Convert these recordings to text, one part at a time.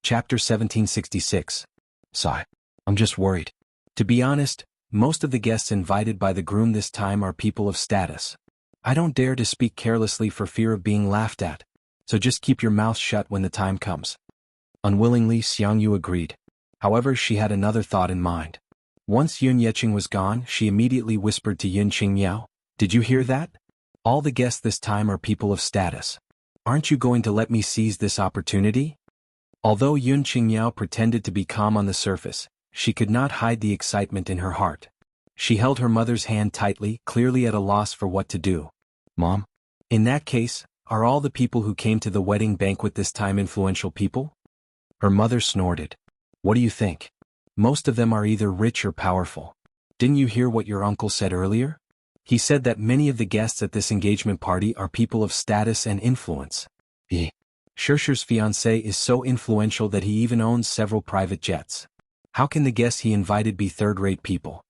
Chapter 1766. Sigh. I'm just worried. To be honest, most of the guests invited by the groom this time are people of status. I don't dare to speak carelessly for fear of being laughed at, so just keep your mouth shut when the time comes. Unwillingly, Jianghu agreed. However, she had another thought in mind. Once Yun Yeqing was gone, she immediately whispered to Yun Qingmiao, "Did you hear that? All the guests this time are people of status. Aren't you going to let me seize this opportunity?" Although Yun Qingmiao pretended to be calm on the surface, she could not hide the excitement in her heart. She held her mother's hand tightly, clearly at a loss for what to do. "Mom? In that case, are all the people who came to the wedding banquet this time influential people?" Her mother snorted. "What do you think? Most of them are either rich or powerful. Didn't you hear what your uncle said earlier? He said that many of the guests at this engagement party are people of status and influence. Shursher's fiancé is so influential that he even owns several private jets. How can the guests he invited be third-rate people?"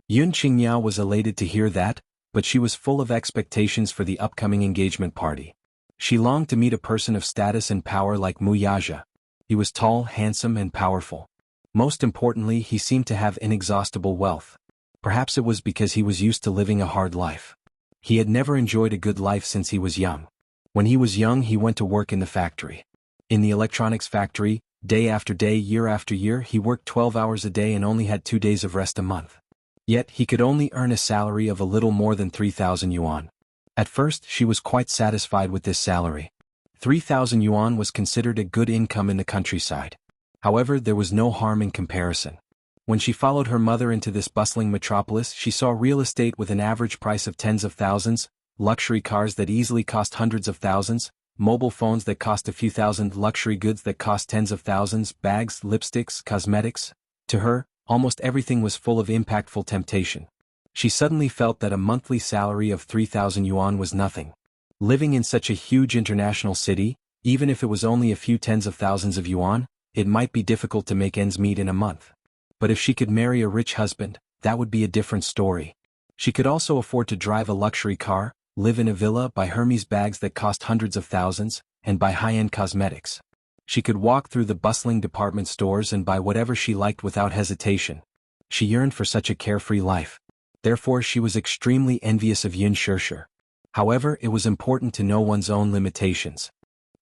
Yun Qingmiao was elated to hear that, but she was full of expectations for the upcoming engagement party. She longed to meet a person of status and power like Mu Yaja. He was tall, handsome, and powerful. Most importantly, he seemed to have inexhaustible wealth. Perhaps it was because he was used to living a hard life. He had never enjoyed a good life since he was young. When he was young, he went to work in the factory. In the electronics factory, day after day, year after year, he worked 12 hours a day and only had 2 days of rest a month. Yet, he could only earn a salary of a little more than 3,000 yuan. At first, she was quite satisfied with this salary. 3,000 yuan was considered a good income in the countryside. However, there was no harm in comparison. When she followed her mother into this bustling metropolis, she saw real estate with an average price of tens of thousands, luxury cars that easily cost hundreds of thousands, mobile phones that cost a few thousand, luxury goods that cost tens of thousands, bags, lipsticks, cosmetics. To her, almost everything was full of impactful temptation. She suddenly felt that a monthly salary of 3,000 yuan was nothing. Living in such a huge international city, even if it was only a few tens of thousands of yuan, it might be difficult to make ends meet in a month. But if she could marry a rich husband, that would be a different story. She could also afford to drive a luxury car, live in a villa, buy Hermes bags that cost hundreds of thousands, and buy high-end cosmetics. She could walk through the bustling department stores and buy whatever she liked without hesitation. She yearned for such a carefree life. Therefore, she was extremely envious of Yun Shursher. However, it was important to know one's own limitations.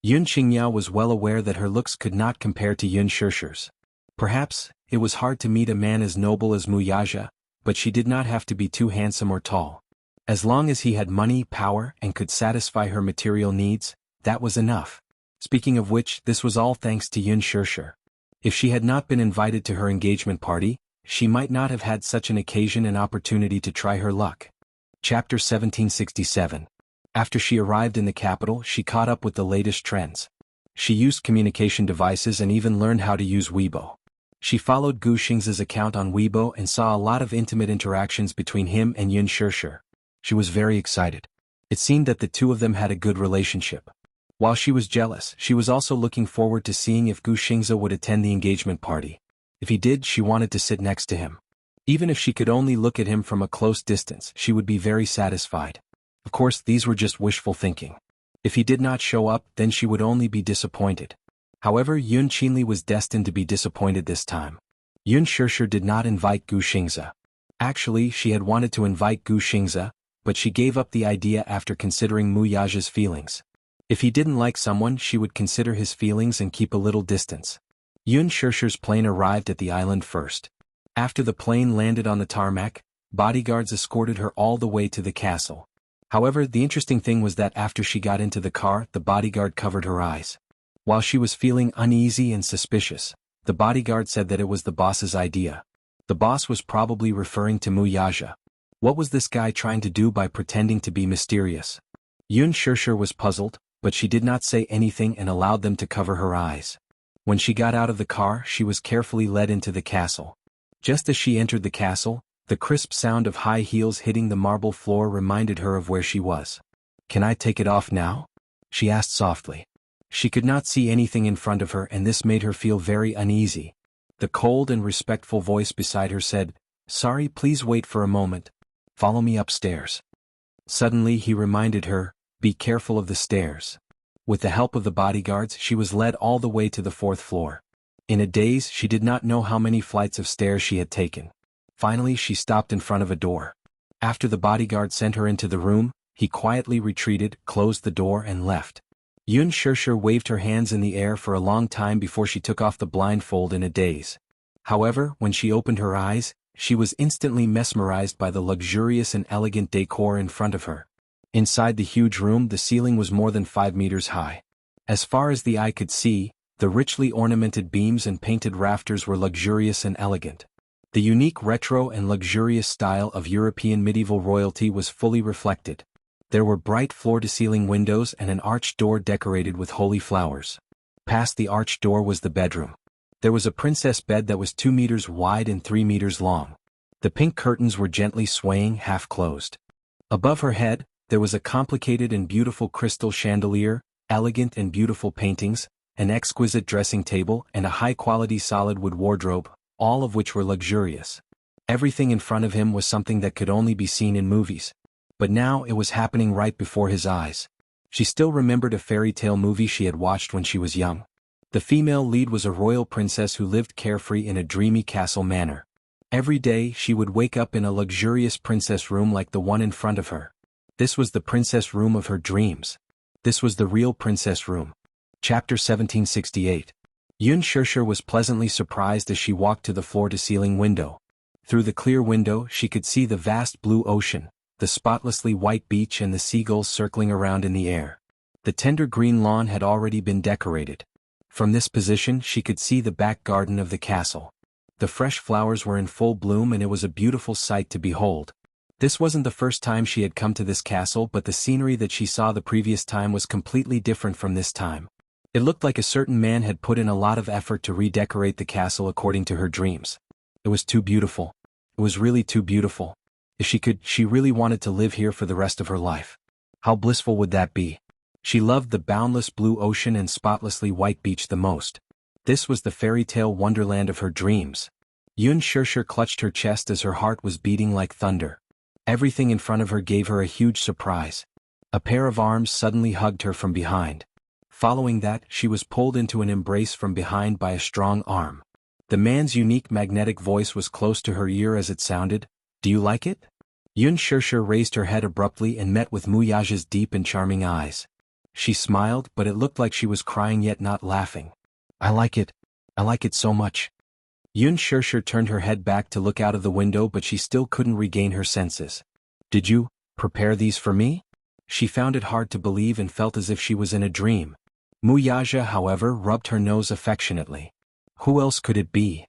Yun Qingmiao was well aware that her looks could not compare to Yun Shursher's. Perhaps, it was hard to meet a man as noble as Mu Yaja, but she did not have to be too handsome or tall. As long as he had money, power, and could satisfy her material needs, that was enough. Speaking of which, this was all thanks to Yun Shursher. If she had not been invited to her engagement party, she might not have had such an occasion and opportunity to try her luck. Chapter 1767. After she arrived in the capital, she caught up with the latest trends. She used communication devices and even learned how to use Weibo. She followed Gu Xingzi's account on Weibo and saw a lot of intimate interactions between him and Yun Shursher. She was very excited. It seemed that the two of them had a good relationship. While she was jealous, she was also looking forward to seeing if Gu Xingzi would attend the engagement party. If he did, she wanted to sit next to him. Even if she could only look at him from a close distance, she would be very satisfied. Of course, these were just wishful thinking. If he did not show up, then she would only be disappointed. However, Yun Qinli was destined to be disappointed this time. Yun Shursher did not invite Gu Xingzi. Actually, she had wanted to invite Gu Xingzi, but she gave up the idea after considering Mu Yaja's feelings. If he didn't like someone, she would consider his feelings and keep a little distance. Yun Shursher's plane arrived at the island first. After the plane landed on the tarmac, bodyguards escorted her all the way to the castle. However, the interesting thing was that after she got into the car, the bodyguard covered her eyes. While she was feeling uneasy and suspicious, the bodyguard said that it was the boss's idea. The boss was probably referring to Mu Yaja. What was this guy trying to do by pretending to be mysterious? Yun Shursher was puzzled, but she did not say anything and allowed them to cover her eyes. When she got out of the car, she was carefully led into the castle. Just as she entered the castle, the crisp sound of high heels hitting the marble floor reminded her of where she was. "Can I take it off now?" she asked softly. She could not see anything in front of her and this made her feel very uneasy. The cold and respectful voice beside her said, "Sorry, please wait for a moment. Follow me upstairs." Suddenly he reminded her, "Be careful of the stairs." With the help of the bodyguards, she was led all the way to the 4th floor. In a daze, she did not know how many flights of stairs she had taken. Finally, she stopped in front of a door. After the bodyguard sent her into the room, he quietly retreated, closed the door and left. Yun Shirshir waved her hands in the air for a long time before she took off the blindfold in a daze. However, when she opened her eyes, she was instantly mesmerized by the luxurious and elegant decor in front of her. Inside the huge room, the ceiling was more than 5 meters high. As far as the eye could see, the richly ornamented beams and painted rafters were luxurious and elegant. The unique retro and luxurious style of European medieval royalty was fully reflected. There were bright floor-to-ceiling windows and an arched door decorated with holy flowers. Past the arched door was the bedroom. There was a princess bed that was 2 meters wide and 3 meters long. The pink curtains were gently swaying, half-closed. Above her head, there was a complicated and beautiful crystal chandelier, elegant and beautiful paintings, an exquisite dressing table, and a high-quality solid wood wardrobe, all of which were luxurious. Everything in front of him was something that could only be seen in movies. But now it was happening right before his eyes. She still remembered a fairy tale movie she had watched when she was young. The female lead was a royal princess who lived carefree in a dreamy castle manor. Every day she would wake up in a luxurious princess room like the one in front of her. This was the princess room of her dreams. This was the real princess room. Chapter 1768. Yun Shirshir was pleasantly surprised as she walked to the floor-to-ceiling window. Through the clear window she could see the vast blue ocean, the spotlessly white beach and the seagulls circling around in the air. The tender green lawn had already been decorated. From this position she could see the back garden of the castle. The fresh flowers were in full bloom and it was a beautiful sight to behold. This wasn't the first time she had come to this castle, but the scenery that she saw the previous time was completely different from this time. It looked like a certain man had put in a lot of effort to redecorate the castle according to her dreams. It was too beautiful. It was really too beautiful. If she really wanted to live here for the rest of her life. How blissful would that be? She loved the boundless blue ocean and spotlessly white beach the most. This was the fairy tale wonderland of her dreams. Yun Shirshir clutched her chest as her heart was beating like thunder. Everything in front of her gave her a huge surprise. A pair of arms suddenly hugged her from behind. Following that, she was pulled into an embrace from behind by a strong arm. The man's unique magnetic voice was close to her ear as it sounded, "Do you like it?" Yun Shirshir raised her head abruptly and met with Muyaja's deep and charming eyes. She smiled, but it looked like she was crying yet not laughing. I like it so much." Yun Shirshir turned her head back to look out of the window, but she still couldn't regain her senses. "Did you prepare these for me?" She found it hard to believe and felt as if she was in a dream. Muyaja, however, rubbed her nose affectionately. "Who else could it be?"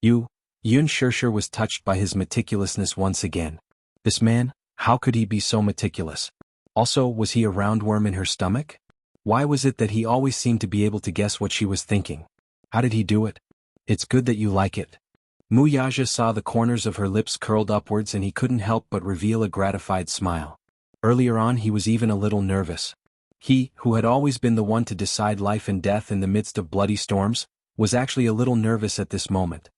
"You." Yun Shirshir was touched by his meticulousness once again. This man, how could he be so meticulous? Also, was he a roundworm in her stomach? Why was it that he always seemed to be able to guess what she was thinking? How did he do it? "It's good that you like it." Muyaja saw the corners of her lips curled upwards and he couldn't help but reveal a gratified smile. Earlier on he was even a little nervous. He, who had always been the one to decide life and death in the midst of bloody storms, was actually a little nervous at this moment.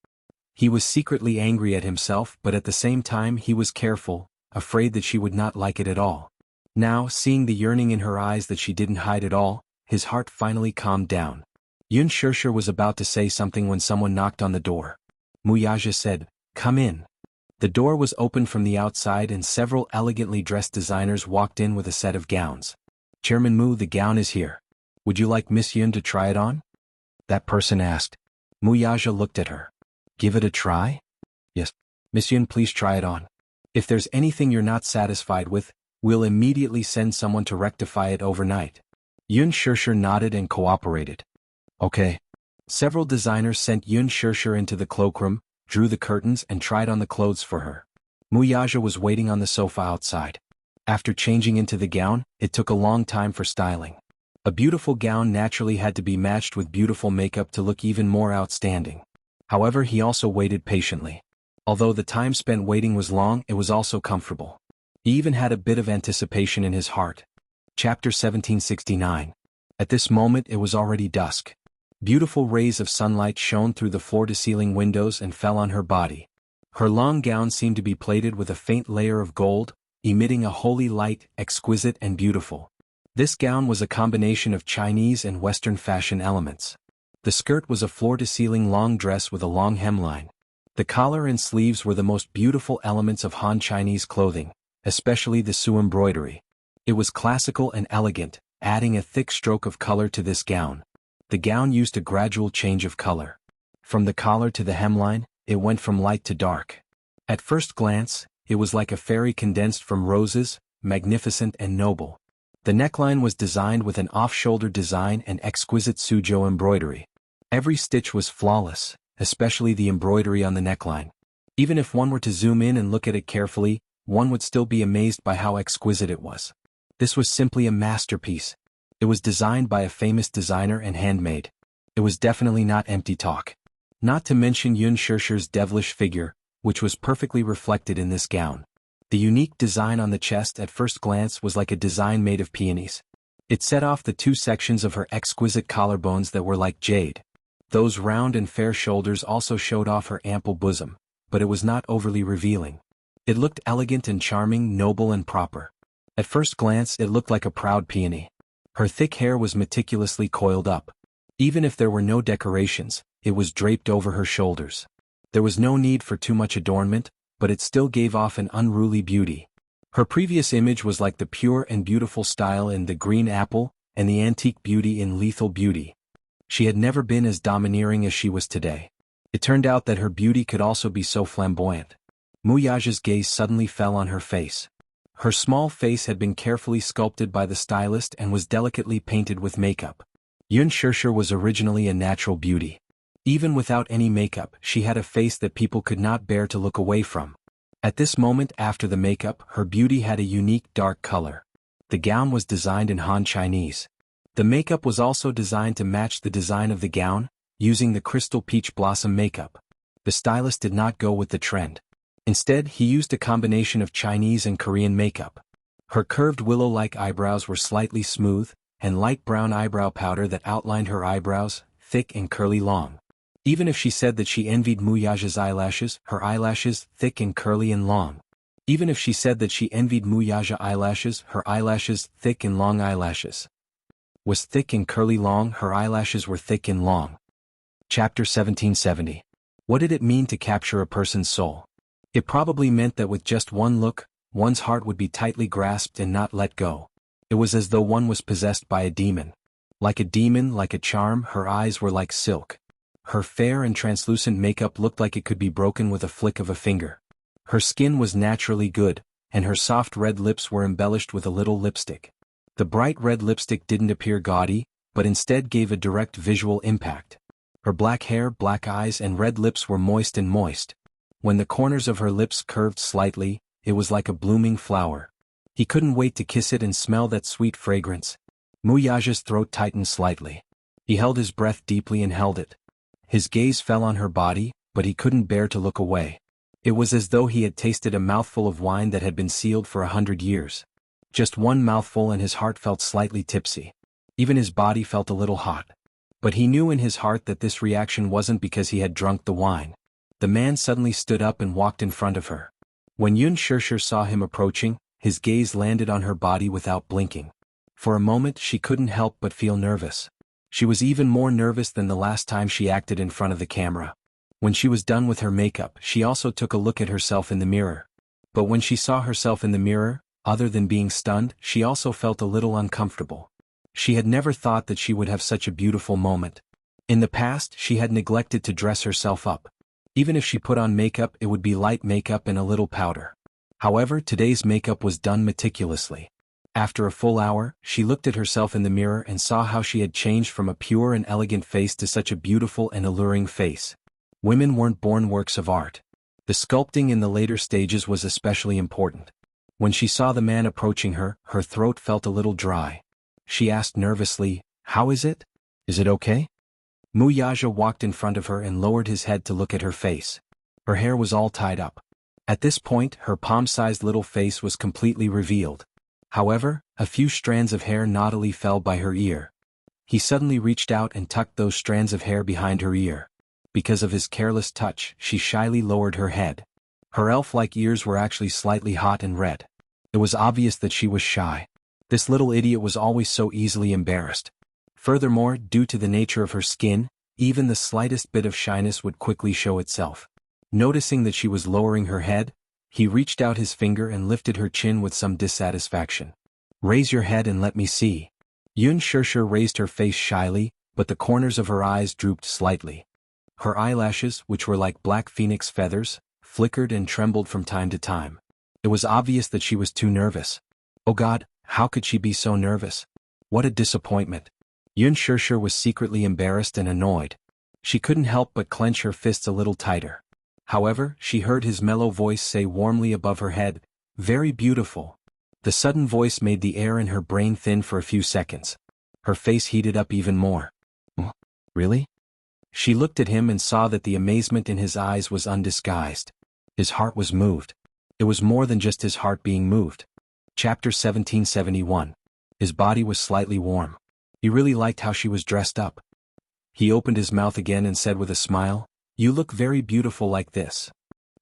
He was secretly angry at himself, but at the same time he was careful, afraid that she would not like it at all. Now, seeing the yearning in her eyes that she didn't hide at all, his heart finally calmed down. Yun Shirshir was about to say something when someone knocked on the door. Muyaja said, "Come in." The door was opened from the outside and several elegantly dressed designers walked in with a set of gowns. "Chairman Mu, the gown is here. Would you like Miss Yun to try it on?" that person asked. Muyaja looked at her. "Give it a try?" "Yes. Miss Yun, please try it on. If there's anything you're not satisfied with, we'll immediately send someone to rectify it overnight." Yun Shirshir nodded and cooperated. "Okay." Several designers sent Yun Shirshir into the cloakroom, drew the curtains and tried on the clothes for her. Muyaja was waiting on the sofa outside. After changing into the gown, it took a long time for styling. A beautiful gown naturally had to be matched with beautiful makeup to look even more outstanding. However, he also waited patiently. Although the time spent waiting was long, it was also comfortable. He even had a bit of anticipation in his heart. Chapter 1769. At this moment it was already dusk. Beautiful rays of sunlight shone through the floor-to-ceiling windows and fell on her body. Her long gown seemed to be plated with a faint layer of gold, emitting a holy light, exquisite and beautiful. This gown was a combination of Chinese and Western fashion elements. The skirt was a floor-to-ceiling long dress with a long hemline. The collar and sleeves were the most beautiful elements of Han Chinese clothing, especially the Su embroidery. It was classical and elegant, adding a thick stroke of color to this gown. The gown used a gradual change of color. From the collar to the hemline, it went from light to dark. At first glance, it was like a fairy condensed from roses, magnificent and noble. The neckline was designed with an off-shoulder design and exquisite Suzhou embroidery. Every stitch was flawless, especially the embroidery on the neckline. Even if one were to zoom in and look at it carefully, one would still be amazed by how exquisite it was. This was simply a masterpiece. It was designed by a famous designer and handmade. It was definitely not empty talk. Not to mention Yun Shishir's devilish figure, which was perfectly reflected in this gown. The unique design on the chest at first glance was like a design made of peonies. It set off the two sections of her exquisite collarbones that were like jade. Those round and fair shoulders also showed off her ample bosom, but it was not overly revealing. It looked elegant and charming, noble and proper. At first glance it looked like a proud peony. Her thick hair was meticulously coiled up. Even if there were no decorations, it was draped over her shoulders. There was no need for too much adornment, but it still gave off an unruly beauty. Her previous image was like the pure and beautiful style in The Green Apple, and the antique beauty in Lethal Beauty. She had never been as domineering as she was today. It turned out that her beauty could also be so flamboyant. Mu Yaja's gaze suddenly fell on her face. Her small face had been carefully sculpted by the stylist and was delicately painted with makeup. Yun Shishir was originally a natural beauty. Even without any makeup, she had a face that people could not bear to look away from. At this moment after the makeup, her beauty had a unique dark color. The gown was designed in Han Chinese. The makeup was also designed to match the design of the gown, using the crystal peach blossom makeup. The stylist did not go with the trend. Instead, he used a combination of Chinese and Korean makeup. Her curved willow-like eyebrows were slightly smooth, and light brown eyebrow powder that outlined her eyebrows, thick and curly long. Even if she said that she envied Mu Yaja's eyelashes, her eyelashes, thick and curly and long. Even if she said that she envied Mu Yaja eyelashes, her eyelashes, thick and long eyelashes. Was thick and curly long, her eyelashes were thick and long. Chapter 1770. What did it mean to capture a person's soul? It probably meant that with just one look, one's heart would be tightly grasped and not let go. It was as though one was possessed by a demon. Like a charm, her eyes were like silk. Her fair and translucent makeup looked like it could be broken with a flick of a finger. Her skin was naturally good, and her soft red lips were embellished with a little lipstick. The bright red lipstick didn't appear gaudy, but instead gave a direct visual impact. Her black hair, black eyes and red lips were moist and moist. When the corners of her lips curved slightly, it was like a blooming flower. He couldn't wait to kiss it and smell that sweet fragrance. Mu Yaja's throat tightened slightly. He held his breath deeply and held it. His gaze fell on her body, but he couldn't bear to look away. It was as though he had tasted a mouthful of wine that had been sealed for 100 years. Just one mouthful and his heart felt slightly tipsy. Even his body felt a little hot. But he knew in his heart that this reaction wasn't because he had drunk the wine. The man suddenly stood up and walked in front of her. When Yun Shishir saw him approaching, his gaze landed on her body without blinking. For a moment she couldn't help but feel nervous. She was even more nervous than the last time she acted in front of the camera. When she was done with her makeup, she also took a look at herself in the mirror. But when she saw herself in the mirror, other than being stunned, she also felt a little uncomfortable. She had never thought that she would have such a beautiful moment. In the past, she had neglected to dress herself up. Even if she put on makeup, it would be light makeup and a little powder. However, today's makeup was done meticulously. After a full hour, she looked at herself in the mirror and saw how she had changed from a pure and elegant face to such a beautiful and alluring face. Women weren't born works of art. The sculpting in the later stages was especially important. When she saw the man approaching her, her throat felt a little dry. She asked nervously, "How is it? Is it okay?" Mu Yaja walked in front of her and lowered his head to look at her face. Her hair was all tied up. At this point, her palm-sized little face was completely revealed. However, a few strands of hair naughtily fell by her ear. He suddenly reached out and tucked those strands of hair behind her ear. Because of his careless touch, she shyly lowered her head. Her elf-like ears were actually slightly hot and red. It was obvious that she was shy. This little idiot was always so easily embarrassed. Furthermore, due to the nature of her skin, even the slightest bit of shyness would quickly show itself. Noticing that she was lowering her head, he reached out his finger and lifted her chin with some dissatisfaction. "Raise your head and let me see." Yun Shishir raised her face shyly, but the corners of her eyes drooped slightly. Her eyelashes, which were like black phoenix feathers, flickered and trembled from time to time. It was obvious that she was too nervous. Oh God, how could she be so nervous? What a disappointment. Yun Shishir was secretly embarrassed and annoyed. She couldn't help but clench her fists a little tighter. However, she heard his mellow voice say warmly above her head, "Very beautiful." The sudden voice made the air in her brain thin for a few seconds. Her face heated up even more. Really? She looked at him and saw that the amazement in his eyes was undisguised. His heart was moved. It was more than just his heart being moved. Chapter 1771. His body was slightly warm. He really liked how she was dressed up. He opened his mouth again and said with a smile, "You look very beautiful like this."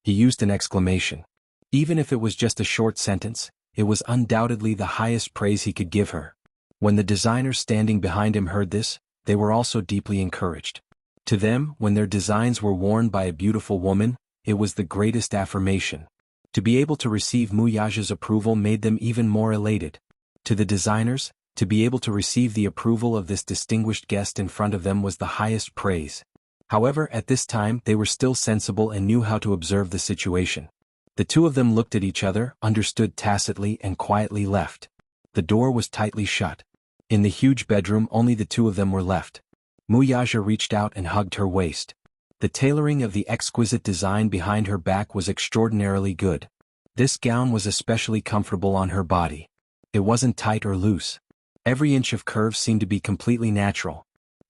He used an exclamation. Even if it was just a short sentence, it was undoubtedly the highest praise he could give her. When the designers standing behind him heard this, they were also deeply encouraged. To them, when their designs were worn by a beautiful woman, it was the greatest affirmation. To be able to receive Muyaja's approval made them even more elated. To the designers, to be able to receive the approval of this distinguished guest in front of them was the highest praise. However, at this time they were still sensible and knew how to observe the situation. The two of them looked at each other, understood tacitly and quietly left. The door was tightly shut. In the huge bedroom only the two of them were left. Muyaja reached out and hugged her waist. The tailoring of the exquisite design behind her back was extraordinarily good. This gown was especially comfortable on her body. It wasn't tight or loose. Every inch of curve seemed to be completely natural.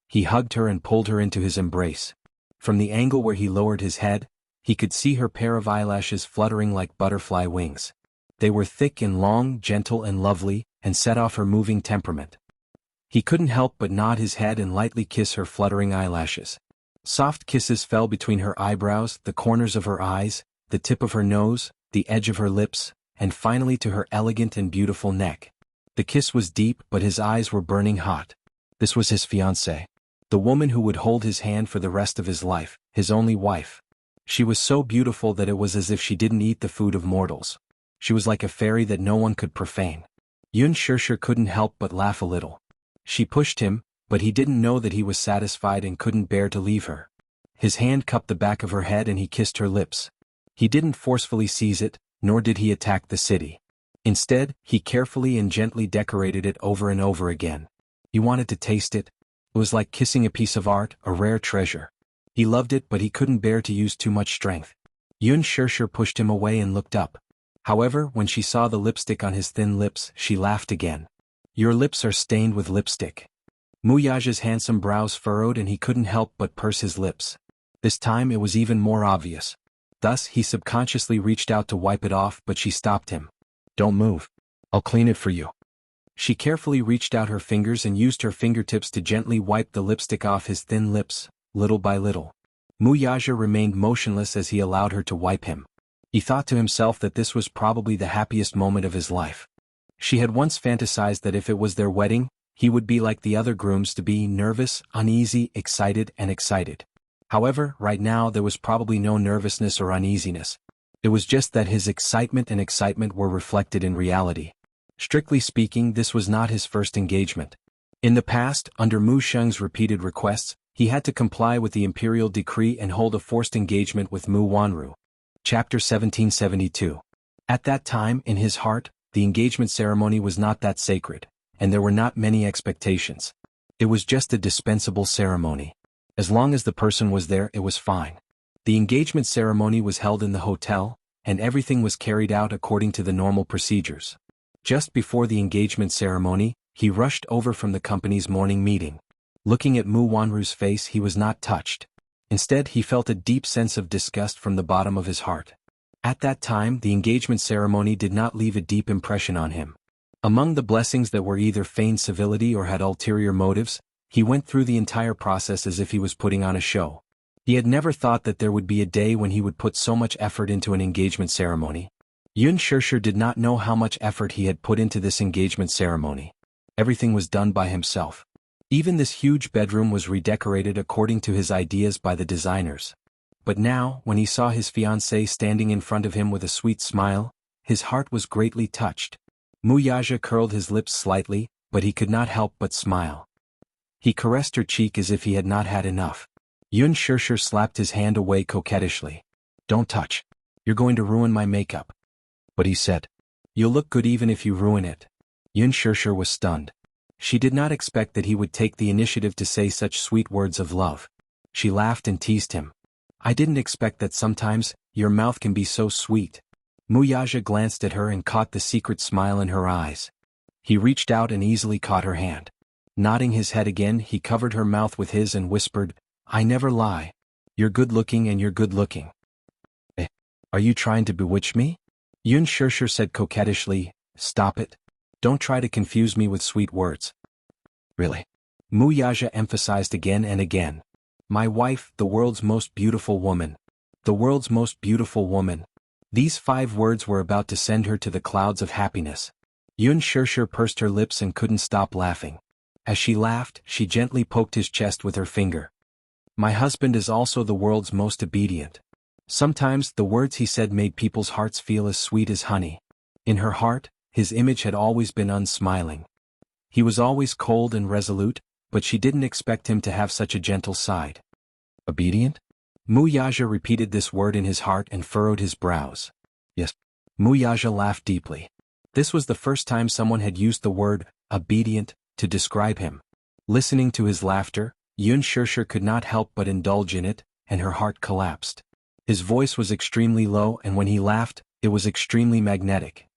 He hugged her and pulled her into his embrace. From the angle where he lowered his head, he could see her pair of eyelashes fluttering like butterfly wings. They were thick and long, gentle and lovely, and set off her moving temperament. He couldn't help but nod his head and lightly kiss her fluttering eyelashes. Soft kisses fell between her eyebrows, the corners of her eyes, the tip of her nose, the edge of her lips, and finally to her elegant and beautiful neck. The kiss was deep, but his eyes were burning hot. This was his fiancée. The woman who would hold his hand for the rest of his life, his only wife. She was so beautiful that it was as if she didn't eat the food of mortals. She was like a fairy that no one could profane. Yun Shishir couldn't help but laugh a little. She pushed him, but he didn't know that he was satisfied and couldn't bear to leave her. His hand cupped the back of her head and he kissed her lips. He didn't forcefully seize it, nor did he attack the city. Instead, he carefully and gently decorated it over and over again. He wanted to taste it. It was like kissing a piece of art, a rare treasure. He loved it, but he couldn't bear to use too much strength. Yun Shishir pushed him away and looked up. However, when she saw the lipstick on his thin lips, she laughed again. "Your lips are stained with lipstick." Muyaja's handsome brows furrowed and he couldn't help but purse his lips. This time it was even more obvious. Thus, he subconsciously reached out to wipe it off, but she stopped him. "Don't move. I'll clean it for you." She carefully reached out her fingers and used her fingertips to gently wipe the lipstick off his thin lips, little by little. Muyaja remained motionless as he allowed her to wipe him. He thought to himself that this was probably the happiest moment of his life. She had once fantasized that if it was their wedding, he would be like the other grooms, to be nervous, uneasy, excited. However, right now there was probably no nervousness or uneasiness. It was just that his excitement were reflected in reality. Strictly speaking, this was not his first engagement. In the past, under Mu Sheng's repeated requests, he had to comply with the imperial decree and hold a forced engagement with Mu Wanru. Chapter 1772. At that time, in his heart, the engagement ceremony was not that sacred, and there were not many expectations. It was just a dispensable ceremony. As long as the person was there, it was fine. The engagement ceremony was held in the hotel, and everything was carried out according to the normal procedures. Just before the engagement ceremony, he rushed over from the company's morning meeting. Looking at Mu Wanru's face, he was not touched. Instead, he felt a deep sense of disgust from the bottom of his heart. At that time, the engagement ceremony did not leave a deep impression on him. Among the blessings that were either feigned civility or had ulterior motives, he went through the entire process as if he was putting on a show. He had never thought that there would be a day when he would put so much effort into an engagement ceremony. Yun Shishir did not know how much effort he had put into this engagement ceremony. Everything was done by himself. Even this huge bedroom was redecorated according to his ideas by the designers. But now, when he saw his fiancée standing in front of him with a sweet smile, his heart was greatly touched. Muyaja curled his lips slightly, but he could not help but smile. He caressed her cheek as if he had not had enough. Yun Shirshir slapped his hand away coquettishly. "Don't touch. You're going to ruin my makeup." But he said, "You'll look good even if you ruin it." Yun Shirshir was stunned. She did not expect that he would take the initiative to say such sweet words of love. She laughed and teased him. "I didn't expect that sometimes, your mouth can be so sweet." Muyaja glanced at her and caught the secret smile in her eyes. He reached out and easily caught her hand. Nodding his head again, he covered her mouth with his and whispered, "I never lie. You're good-looking and you're good-looking." Are you trying to bewitch me?" Yun Shirshir said coquettishly. "Stop it. Don't try to confuse me with sweet words." "Really?" Muyaja emphasized again and again. "My wife, the world's most beautiful woman. The world's most beautiful woman." These 5 words were about to send her to the clouds of happiness. Yun Shirshir pursed her lips and couldn't stop laughing. As she laughed, she gently poked his chest with her finger. "My husband is also the world's most obedient." Sometimes the words he said made people's hearts feel as sweet as honey. In her heart, his image had always been unsmiling. He was always cold and resolute, but she didn't expect him to have such a gentle side. "Obedient?" Muyaja repeated this word in his heart and furrowed his brows. "Yes." Muyaja laughed deeply. This was the first time someone had used the word, obedient, to describe him. Listening to his laughter, Yun Shirshir could not help but indulge in it, and her heart collapsed. His voice was extremely low, and when he laughed, it was extremely magnetic.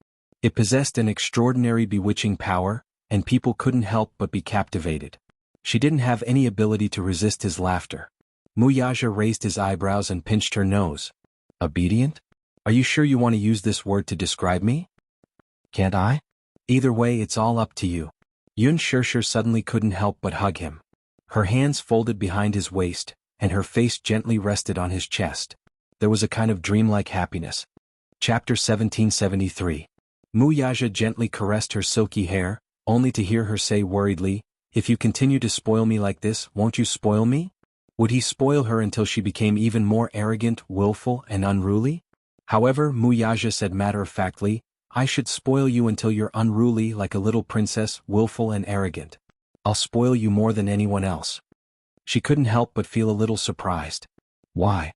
It possessed an extraordinary bewitching power, and people couldn't help but be captivated. She didn't have any ability to resist his laughter. Muyaja raised his eyebrows and pinched her nose. "Obedient? Are you sure you want to use this word to describe me?" "Can't I?" "Either way, it's all up to you." Yun Shirshir suddenly couldn't help but hug him. Her hands folded behind his waist, and her face gently rested on his chest. There was a kind of dreamlike happiness. Chapter 1773. Muyaja gently caressed her silky hair, only to hear her say worriedly, "If you continue to spoil me like this, won't you spoil me?" Would he spoil her until she became even more arrogant, willful, and unruly? However, Muyaja said matter-of-factly, "I should spoil you until you're unruly like a little princess, willful and arrogant. I'll spoil you more than anyone else." She couldn't help but feel a little surprised. "Why?"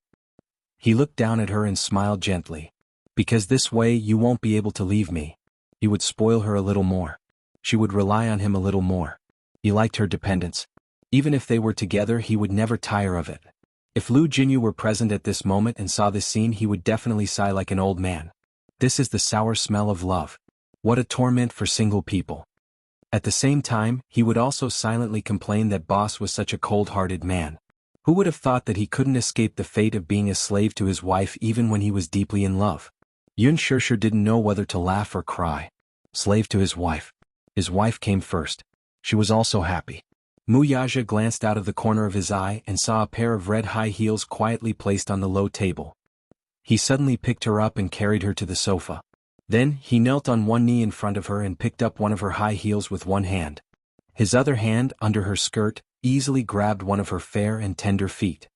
He looked down at her and smiled gently. "Because this way you won't be able to leave me." He would spoil her a little more. She would rely on him a little more. He liked her dependence. Even if they were together, he would never tire of it. If Lu Jinyu were present at this moment and saw this scene, he would definitely sigh like an old man. This is the sour smell of love. What a torment for single people. At the same time, he would also silently complain that Boss was such a cold-hearted man. Who would have thought that he couldn't escape the fate of being a slave to his wife even when he was deeply in love? Yun Shirshir didn't know whether to laugh or cry. Slave to his wife. His wife came first. She was also happy. Muyaja glanced out of the corner of his eye and saw a pair of red high heels quietly placed on the low table. He suddenly picked her up and carried her to the sofa. Then, he knelt on one knee in front of her and picked up one of her high heels with one hand. His other hand, under her skirt, easily grabbed one of her fair and tender feet.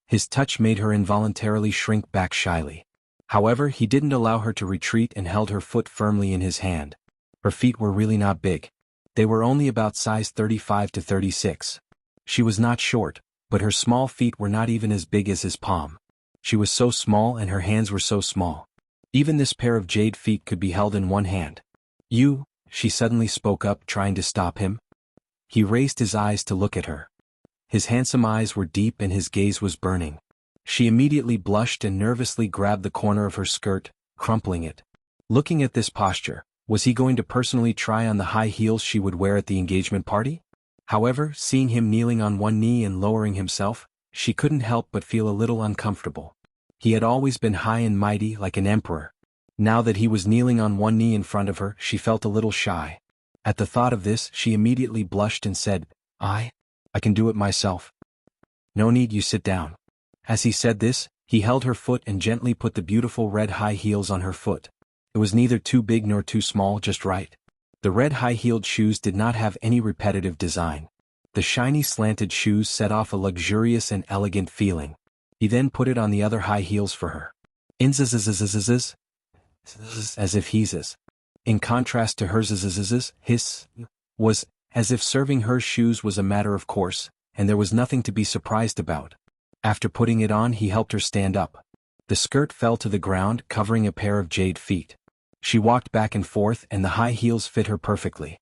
His touch made her involuntarily shrink back shyly. However, he didn't allow her to retreat and held her foot firmly in his hand. Her feet were really not big. They were only about size 35 to 36. She was not short, but her small feet were not even as big as his palm. She was so small and her hands were so small. Even this pair of jade feet could be held in one hand. "You," she suddenly spoke up, trying to stop him. He raised his eyes to look at her. His handsome eyes were deep and his gaze was burning. She immediately blushed and nervously grabbed the corner of her skirt, crumpling it. Looking at this posture, was he going to personally try on the high heels she would wear at the engagement party? However, seeing him kneeling on one knee and lowering himself, she couldn't help but feel a little uncomfortable. He had always been high and mighty like an emperor. Now that he was kneeling on one knee in front of her, she felt a little shy. At the thought of this, she immediately blushed and said, I can do it myself." "No need, you sit down." As he said this, he held her foot and gently put the beautiful red high heels on her foot. It was neither too big nor too small, just right. The red high-heeled shoes did not have any repetitive design. The shiny slanted shoes set off a luxurious and elegant feeling. He then put it on the other high heels for her. Inzzzzzzzzzz, as if he's. In contrast to her his was, as if serving her shoes was a matter of course, and there was nothing to be surprised about. After putting it on, he helped her stand up. The skirt fell to the ground, covering a pair of jade feet. She walked back and forth, and the high heels fit her perfectly.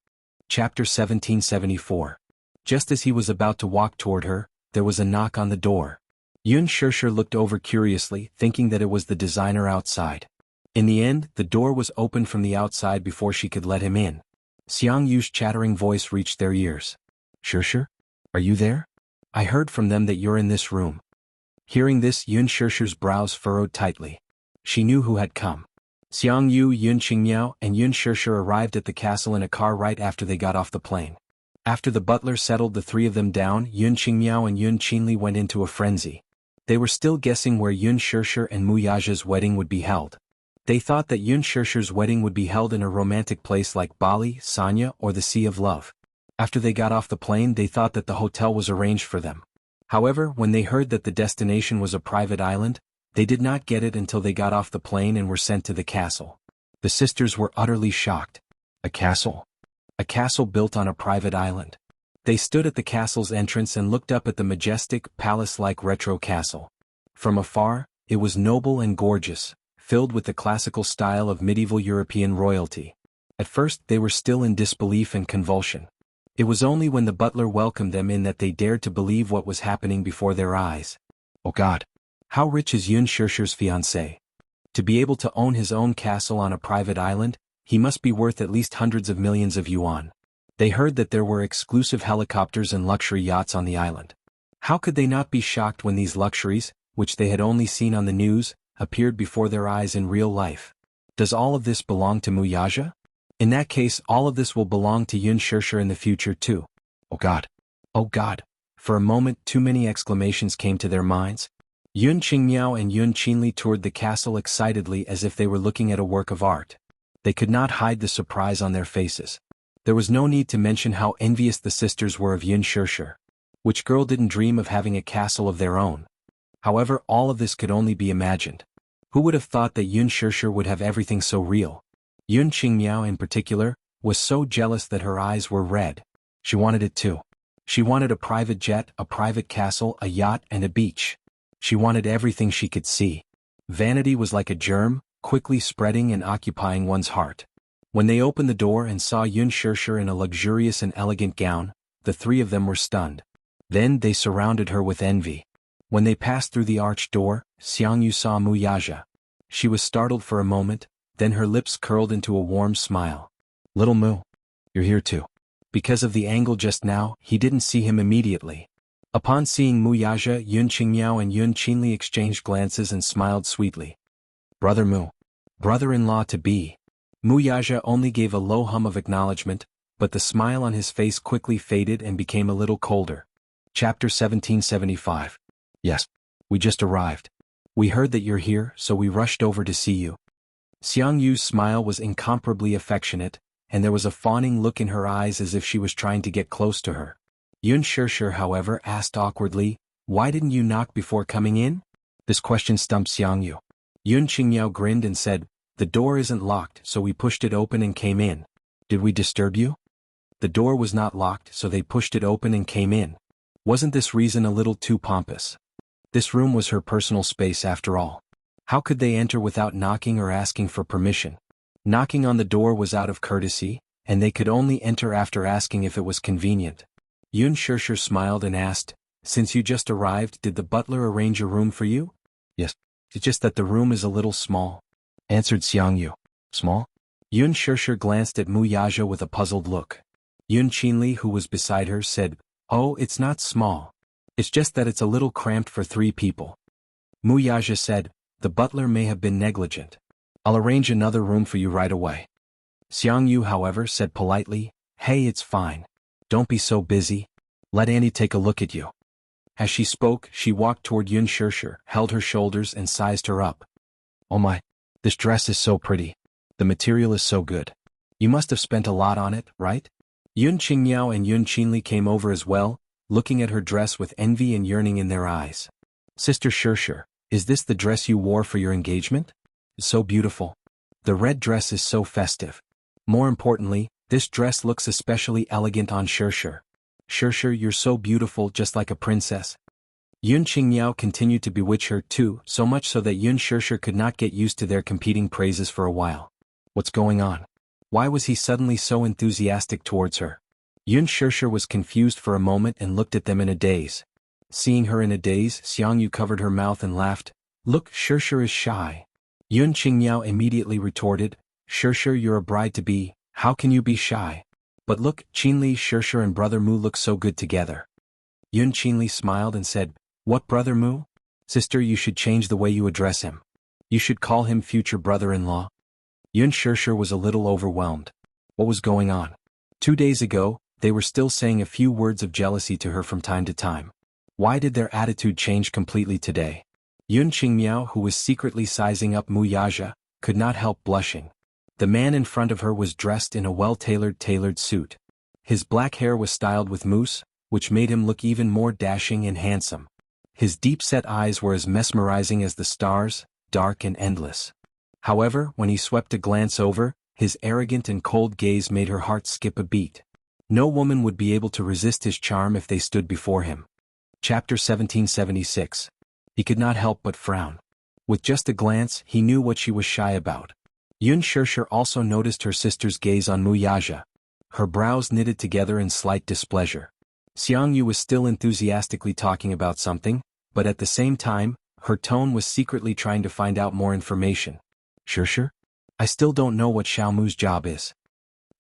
Chapter 1774. Just as he was about to walk toward her, there was a knock on the door. Yun Shishir looked over curiously, thinking that it was the designer outside. In the end, the door was opened from the outside before she could let him in. Xiangyu's chattering voice reached their ears. Shishir? Are you there? I heard from them that you're in this room. Hearing this, Yun Shishir's brows furrowed tightly. She knew who had come. Xiangyu, Yun Qingmiao, and Yun Shishir arrived at the castle in a car right after they got off the plane. After the butler settled the three of them down, Yun Qingmiao and Yun Qinli went into a frenzy. They were still guessing where Yun Shishir and Mu Yaja's wedding would be held. They thought that Yun Shishir's wedding would be held in a romantic place like Bali, Sanya, or the Sea of Love. After they got off the plane, they thought that the hotel was arranged for them. However, when they heard that the destination was a private island, they did not get it until they got off the plane and were sent to the castle. The sisters were utterly shocked. A castle? A castle built on a private island. They stood at the castle's entrance and looked up at the majestic, palace-like retro castle. From afar, it was noble and gorgeous, filled with the classical style of medieval European royalty. At first, they were still in disbelief and convulsion. It was only when the butler welcomed them in that they dared to believe what was happening before their eyes. Oh God! How rich is Yun Shishir's fiancé? To be able to own his own castle on a private island, he must be worth at least hundreds of millions of yuan. They heard that there were exclusive helicopters and luxury yachts on the island. How could they not be shocked when these luxuries, which they had only seen on the news, appeared before their eyes in real life? Does all of this belong to Mu Yaja? In that case, all of this will belong to Yun Shishir in the future too. Oh God! Oh God! For a moment, too many exclamations came to their minds. Yun Qingmiao and Yun Qinli toured the castle excitedly as if they were looking at a work of art. They could not hide the surprise on their faces. There was no need to mention how envious the sisters were of Yun Shishir. Which girl didn't dream of having a castle of their own? However, all of this could only be imagined. Who would have thought that Yun Shishir would have everything so real? Yun Qingmiao in particular, was so jealous that her eyes were red. She wanted it too. She wanted a private jet, a private castle, a yacht, and a beach. She wanted everything she could see. Vanity was like a germ, quickly spreading and occupying one's heart. When they opened the door and saw Yun Shishir in a luxurious and elegant gown, the three of them were stunned. Then they surrounded her with envy. When they passed through the arched door, Xiangyu saw Mu Yaja. She was startled for a moment, then her lips curled into a warm smile. Little Mu, you're here too. Because of the angle just now, he didn't see him immediately. Upon seeing Mu Yaja, Yun Qingmiao and Yun Qinli exchanged glances and smiled sweetly. Brother Mu. Brother-in-law-to-be. Mu Yaja only gave a low hum of acknowledgement, but the smile on his face quickly faded and became a little colder. Chapter 1775. Yes. We just arrived. We heard that you're here, so we rushed over to see you. Xiangyu's smile was incomparably affectionate, and there was a fawning look in her eyes as if she was trying to get close to her. Yun Shishir, however, asked awkwardly, "Why didn't you knock before coming in?" This question stumped Xiangyu. Yun Qingmiao grinned and said, "The door isn't locked, so we pushed it open and came in. Did we disturb you?" The door was not locked, so they pushed it open and came in. Wasn't this reason a little too pompous? This room was her personal space after all. How could they enter without knocking or asking for permission? Knocking on the door was out of courtesy, and they could only enter after asking if it was convenient. Yun Shishir smiled and asked, "Since you just arrived, did the butler arrange a room for you?" "Yes. It's just that the room is a little small," answered Xiangyu. "Small?" Yun Shishir glanced at Mu Yaja with a puzzled look. Yun Qinli, who was beside her, said, "Oh, it's not small. It's just that it's a little cramped for 3 people." Mu Yaja said, "The butler may have been negligent. I'll arrange another room for you right away." Xiangyu, however, said politely, "Hey, it's fine. Don't be so busy. Let Annie take a look at you." As she spoke, she walked toward Yun Shishir, held her shoulders and sized her up. "Oh my, this dress is so pretty. The material is so good. You must have spent a lot on it, right?" Yun Qingmiao and Yun Qinli came over as well, looking at her dress with envy and yearning in their eyes. Sister Shirshir, is this the dress you wore for your engagement? It's so beautiful. The red dress is so festive. More importantly, this dress looks especially elegant on Shirshir. Shirshir, you're so beautiful, just like a princess. Yun Qingmiao continued to bewitch her too, so much so that Yun Shirshir could not get used to their competing praises for a while. What's going on? Why was he suddenly so enthusiastic towards her? Yun Shirshir was confused for a moment and looked at them in a daze. Seeing her in a daze, Xiangyu covered her mouth and laughed. Look, Shirshir is shy. Yun Qingmiao immediately retorted, Shirshir, you're a bride-to-be, how can you be shy? But look, Qinli, Shirshir and Brother Mu look so good together. Yun Qinli smiled and said, what Brother Mu? Sister, you should change the way you address him. You should call him future brother-in-law. Yun Shirshir was a little overwhelmed. What was going on? 2 days ago, they were still saying a few words of jealousy to her from time to time. Why did their attitude change completely today? Yun Qingmiao, who was secretly sizing up Mu Yaja, could not help blushing. The man in front of her was dressed in a well-tailored suit. His black hair was styled with mousse, which made him look even more dashing and handsome. His deep-set eyes were as mesmerizing as the stars, dark and endless. However, when he swept a glance over, his arrogant and cold gaze made her heart skip a beat. No woman would be able to resist his charm if they stood before him. Chapter 1776. He could not help but frown. With just a glance, he knew what she was shy about. Yun Shirshir also noticed her sister's gaze on Mu Yaja. Her brows knitted together in slight displeasure. Xiangyu was still enthusiastically talking about something, but at the same time, her tone was secretly trying to find out more information. Shirshir? I still don't know what Xiao Mu's job is.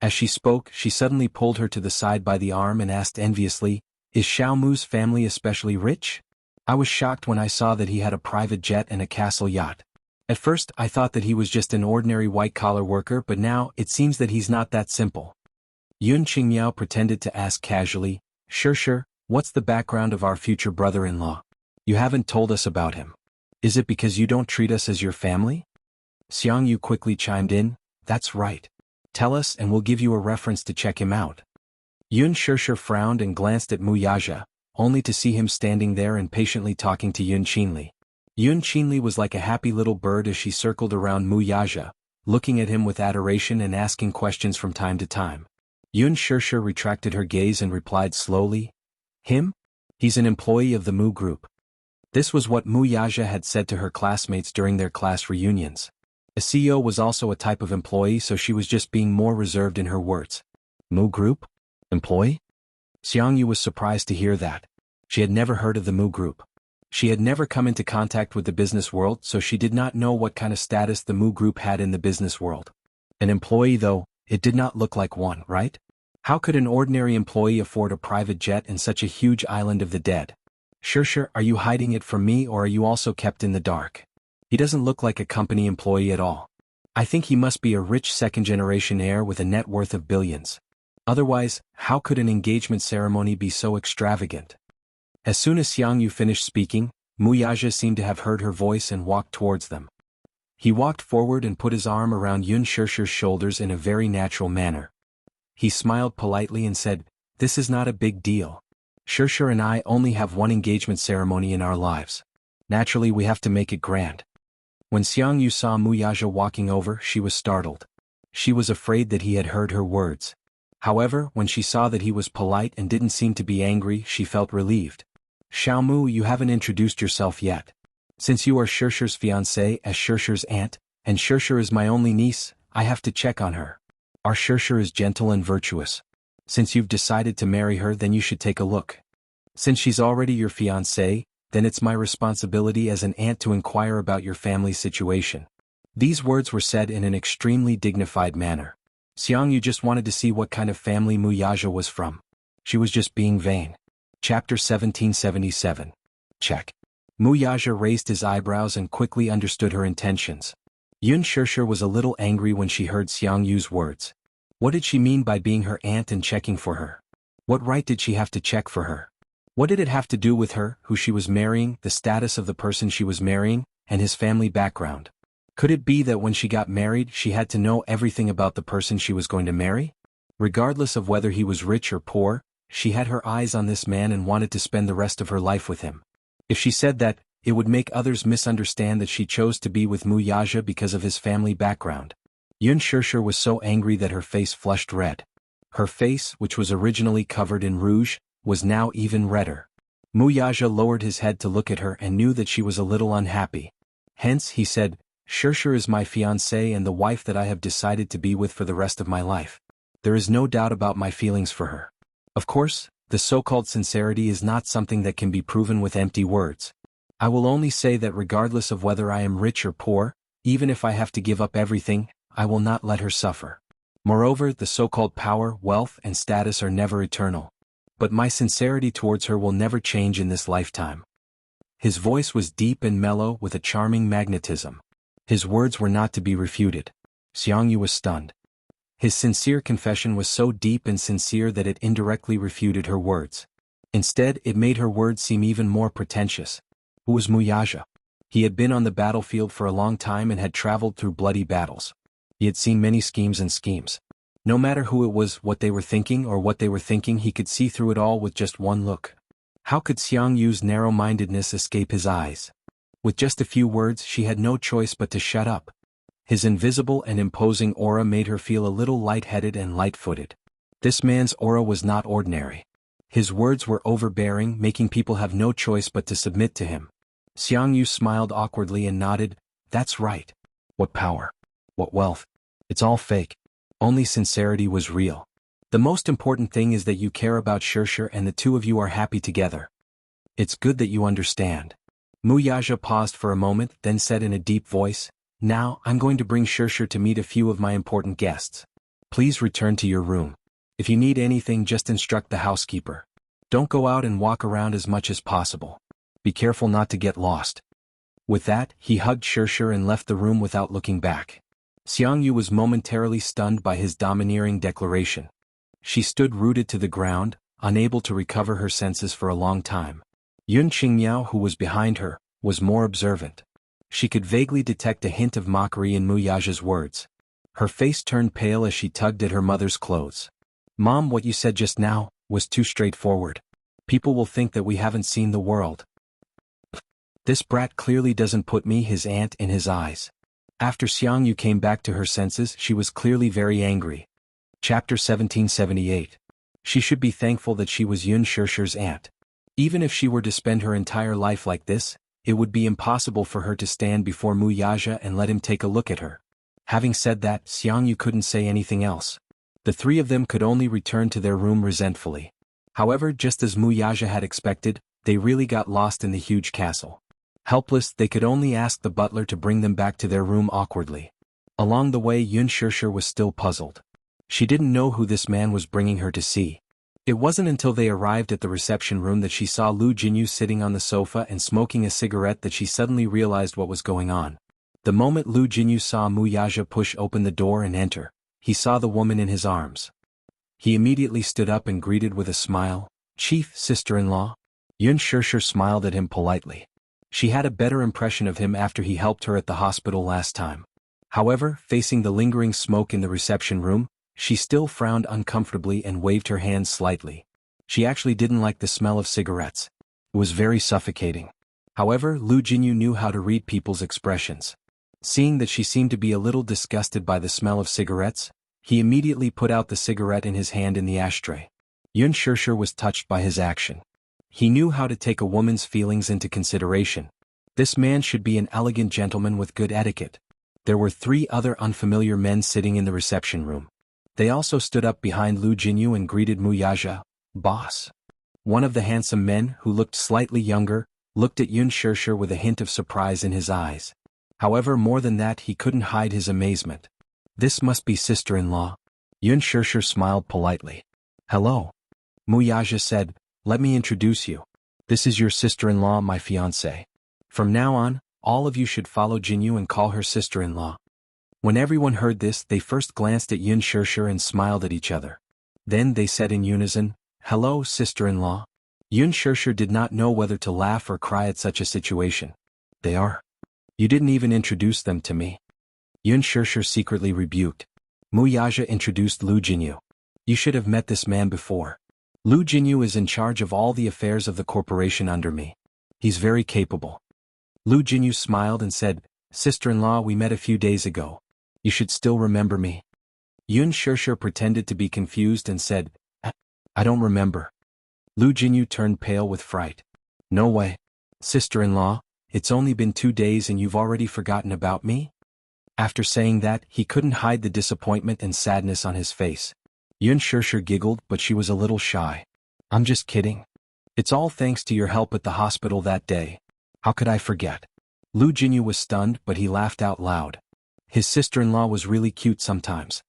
As she spoke, she suddenly pulled her to the side by the arm and asked enviously, is Xiao Mu's family especially rich? I was shocked when I saw that he had a private jet and a castle yacht. At first, I thought that he was just an ordinary white-collar worker, but now, it seems that he's not that simple. Yun Qingmiao pretended to ask casually, Shirshir, what's the background of our future brother-in-law? You haven't told us about him. Is it because you don't treat us as your family? Xiangyu quickly chimed in, that's right. Tell us and we'll give you a reference to check him out. Yun Shirshir frowned and glanced at Mu Yaja, only to see him standing there and patiently talking to Yun Qinli. Yun Qinli was like a happy little bird as she circled around Mu Yaja, looking at him with adoration and asking questions from time to time. Yun Shirshir retracted her gaze and replied slowly, him? He's an employee of the Mu Group. This was what Mu Yaja had said to her classmates during their class reunions. A CEO was also a type of employee, so she was just being more reserved in her words. Mu Group? Employee? Xiangyu was surprised to hear that. She had never heard of the Mu Group. She had never come into contact with the business world, so she did not know what kind of status the Mu Group had in the business world. An employee, though, it did not look like one, right? How could an ordinary employee afford a private jet in such a huge island of the dead? Shirshir, are you hiding it from me or are you also kept in the dark? He doesn't look like a company employee at all. I think he must be a rich second-generation heir with a net worth of billions. Otherwise, how could an engagement ceremony be so extravagant? As soon as Xiangyu finished speaking, Mu Yaja seemed to have heard her voice and walked towards them. He walked forward and put his arm around Yun Shirshir's shoulders in a very natural manner. He smiled politely and said, this is not a big deal. Shirshir and I only have one engagement ceremony in our lives. Naturally, we have to make it grand. When Xiangyu saw Mu Yaja walking over, she was startled. She was afraid that he had heard her words. However, when she saw that he was polite and didn't seem to be angry, she felt relieved. Xiao Mu, you haven't introduced yourself yet. Since you are Shirshir's fiancée as Shirshir's aunt, and Shirshir is my only niece, I have to check on her. Our Shirshir is gentle and virtuous. Since you've decided to marry her, then you should take a look. Since she's already your fiancée, then it's my responsibility as an aunt to inquire about your family's situation. These words were said in an extremely dignified manner. Xiangyu just wanted to see what kind of family Mu Yaja was from. She was just being vain. Chapter 1777. Check. Mu Yaja raised his eyebrows and quickly understood her intentions. Yun Shirshir was a little angry when she heard Xiangyu's words. What did she mean by being her aunt and checking for her? What right did she have to check for her? What did it have to do with her, who she was marrying, the status of the person she was marrying, and his family background? Could it be that when she got married she had to know everything about the person she was going to marry? Regardless of whether he was rich or poor, She had her eyes on this man and wanted to spend the rest of her life with him. If she said that, it would make others misunderstand that she chose to be with Wuxia because of his family background. Yun Shishir was so angry that her face flushed red. Her face, which was originally covered in rouge, was now even redder. Wuxia lowered his head to look at her and knew that she was a little unhappy. Hence, he said, Shishir is my fiancée and the wife that I have decided to be with for the rest of my life. There is no doubt about my feelings for her. Of course, the so-called sincerity is not something that can be proven with empty words. I will only say that regardless of whether I am rich or poor, even if I have to give up everything, I will not let her suffer. Moreover, the so-called power, wealth, and status are never eternal. But my sincerity towards her will never change in this lifetime. His voice was deep and mellow with a charming magnetism. His words were not to be refuted. Jianghu was stunned. His sincere confession was so deep and sincere that it indirectly refuted her words. Instead, it made her words seem even more pretentious. Who was Wuxia? He had been on the battlefield for a long time and had traveled through bloody battles. He had seen many schemes. No matter who it was, what they were thinking, he could see through it all with just one look. How could Jianghu's narrow-mindedness escape his eyes? With just a few words, she had no choice but to shut up. His invisible and imposing aura made her feel a little light-headed and light-footed. This man's aura was not ordinary. His words were overbearing, making people have no choice but to submit to him. Jianghu smiled awkwardly and nodded, "That's right. What power? What wealth? It's all fake. Only sincerity was real. The most important thing is that you care about Shishir and the two of you are happy together. It's good that you understand." Wuxia paused for a moment, then said in a deep voice, "Now, I'm going to bring Shishir to meet a few of my important guests. Please return to your room. If you need anything, just instruct the housekeeper. Don't go out and walk around as much as possible. Be careful not to get lost." With that, he hugged Shishir and left the room without looking back. Jianghu was momentarily stunned by his domineering declaration. She stood rooted to the ground, unable to recover her senses for a long time. Yun Qingmiao, who was behind her, was more observant. She could vaguely detect a hint of mockery in Wuxia's words. Her face turned pale as she tugged at her mother's clothes. "Mom, what you said just now was too straightforward. People will think that we haven't seen the world. This brat clearly doesn't put me, his aunt, in his eyes." After Jianghu came back to her senses, she was clearly very angry. Chapter 1778. She should be thankful that she was Yun Shishir's aunt. Even if she were to spend her entire life like this, it would be impossible for her to stand before Wuxia and let him take a look at her. Having said that, Jianghu couldn't say anything else. The three of them could only return to their room resentfully. However, just as Wuxia had expected, they really got lost in the huge castle. Helpless, they could only ask the butler to bring them back to their room awkwardly. Along the way, Yun Shishir was still puzzled. She didn't know who this man was bringing her to see. It wasn't until they arrived at the reception room that she saw Lu Jinyu sitting on the sofa and smoking a cigarette that she suddenly realized what was going on. The moment Lu Jinyu saw Wuxia push open the door and enter, he saw the woman in his arms. He immediately stood up and greeted with a smile, "Chief, sister-in-law." Yun Shishir smiled at him politely. She had a better impression of him after he helped her at the hospital last time. However, facing the lingering smoke in the reception room, she still frowned uncomfortably and waved her hands slightly. She actually didn't like the smell of cigarettes. It was very suffocating. However, Lu Jinyu knew how to read people's expressions. Seeing that she seemed to be a little disgusted by the smell of cigarettes, he immediately put out the cigarette in his hand in the ashtray. Yun Shishir was touched by his action. He knew how to take a woman's feelings into consideration. This man should be an elegant gentleman with good etiquette. There were 3 other unfamiliar men sitting in the reception room. They also stood up behind Lu Jinyu and greeted Wuxia, "Boss." One of the handsome men, who looked slightly younger, looked at Yun Shishir with a hint of surprise in his eyes. However, more than that, he couldn't hide his amazement. "This must be sister-in-law." Yun Shishir smiled politely. "Hello." Wuxia said, "Let me introduce you. This is your sister-in-law, my fiancée. From now on, all of you should follow Jinyu and call her sister-in-law." When everyone heard this, they first glanced at Yun Shishir and smiled at each other. Then they said in unison, "Hello, sister-in-law." Yun Shishir did not know whether to laugh or cry at such a situation. "They are. You didn't even introduce them to me." Yun Shishir secretly rebuked. Wuxia introduced Lu Jinyu. "You should have met this man before. Lu Jinyu is in charge of all the affairs of the corporation under me. He's very capable. Lu Jinyu smiled and said, Sister-in-law, we met a few days ago. You should still remember me. Yun Shishir pretended to be confused and said, I don't remember. Lu Jinyu turned pale with fright. No way. Sister-in-law, it's only been 2 days and you've already forgotten about me? After saying that, he couldn't hide the disappointment and sadness on his face. Yun Shishir giggled, but she was a little shy. I'm just kidding. It's all thanks to your help at the hospital that day. How could I forget? Lu Jinyu was stunned, but he laughed out loud. His sister-in-law was really cute sometimes.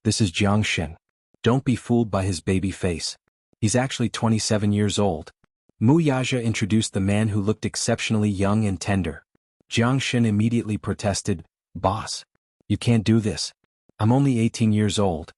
This is Jiang Shen. Don't be fooled by his baby face. He's actually 27 years old. Mu Yaja introduced the man who looked exceptionally young and tender. Jiang Shen immediately protested, Boss, you can't do this. I'm only 18 years old.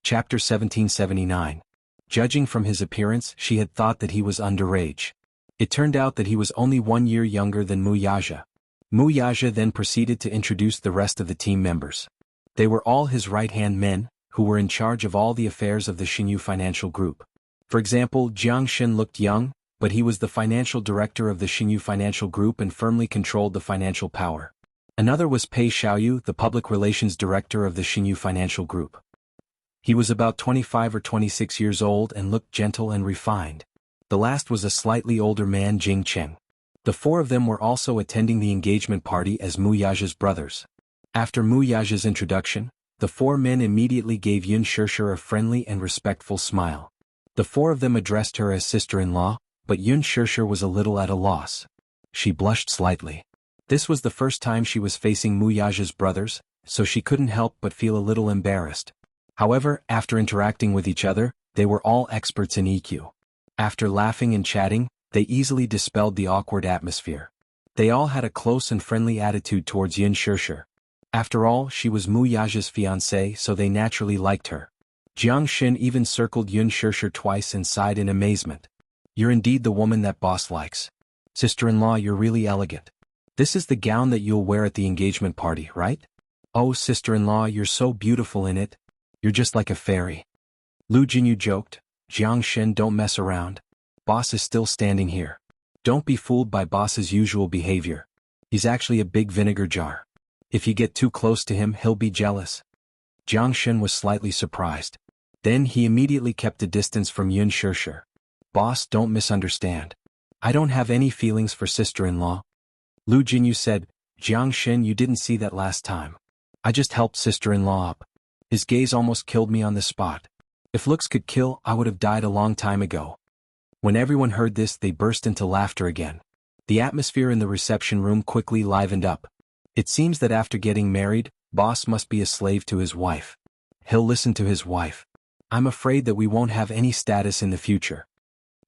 Chapter 1779. Judging from his appearance, she had thought that he was underage. It turned out that he was only 1 year younger than Mu Yaja. Mu Yaja then proceeded to introduce the rest of the team members. They were all his right-hand men, who were in charge of all the affairs of the Xinyu Financial Group. For example, Jiang Shen looked young, but he was the financial director of the Xinyu Financial Group and firmly controlled the financial power. Another was Pei Xiaoyu, the public relations director of the Xinyu Financial Group. He was about 25 or 26 years old and looked gentle and refined. The last was a slightly older man, Jing Cheng. The 4 of them were also attending the engagement party as Mu Yaja's brothers. After Mu Yaja's introduction, the 4 men immediately gave Yun Shishir a friendly and respectful smile. The 4 of them addressed her as sister-in-law, but Yun Shishir was a little at a loss. She blushed slightly. This was the first time she was facing Mu Yaja's brothers, so she couldn't help but feel a little embarrassed. However, after interacting with each other, they were all experts in EQ. After laughing and chatting, they easily dispelled the awkward atmosphere. They all had a close and friendly attitude towards Yun Shishir. After all, she was Mu Yaja's fiancée, so they naturally liked her. Jiang Shen even circled Yun Shishir twice and sighed in amazement. You're indeed the woman that boss likes. Sister-in-law, you're really elegant. This is the gown that you'll wear at the engagement party, right? Oh, sister-in-law, you're so beautiful in it. You're just like a fairy. Lu Jinyu joked, Jiang Shen, don't mess around. Boss is still standing here. Don't be fooled by boss's usual behavior. He's actually a big vinegar jar. If you get too close to him, he'll be jealous. Jiang Shen was slightly surprised. Then he immediately kept a distance from Yun Shishir. Boss, don't misunderstand. I don't have any feelings for sister-in-law. Lu Jinyu said, Jiang Shen, you didn't see that last time. I just helped sister-in-law up. His gaze almost killed me on the spot. If looks could kill, I would have died a long time ago. When everyone heard this, they burst into laughter again. The atmosphere in the reception room quickly livened up. It seems that after getting married, boss must be a slave to his wife. He'll listen to his wife. I'm afraid that we won't have any status in the future.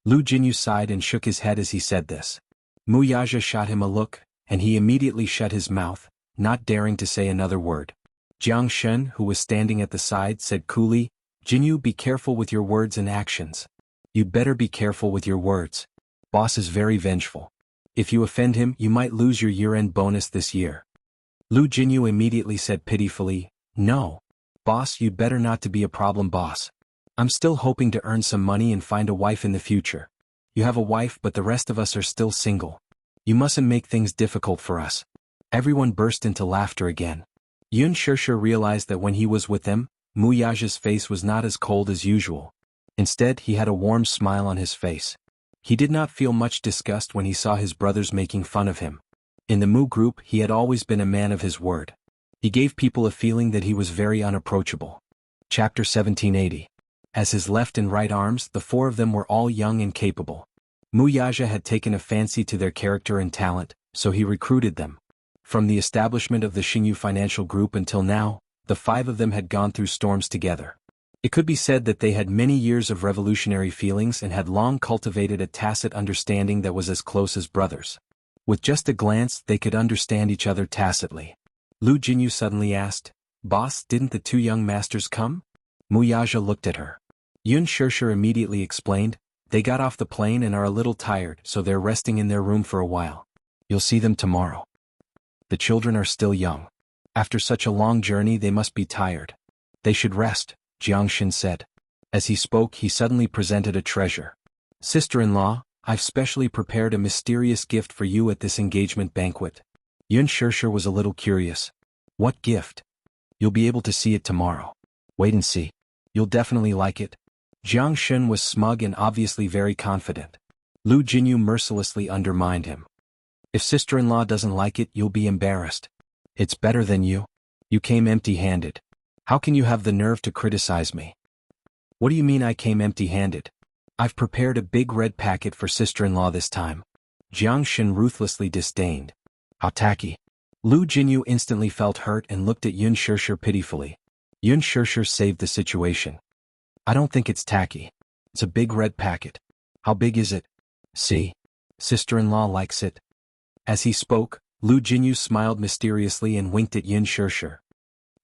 Lu Jinyu sighed and shook his head as he said this. Mu Yaja shot him a look, and he immediately shut his mouth, not daring to say another word. Jiang Shen, who was standing at the side, said coolly, Jinyu, be careful with your words and actions. You'd better be careful with your words. Boss is very vengeful. If you offend him, you might lose your year-end bonus this year. Lu Jinyu immediately said pitifully, no. Boss, you'd better not to be a problem, boss. I'm still hoping to earn some money and find a wife in the future. You have a wife, but the rest of us are still single. You mustn't make things difficult for us. Everyone burst into laughter again. Yun Shishir realized that when he was with them, Mu Yaja's face was not as cold as usual. Instead, he had a warm smile on his face. He did not feel much disgust when he saw his brothers making fun of him. In the Mu group, he had always been a man of his word. He gave people a feeling that he was very unapproachable. Chapter 1780. As his left and right arms, the 4 of them were all young and capable. Mu Yaja had taken a fancy to their character and talent, so he recruited them. From the establishment of the Xinyu Financial Group until now, the 5 of them had gone through storms together. It could be said that they had many years of revolutionary feelings and had long cultivated a tacit understanding that was as close as brothers. With just a glance, they could understand each other tacitly. Lu Jinyu suddenly asked, Boss, didn't the 2 young masters come? Mu Yaja looked at her. Yun Shishir immediately explained, they got off the plane and are a little tired, so they're resting in their room for a while. You'll see them tomorrow. The children are still young. After such a long journey, they must be tired. They should rest, Jiang Shen said. As he spoke, he suddenly presented a treasure. "Sister-in-law, I've specially prepared a mysterious gift for you at this engagement banquet." Yun Shirshir was a little curious. "What gift?" "You'll be able to see it tomorrow. Wait and see. You'll definitely like it." Jiang Shun was smug and obviously very confident. Lu Jinyu mercilessly undermined him. "If sister-in-law doesn't like it, you'll be embarrassed. It's better than you. You came empty-handed. How can you have the nerve to criticize me?" "What do you mean I came empty-handed? I've prepared a big red packet for sister-in-law this time." Jiang Shun ruthlessly disdained. "How tacky." Lu Jinyu instantly felt hurt and looked at Yun Shirshir pitifully. Yun Shirshir saved the situation. "I don't think it's tacky. It's a big red packet. How big is it?" "See? Sister-in-law likes it." As he spoke, Lu Jinyu smiled mysteriously and winked at Yun Shirshir.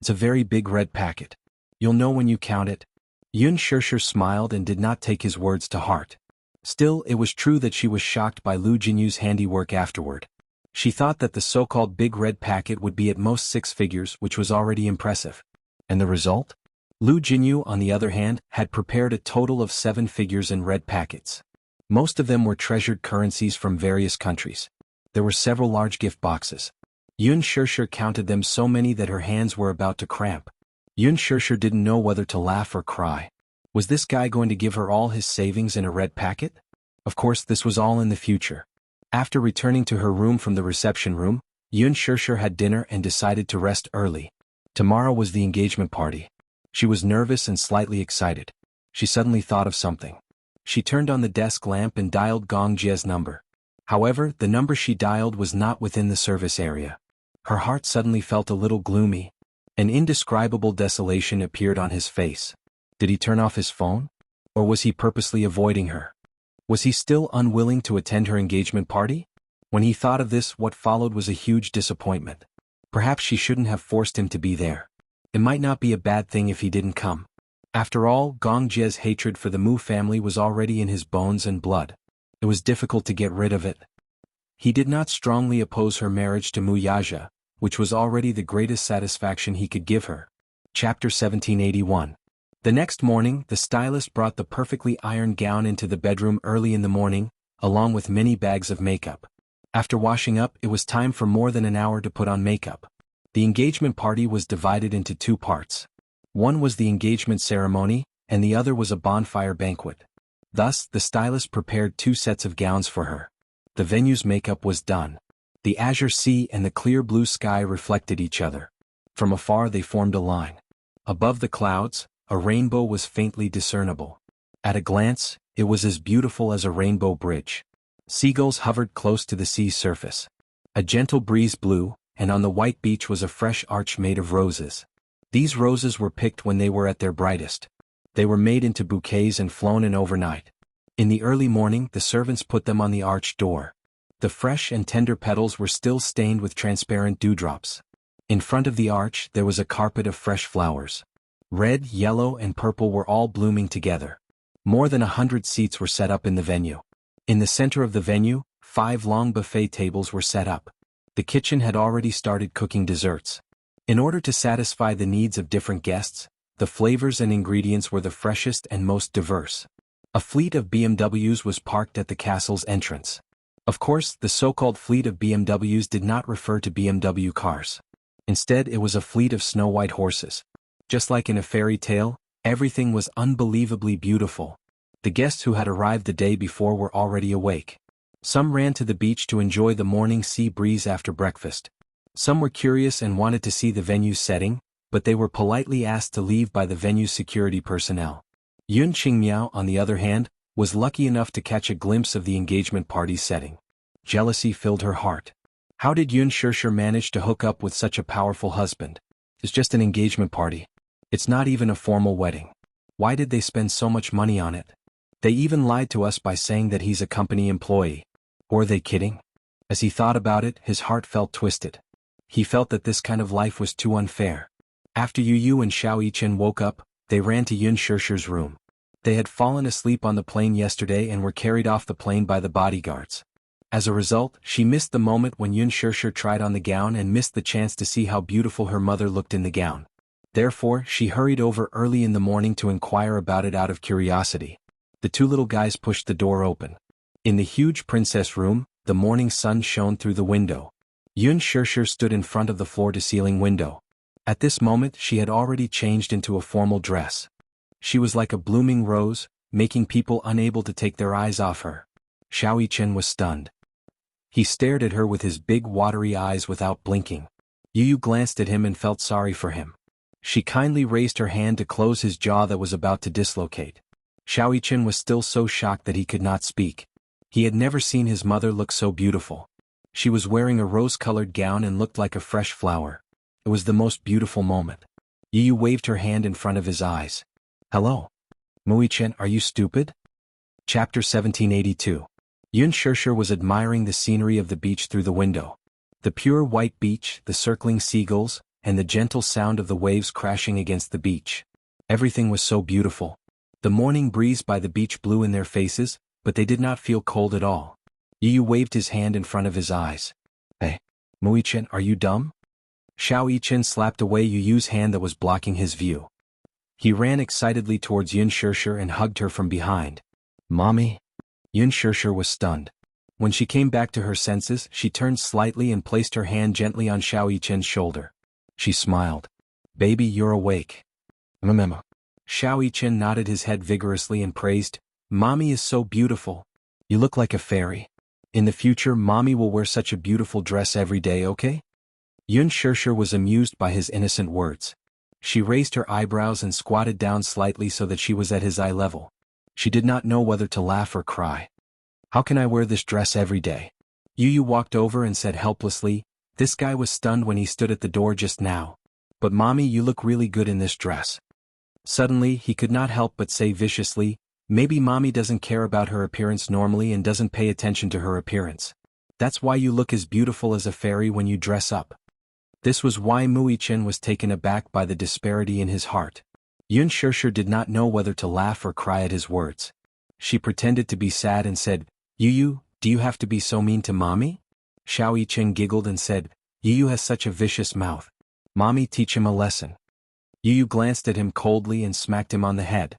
"It's a very big red packet. You'll know when you count it." Yun Shirshir smiled and did not take his words to heart. Still, it was true that she was shocked by Lu Jinyu's handiwork afterward. She thought that the so-called big red packet would be at most 6 figures, which was already impressive. And the result? Lu Jinyu, on the other hand, had prepared a total of 7 figures in red packets. Most of them were treasured currencies from various countries. There were several large gift boxes. Yun Shirshir counted them so many that her hands were about to cramp. Yun Shirshir didn't know whether to laugh or cry. Was this guy going to give her all his savings in a red packet? Of course, this was all in the future. After returning to her room from the reception room, Yun Shirshir had dinner and decided to rest early. Tomorrow was the engagement party. She was nervous and slightly excited. She suddenly thought of something. She turned on the desk lamp and dialed Gong Jie's number. However, the number she dialed was not within the service area. Her heart suddenly felt a little gloomy. An indescribable desolation appeared on his face. Did he turn off his phone? Or was he purposely avoiding her? Was he still unwilling to attend her engagement party? When he thought of this, what followed was a huge disappointment. Perhaps she shouldn't have forced him to be there. It might not be a bad thing if he didn't come. After all, Gong Jie's hatred for the Mu family was already in his bones and blood. It was difficult to get rid of it. He did not strongly oppose her marriage to Mu Yaja, which was already the greatest satisfaction he could give her. Chapter 1781. The next morning, the stylist brought the perfectly ironed gown into the bedroom early in the morning, along with many bags of makeup. After washing up, it was time for more than an hour to put on makeup. The engagement party was divided into 2 parts. One was the engagement ceremony, and the other was a bonfire banquet. Thus, the stylist prepared 2 sets of gowns for her. The venue's makeup was done. The azure sea and the clear blue sky reflected each other. From afar they formed a line. Above the clouds, a rainbow was faintly discernible. At a glance, it was as beautiful as a rainbow bridge. Seagulls hovered close to the sea's surface. A gentle breeze blew, and on the white beach was a fresh arch made of roses. These roses were picked when they were at their brightest. They were made into bouquets and flown in overnight. In the early morning, the servants put them on the arched door. The fresh and tender petals were still stained with transparent dewdrops. In front of the arch, there was a carpet of fresh flowers. Red, yellow, and purple were all blooming together. More than 100 seats were set up in the venue. In the center of the venue, 5 long buffet tables were set up. The kitchen had already started cooking desserts. In order to satisfy the needs of different guests, the flavors and ingredients were the freshest and most diverse. A fleet of BMWs was parked at the castle's entrance. Of course, the so-called fleet of BMWs did not refer to BMW cars. Instead, it was a fleet of snow-white horses. Just like in a fairy tale, everything was unbelievably beautiful. The guests who had arrived the day before were already awake. Some ran to the beach to enjoy the morning sea breeze after breakfast. Some were curious and wanted to see the venue's setting, but they were politely asked to leave by the venue's security personnel. Yun Qingmiao, on the other hand, was lucky enough to catch a glimpse of the engagement party's setting. Jealousy filled her heart. How did Yun Shirshir manage to hook up with such a powerful husband? It's just an engagement party. It's not even a formal wedding. Why did they spend so much money on it? They even lied to us by saying that he's a company employee. Were they kidding? As he thought about it, his heart felt twisted. He felt that this kind of life was too unfair. After Yu and Xiao Yichen woke up, they ran to Yun Shirshir's room. They had fallen asleep on the plane yesterday and were carried off the plane by the bodyguards. As a result, she missed the moment when Yun Shirshir tried on the gown and missed the chance to see how beautiful her mother looked in the gown. Therefore, she hurried over early in the morning to inquire about it out of curiosity. The two little guys pushed the door open. In the huge princess room, the morning sun shone through the window. Yun Shishir stood in front of the floor-to-ceiling window. At this moment she had already changed into a formal dress. She was like a blooming rose, making people unable to take their eyes off her. Xiao Yichen was stunned. He stared at her with his big watery eyes without blinking. Yu glanced at him and felt sorry for him. She kindly raised her hand to close his jaw that was about to dislocate. Xiao Yichen was still so shocked that he could not speak. He had never seen his mother look so beautiful. She was wearing a rose-colored gown and looked like a fresh flower. It was the most beautiful moment. Yu waved her hand in front of his eyes. Hello. Muichen, are you stupid? Chapter 1782. Yun Shishir was admiring the scenery of the beach through the window. The pure white beach, the circling seagulls, and the gentle sound of the waves crashing against the beach. Everything was so beautiful. The morning breeze by the beach blew in their faces, but they did not feel cold at all. Yu waved his hand in front of his eyes. Hey, Muichen, are you dumb? Xiao Yichen slapped away Yu's hand that was blocking his view. He ran excitedly towards Yun Shishir and hugged her from behind. Mommy? Yun Shishir was stunned. When she came back to her senses, she turned slightly and placed her hand gently on Xiao Yichen's shoulder. She smiled. Baby, you're awake. Mama. Xiao Yichen nodded his head vigorously and praised, Mommy is so beautiful. You look like a fairy. In the future, Mommy will wear such a beautiful dress every day, okay? Yun Shishir was amused by his innocent words. She raised her eyebrows and squatted down slightly so that she was at his eye level. She did not know whether to laugh or cry. How can I wear this dress every day? Yu walked over and said helplessly, this guy was stunned when he stood at the door just now. But Mommy, you look really good in this dress. Suddenly, he could not help but say viciously, maybe Mommy doesn't care about her appearance normally and doesn't pay attention to her appearance. That's why you look as beautiful as a fairy when you dress up. This was why Muichen was taken aback by the disparity in his heart. Yun Shishir did not know whether to laugh or cry at his words. She pretended to be sad and said, Yu, do you have to be so mean to Mommy? Xiao Yichen giggled and said, Yu has such a vicious mouth. Mommy, teach him a lesson. Yu glanced at him coldly and smacked him on the head.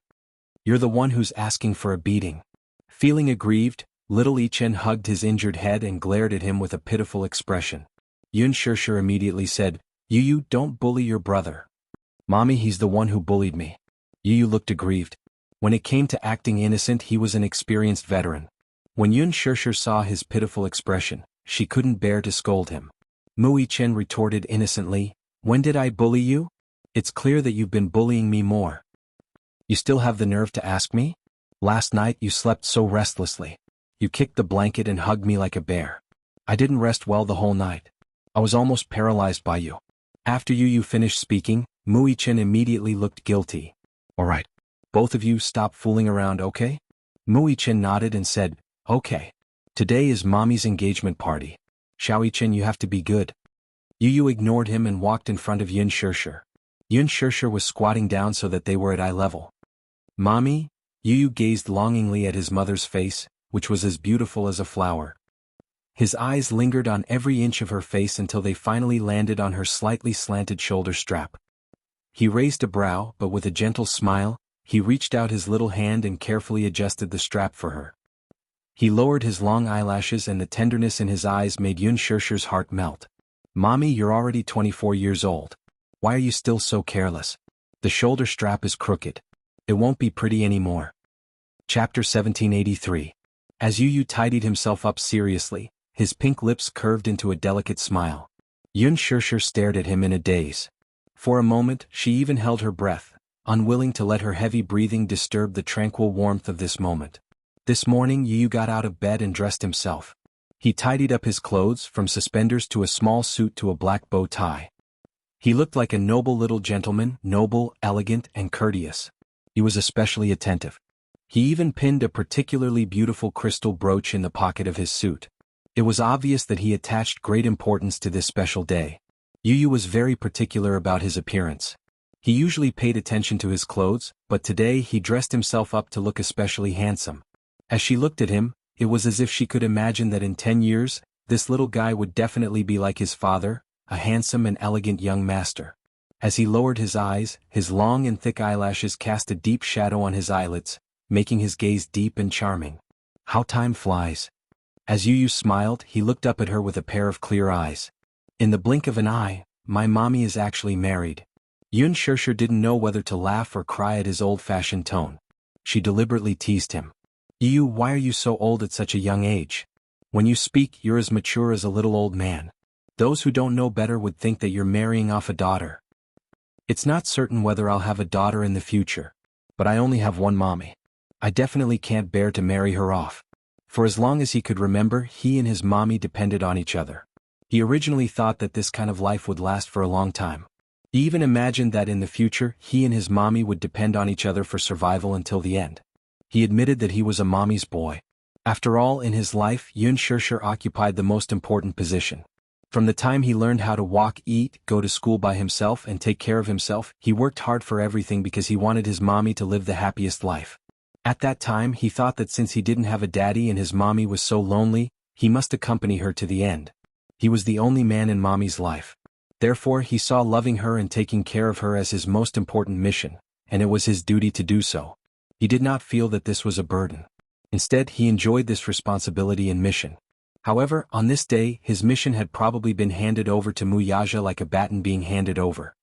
You're the one who's asking for a beating. Feeling aggrieved, little Yichen hugged his injured head and glared at him with a pitiful expression. Yun Shishir immediately said, Yu, don't bully your brother. Mommy, he's the one who bullied me. Yu looked aggrieved. When it came to acting innocent, he was an experienced veteran. When Yun Shishir saw his pitiful expression, she couldn't bear to scold him. Muichen retorted innocently, when did I bully you? It's clear that you've been bullying me more. You still have the nerve to ask me? Last night you slept so restlessly. You kicked the blanket and hugged me like a bear. I didn't rest well the whole night. I was almost paralyzed by you. After you finished speaking, Muichen immediately looked guilty. Alright. Both of you stop fooling around, okay? Muichen nodded and said, okay. Today is Mommy's engagement party. Xiao Yichen, you have to be good. Yu ignored him and walked in front of Yun Shishir. Yun Shishir was squatting down so that they were at eye level. Mommy? Yu gazed longingly at his mother's face, which was as beautiful as a flower. His eyes lingered on every inch of her face until they finally landed on her slightly slanted shoulder strap. He raised a brow, but with a gentle smile, he reached out his little hand and carefully adjusted the strap for her. He lowered his long eyelashes and the tenderness in his eyes made Yun Shishir's heart melt. Mommy, you're already 24 years old. Why are you still so careless? The shoulder strap is crooked. It won't be pretty anymore. Chapter 1783. As Yu tidied himself up seriously, his pink lips curved into a delicate smile. Yun Shishir stared at him in a daze. For a moment, she even held her breath, unwilling to let her heavy breathing disturb the tranquil warmth of this moment. This morning Yu got out of bed and dressed himself. He tidied up his clothes, from suspenders to a small suit to a black bow tie. He looked like a noble little gentleman, noble, elegant, and courteous. He was especially attentive. He even pinned a particularly beautiful crystal brooch in the pocket of his suit. It was obvious that he attached great importance to this special day. Yu was very particular about his appearance. He usually paid attention to his clothes, but today he dressed himself up to look especially handsome. As she looked at him, it was as if she could imagine that in 10 years, this little guy would definitely be like his father, a handsome and elegant young master. As he lowered his eyes, his long and thick eyelashes cast a deep shadow on his eyelids, making his gaze deep and charming. How time flies. As Yu smiled, he looked up at her with a pair of clear eyes. In the blink of an eye, my mommy is actually married. Yun Shirshir didn't know whether to laugh or cry at his old-fashioned tone. She deliberately teased him. Yu, why are you so old at such a young age? When you speak, you're as mature as a little old man. Those who don't know better would think that you're marrying off a daughter. It's not certain whether I'll have a daughter in the future. But I only have one mommy. I definitely can't bear to marry her off. For as long as he could remember, he and his mommy depended on each other. He originally thought that this kind of life would last for a long time. He even imagined that in the future, he and his mommy would depend on each other for survival until the end. He admitted that he was a mommy's boy. After all, in his life, Yun Shirshir occupied the most important position. From the time he learned how to walk, eat, go to school by himself and take care of himself, he worked hard for everything because he wanted his mommy to live the happiest life. At that time, he thought that since he didn't have a daddy and his mommy was so lonely, he must accompany her to the end. He was the only man in mommy's life. Therefore, he saw loving her and taking care of her as his most important mission, and it was his duty to do so. He did not feel that this was a burden. Instead, he enjoyed this responsibility and mission. However, on this day, his mission had probably been handed over to Muyaja like a baton being handed over.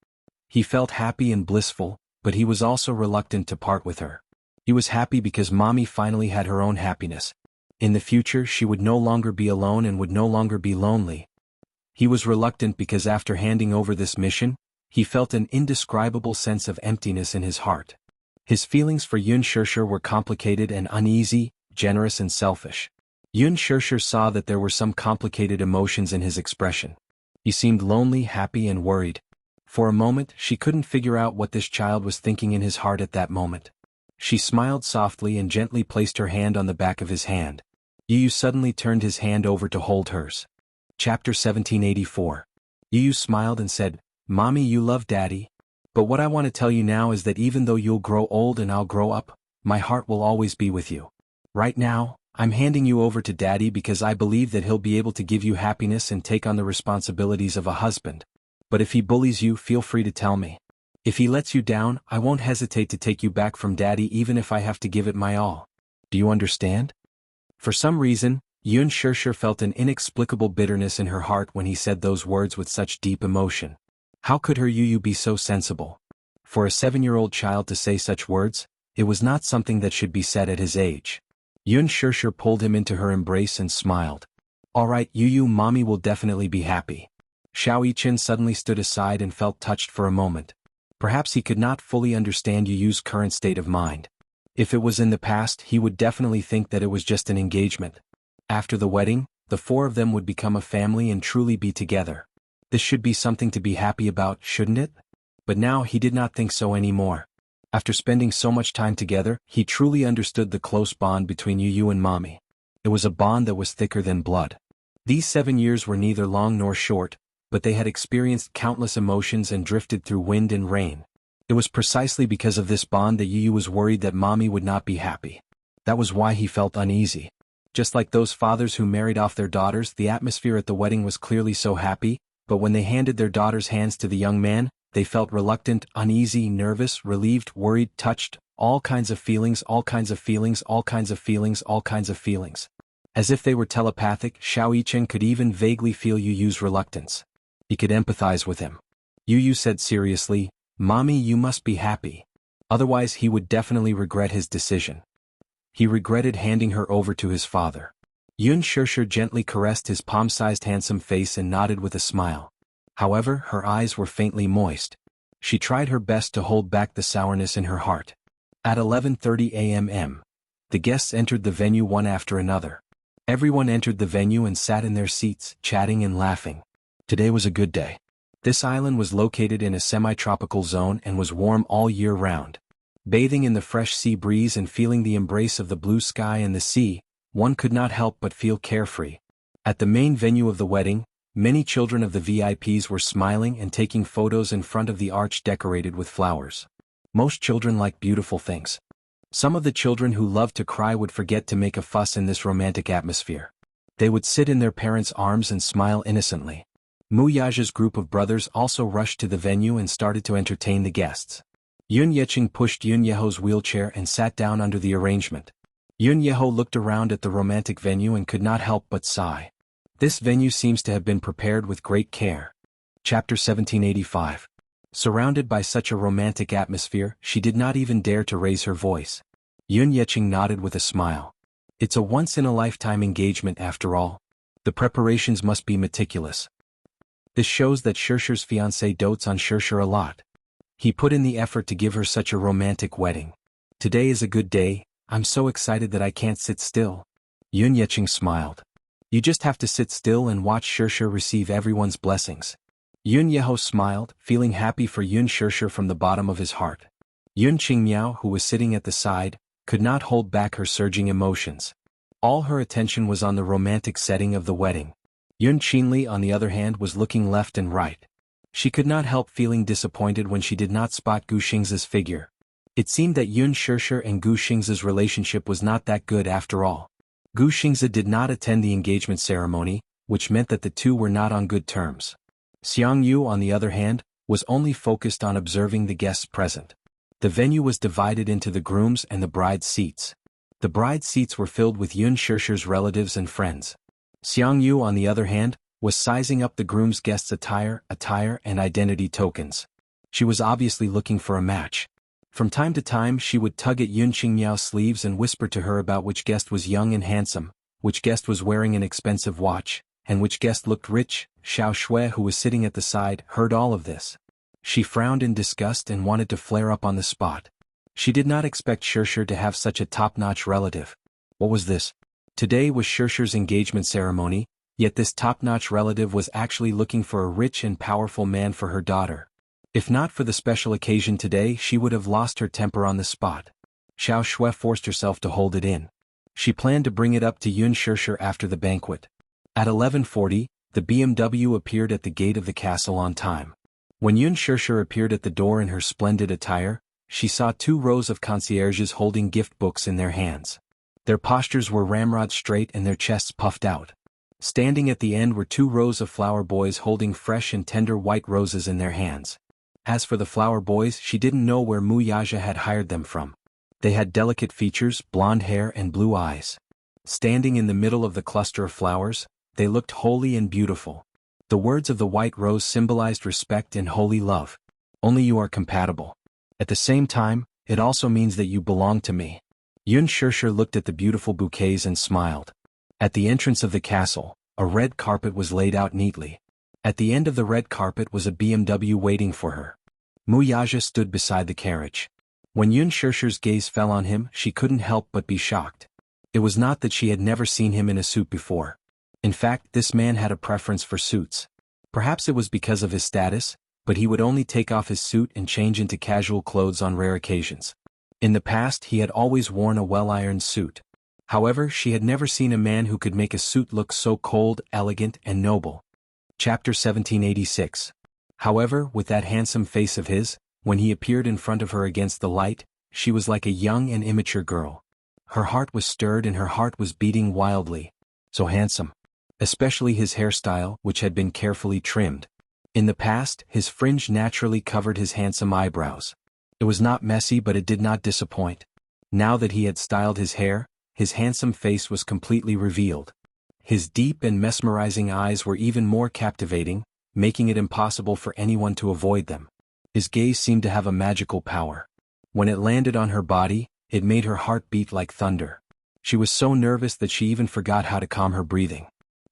He felt happy and blissful, but he was also reluctant to part with her. He was happy because mommy finally had her own happiness. In the future, she would no longer be alone and would no longer be lonely. He was reluctant because after handing over this mission, he felt an indescribable sense of emptiness in his heart. His feelings for Yun Shirshir were complicated and uneasy, generous and selfish. Yun Shirshir saw that there were some complicated emotions in his expression. He seemed lonely, happy and worried. For a moment, she couldn't figure out what this child was thinking in his heart at that moment. She smiled softly and gently placed her hand on the back of his hand. Yu suddenly turned his hand over to hold hers. Chapter 1784. Yu smiled and said, Mommy, you love Daddy. But what I want to tell you now is that even though you'll grow old and I'll grow up, my heart will always be with you. Right now, I'm handing you over to Daddy because I believe that he'll be able to give you happiness and take on the responsibilities of a husband. But if he bullies you, feel free to tell me. If he lets you down, I won't hesitate to take you back from Daddy even if I have to give it my all. Do you understand? For some reason, Yun Shirshir felt an inexplicable bitterness in her heart when he said those words with such deep emotion. How could her Yu be so sensible? For a 7-year-old child to say such words, it was not something that should be said at his age. Yun Shirshir pulled him into her embrace and smiled. All right, Yu, Mommy will definitely be happy. Xiao Yichen suddenly stood aside and felt touched for a moment. Perhaps he could not fully understand Yu's current state of mind. If it was in the past, he would definitely think that it was just an engagement. After the wedding, the four of them would become a family and truly be together. This should be something to be happy about, shouldn't it? But now he did not think so anymore. After spending so much time together, he truly understood the close bond between Yu and Mommy. It was a bond that was thicker than blood. These 7 years were neither long nor short, but they had experienced countless emotions and drifted through wind and rain. It was precisely because of this bond that Yu was worried that Mommy would not be happy. That was why he felt uneasy. Just like those fathers who married off their daughters, the atmosphere at the wedding was clearly so happy, but when they handed their daughters' hands to the young man, they felt reluctant, uneasy, nervous, relieved, worried, touched, all kinds of feelings, all kinds of feelings, all kinds of feelings, all kinds of feelings. As if they were telepathic, Xiao Yichen could even vaguely feel Yu's reluctance. He could empathize with him. Yu said seriously, Mommy, you must be happy. Otherwise he would definitely regret his decision. He regretted handing her over to his father. Yun Shirshir gently caressed his palm-sized handsome face and nodded with a smile. However, her eyes were faintly moist. She tried her best to hold back the sourness in her heart. At 11:30 a.m., the guests entered the venue one after another. Everyone entered the venue and sat in their seats, chatting and laughing. Today was a good day. This island was located in a semi-tropical zone and was warm all year round. Bathing in the fresh sea breeze and feeling the embrace of the blue sky and the sea, one could not help but feel carefree. At the main venue of the wedding, many children of the VIPs were smiling and taking photos in front of the arch decorated with flowers. Most children like beautiful things. Some of the children who loved to cry would forget to make a fuss in this romantic atmosphere. They would sit in their parents' arms and smile innocently. Mu Yaja's group of brothers also rushed to the venue and started to entertain the guests. Yun Yeqing pushed Yun Yeho's wheelchair and sat down under the arrangement. Yun Yeho looked around at the romantic venue and could not help but sigh. This venue seems to have been prepared with great care. Chapter 1785. Surrounded by such a romantic atmosphere, she did not even dare to raise her voice. Yun Yeqing nodded with a smile. It's a once-in-a-lifetime engagement after all. The preparations must be meticulous. This shows that Shirshir's fiancé dotes on Shirshir a lot. He put in the effort to give her such a romantic wedding. Today is a good day, I'm so excited that I can't sit still. Yun Yeqing smiled. You just have to sit still and watch Shirshir receive everyone's blessings. Yun Yeho smiled, feeling happy for Yun Shirshir from the bottom of his heart. Yun Qingmiao, who was sitting at the side, could not hold back her surging emotions. All her attention was on the romantic setting of the wedding. Yun Qinli, on the other hand, was looking left and right. She could not help feeling disappointed when she did not spot Gu Xingzi's figure. It seemed that Yun Shirshir and Gu Xingzi's relationship was not that good after all. Gu Xingzi did not attend the engagement ceremony, which meant that the two were not on good terms. Xiang Yu, on the other hand, was only focused on observing the guests present. The venue was divided into the groom's and the bride's seats. The bride's seats were filled with Yun Shirshir's relatives and friends. Xiang Yu, on the other hand, was sizing up the groom's guests' attire, and identity tokens. She was obviously looking for a match. From time to time she would tug at Yun Qingmiao's sleeves and whisper to her about which guest was young and handsome, which guest was wearing an expensive watch, and which guest looked rich. Xiao Shui, who was sitting at the side, heard all of this. She frowned in disgust and wanted to flare up on the spot. She did not expect Shirshir to have such a top-notch relative. What was this? Today was Shirshir's engagement ceremony, yet this top-notch relative was actually looking for a rich and powerful man for her daughter. If not for the special occasion today, she would have lost her temper on the spot. Xiao Shui forced herself to hold it in. She planned to bring it up to Yun Shirshir after the banquet. At 11:40, the BMW appeared at the gate of the castle on time. When Yun Shirshir appeared at the door in her splendid attire, she saw 2 rows of concierges holding gift books in their hands. Their postures were ramrod straight and their chests puffed out. Standing at the end were 2 rows of flower boys holding fresh and tender white roses in their hands. As for the flower boys, she didn't know where Mu Yaja had hired them from. They had delicate features, blonde hair and blue eyes. Standing in the middle of the cluster of flowers, they looked holy and beautiful. The words of the white rose symbolized respect and holy love. Only you are compatible. At the same time, it also means that you belong to me. Yun Shirshir looked at the beautiful bouquets and smiled. At the entrance of the castle, a red carpet was laid out neatly. At the end of the red carpet was a BMW waiting for her. Mu Yaja stood beside the carriage. When Yun Shirshir's gaze fell on him, she couldn't help but be shocked. It was not that she had never seen him in a suit before. In fact, this man had a preference for suits. Perhaps it was because of his status, but he would only take off his suit and change into casual clothes on rare occasions. In the past, he had always worn a well-ironed suit. However, she had never seen a man who could make a suit look so cold, elegant, and noble. Chapter 1786. However, with that handsome face of his, when he appeared in front of her against the light, she was like a young and immature girl. Her heart was stirred and her heart was beating wildly. So handsome. Especially his hairstyle, which had been carefully trimmed. In the past, his fringe naturally covered his handsome eyebrows. It was not messy, but it did not disappoint. Now that he had styled his hair, his handsome face was completely revealed. His deep and mesmerizing eyes were even more captivating, making it impossible for anyone to avoid them. His gaze seemed to have a magical power. When it landed on her body, it made her heart beat like thunder. She was so nervous that she even forgot how to calm her breathing.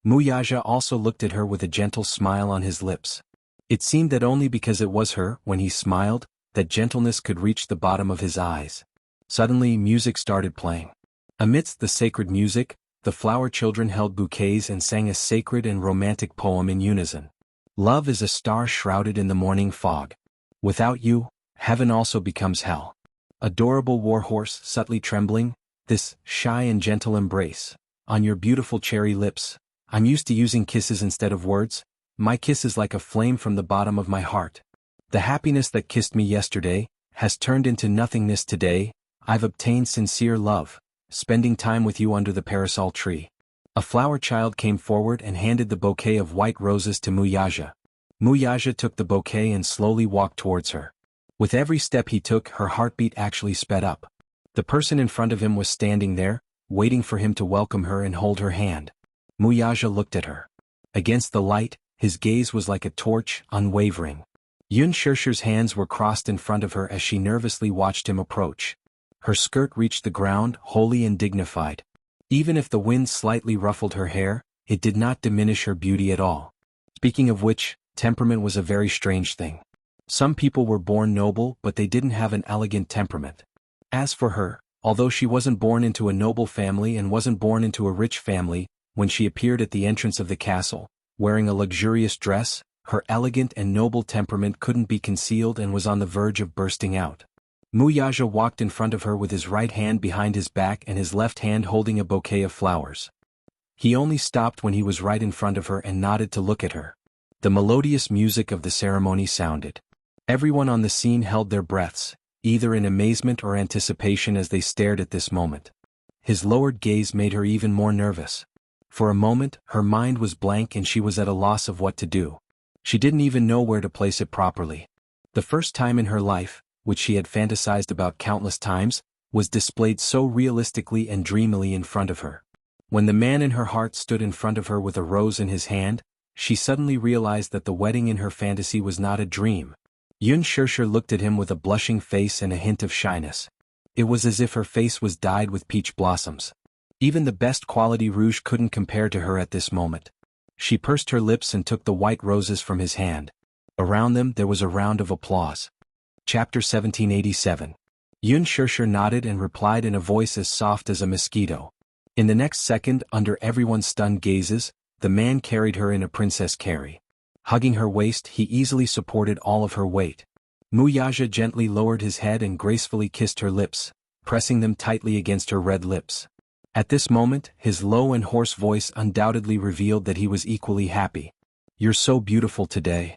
Mu Yaja also looked at her with a gentle smile on his lips. It seemed that only because it was her, when he smiled, that gentleness could reach the bottom of his eyes. Suddenly, music started playing. Amidst the sacred music, the flower children held bouquets and sang a sacred and romantic poem in unison. Love is a star shrouded in the morning fog. Without you, heaven also becomes hell. Adorable warhorse, subtly trembling, this shy and gentle embrace. On your beautiful cherry lips. I'm used to using kisses instead of words. My kiss is like a flame from the bottom of my heart. The happiness that kissed me yesterday has turned into nothingness today. I've obtained sincere love, spending time with you under the parasol tree. A flower child came forward and handed the bouquet of white roses to Muyaja. Muyaja took the bouquet and slowly walked towards her. With every step he took, her heartbeat actually sped up. The person in front of him was standing there, waiting for him to welcome her and hold her hand. Muyaja looked at her. Against the light, his gaze was like a torch, unwavering. Yun Shirshir's hands were crossed in front of her as she nervously watched him approach. Her skirt reached the ground, holy and dignified. Even if the wind slightly ruffled her hair, it did not diminish her beauty at all. Speaking of which, temperament was a very strange thing. Some people were born noble, but they didn't have an elegant temperament. As for her, although she wasn't born into a noble family and wasn't born into a rich family, when she appeared at the entrance of the castle, wearing a luxurious dress, her elegant and noble temperament couldn't be concealed and was on the verge of bursting out. Muyaja walked in front of her with his right hand behind his back and his left hand holding a bouquet of flowers. He only stopped when he was right in front of her and nodded to look at her. The melodious music of the ceremony sounded. Everyone on the scene held their breaths, either in amazement or anticipation as they stared at this moment. His lowered gaze made her even more nervous. For a moment, her mind was blank and she was at a loss of what to do. She didn't even know where to place it properly. The first time in her life, which she had fantasized about countless times, was displayed so realistically and dreamily in front of her. When the man in her heart stood in front of her with a rose in his hand, she suddenly realized that the wedding in her fantasy was not a dream. Yun Shirshir looked at him with a blushing face and a hint of shyness. It was as if her face was dyed with peach blossoms. Even the best quality rouge couldn't compare to her at this moment. She pursed her lips and took the white roses from his hand. Around them there was a round of applause. Chapter 1787. Yun Shirshir nodded and replied in a voice as soft as a mosquito. In the next second, under everyone's stunned gazes, the man carried her in a princess carry. Hugging her waist, he easily supported all of her weight. Muyaja gently lowered his head and gracefully kissed her lips, pressing them tightly against her red lips. At this moment, his low and hoarse voice undoubtedly revealed that he was equally happy. "You're so beautiful today."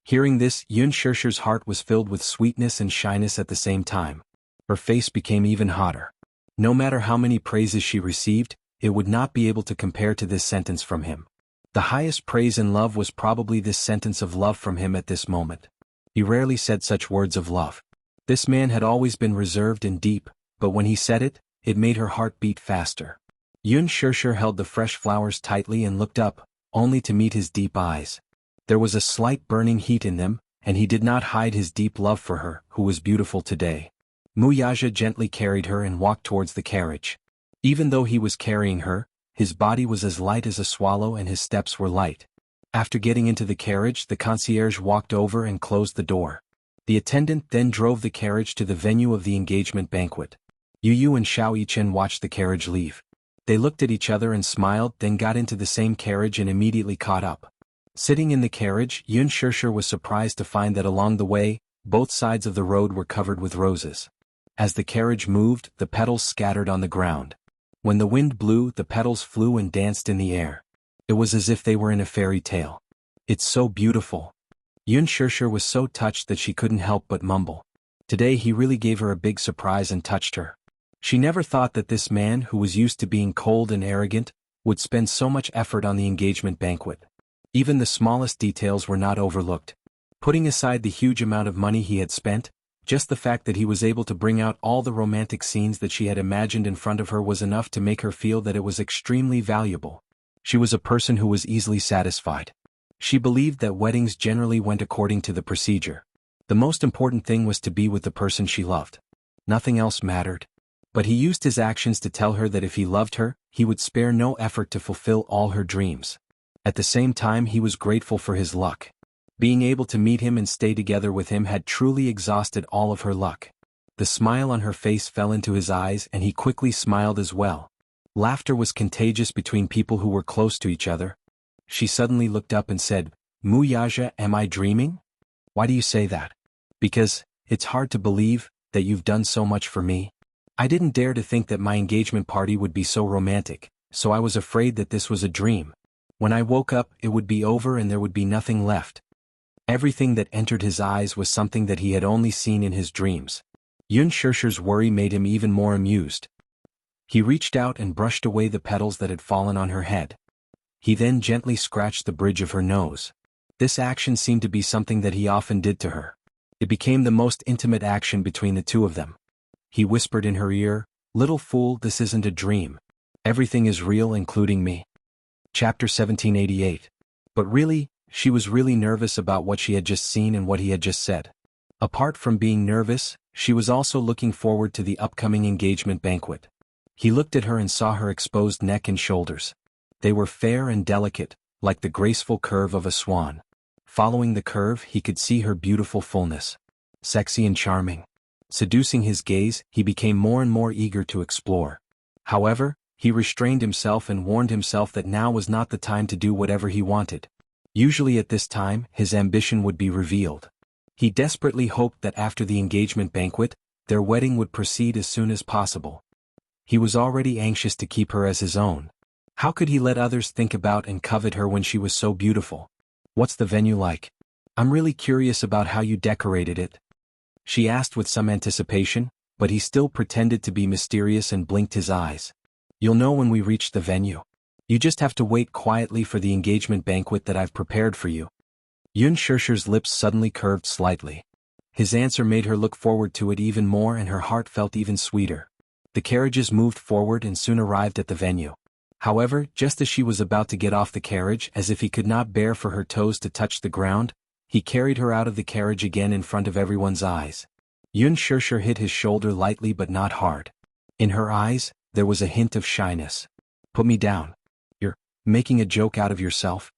Hearing this, Yun Shirshir's heart was filled with sweetness and shyness at the same time. Her face became even hotter. No matter how many praises she received, it would not be able to compare to this sentence from him. The highest praise in love was probably this sentence of love from him at this moment. He rarely said such words of love. This man had always been reserved and deep, but when he said it, it made her heart beat faster. Yun Shirshir held the fresh flowers tightly and looked up, only to meet his deep eyes. There was a slight burning heat in them, and he did not hide his deep love for her, who was beautiful today. Muyaja gently carried her and walked towards the carriage. Even though he was carrying her, his body was as light as a swallow and his steps were light. After getting into the carriage, the concierge walked over and closed the door. The attendant then drove the carriage to the venue of the engagement banquet. Yu and Xiao Yichen watched the carriage leave. They looked at each other and smiled, then got into the same carriage and immediately caught up. Sitting in the carriage, Yun Shirshir was surprised to find that along the way, both sides of the road were covered with roses. As the carriage moved, the petals scattered on the ground. When the wind blew, the petals flew and danced in the air. It was as if they were in a fairy tale. "It's so beautiful." Yun Shirshir was so touched that she couldn't help but mumble. Today he really gave her a big surprise and touched her. She never thought that this man, who was used to being cold and arrogant, would spend so much effort on the engagement banquet. Even the smallest details were not overlooked. Putting aside the huge amount of money he had spent, just the fact that he was able to bring out all the romantic scenes that she had imagined in front of her was enough to make her feel that it was extremely valuable. She was a person who was easily satisfied. She believed that weddings generally went according to the procedure. The most important thing was to be with the person she loved. Nothing else mattered. But he used his actions to tell her that if he loved her, he would spare no effort to fulfill all her dreams. At the same time, he was grateful for his luck. Being able to meet him and stay together with him had truly exhausted all of her luck. The smile on her face fell into his eyes and he quickly smiled as well. Laughter was contagious between people who were close to each other. She suddenly looked up and said, "Muyaja, am I dreaming?" "Why do you say that?" "Because, it's hard to believe, that you've done so much for me. I didn't dare to think that my engagement party would be so romantic, so I was afraid that this was a dream. When I woke up, it would be over and there would be nothing left." Everything that entered his eyes was something that he had only seen in his dreams. Yun Shirshir's worry made him even more amused. He reached out and brushed away the petals that had fallen on her head. He then gently scratched the bridge of her nose. This action seemed to be something that he often did to her. It became the most intimate action between the two of them. He whispered in her ear, "Little fool, this isn't a dream. Everything is real, including me." Chapter 1788. But really, she was really nervous about what she had just seen and what he had just said. Apart from being nervous, she was also looking forward to the upcoming engagement banquet. He looked at her and saw her exposed neck and shoulders. They were fair and delicate, like the graceful curve of a swan. Following the curve, he could see her beautiful fullness. Sexy and charming. Seducing his gaze, he became more and more eager to explore. However, he restrained himself and warned himself that now was not the time to do whatever he wanted. Usually at this time, his ambition would be revealed. He desperately hoped that after the engagement banquet, their wedding would proceed as soon as possible. He was already anxious to keep her as his own. How could he let others think about and covet her when she was so beautiful? "What's the venue like? I'm really curious about how you decorated it," she asked with some anticipation, but he still pretended to be mysterious and blinked his eyes. "You'll know when we reach the venue. You just have to wait quietly for the engagement banquet that I've prepared for you." Yun Shirshir's lips suddenly curved slightly. His answer made her look forward to it even more, and her heart felt even sweeter. The carriages moved forward and soon arrived at the venue. However, just as she was about to get off the carriage, as if he could not bear for her toes to touch the ground, he carried her out of the carriage again in front of everyone's eyes. Yun Shirshir hit his shoulder lightly but not hard. In her eyes, there was a hint of shyness. "Put me down. You're making a joke out of yourself?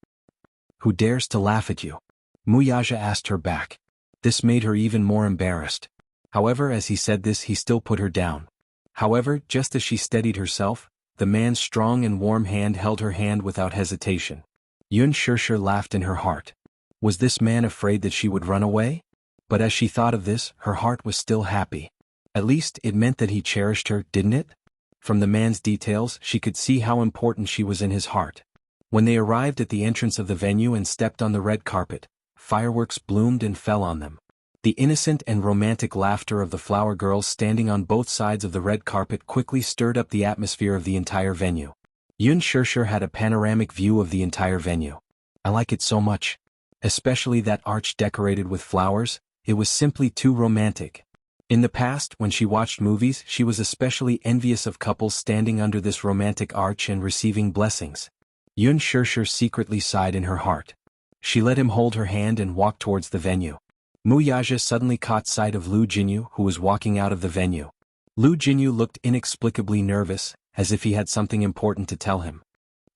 Who dares to laugh at you?" Muyaja asked her back. This made her even more embarrassed. However, as he said this, he still put her down. However, just as she steadied herself, the man's strong and warm hand held her hand without hesitation. Yun Shirshir laughed in her heart. Was this man afraid that she would run away? But as she thought of this, her heart was still happy. At least, it meant that he cherished her, didn't it? From the man's details, she could see how important she was in his heart. When they arrived at the entrance of the venue and stepped on the red carpet, fireworks bloomed and fell on them. The innocent and romantic laughter of the flower girls standing on both sides of the red carpet quickly stirred up the atmosphere of the entire venue. Yun Shirshir had a panoramic view of the entire venue. "I like it so much. Especially that arch decorated with flowers, it was simply too romantic." In the past, when she watched movies, she was especially envious of couples standing under this romantic arch and receiving blessings. Yun Shirshir secretly sighed in her heart. She let him hold her hand and walk towards the venue. Muyaja suddenly caught sight of Lu Jinyu, who was walking out of the venue. Lu Jinyu looked inexplicably nervous, as if he had something important to tell him.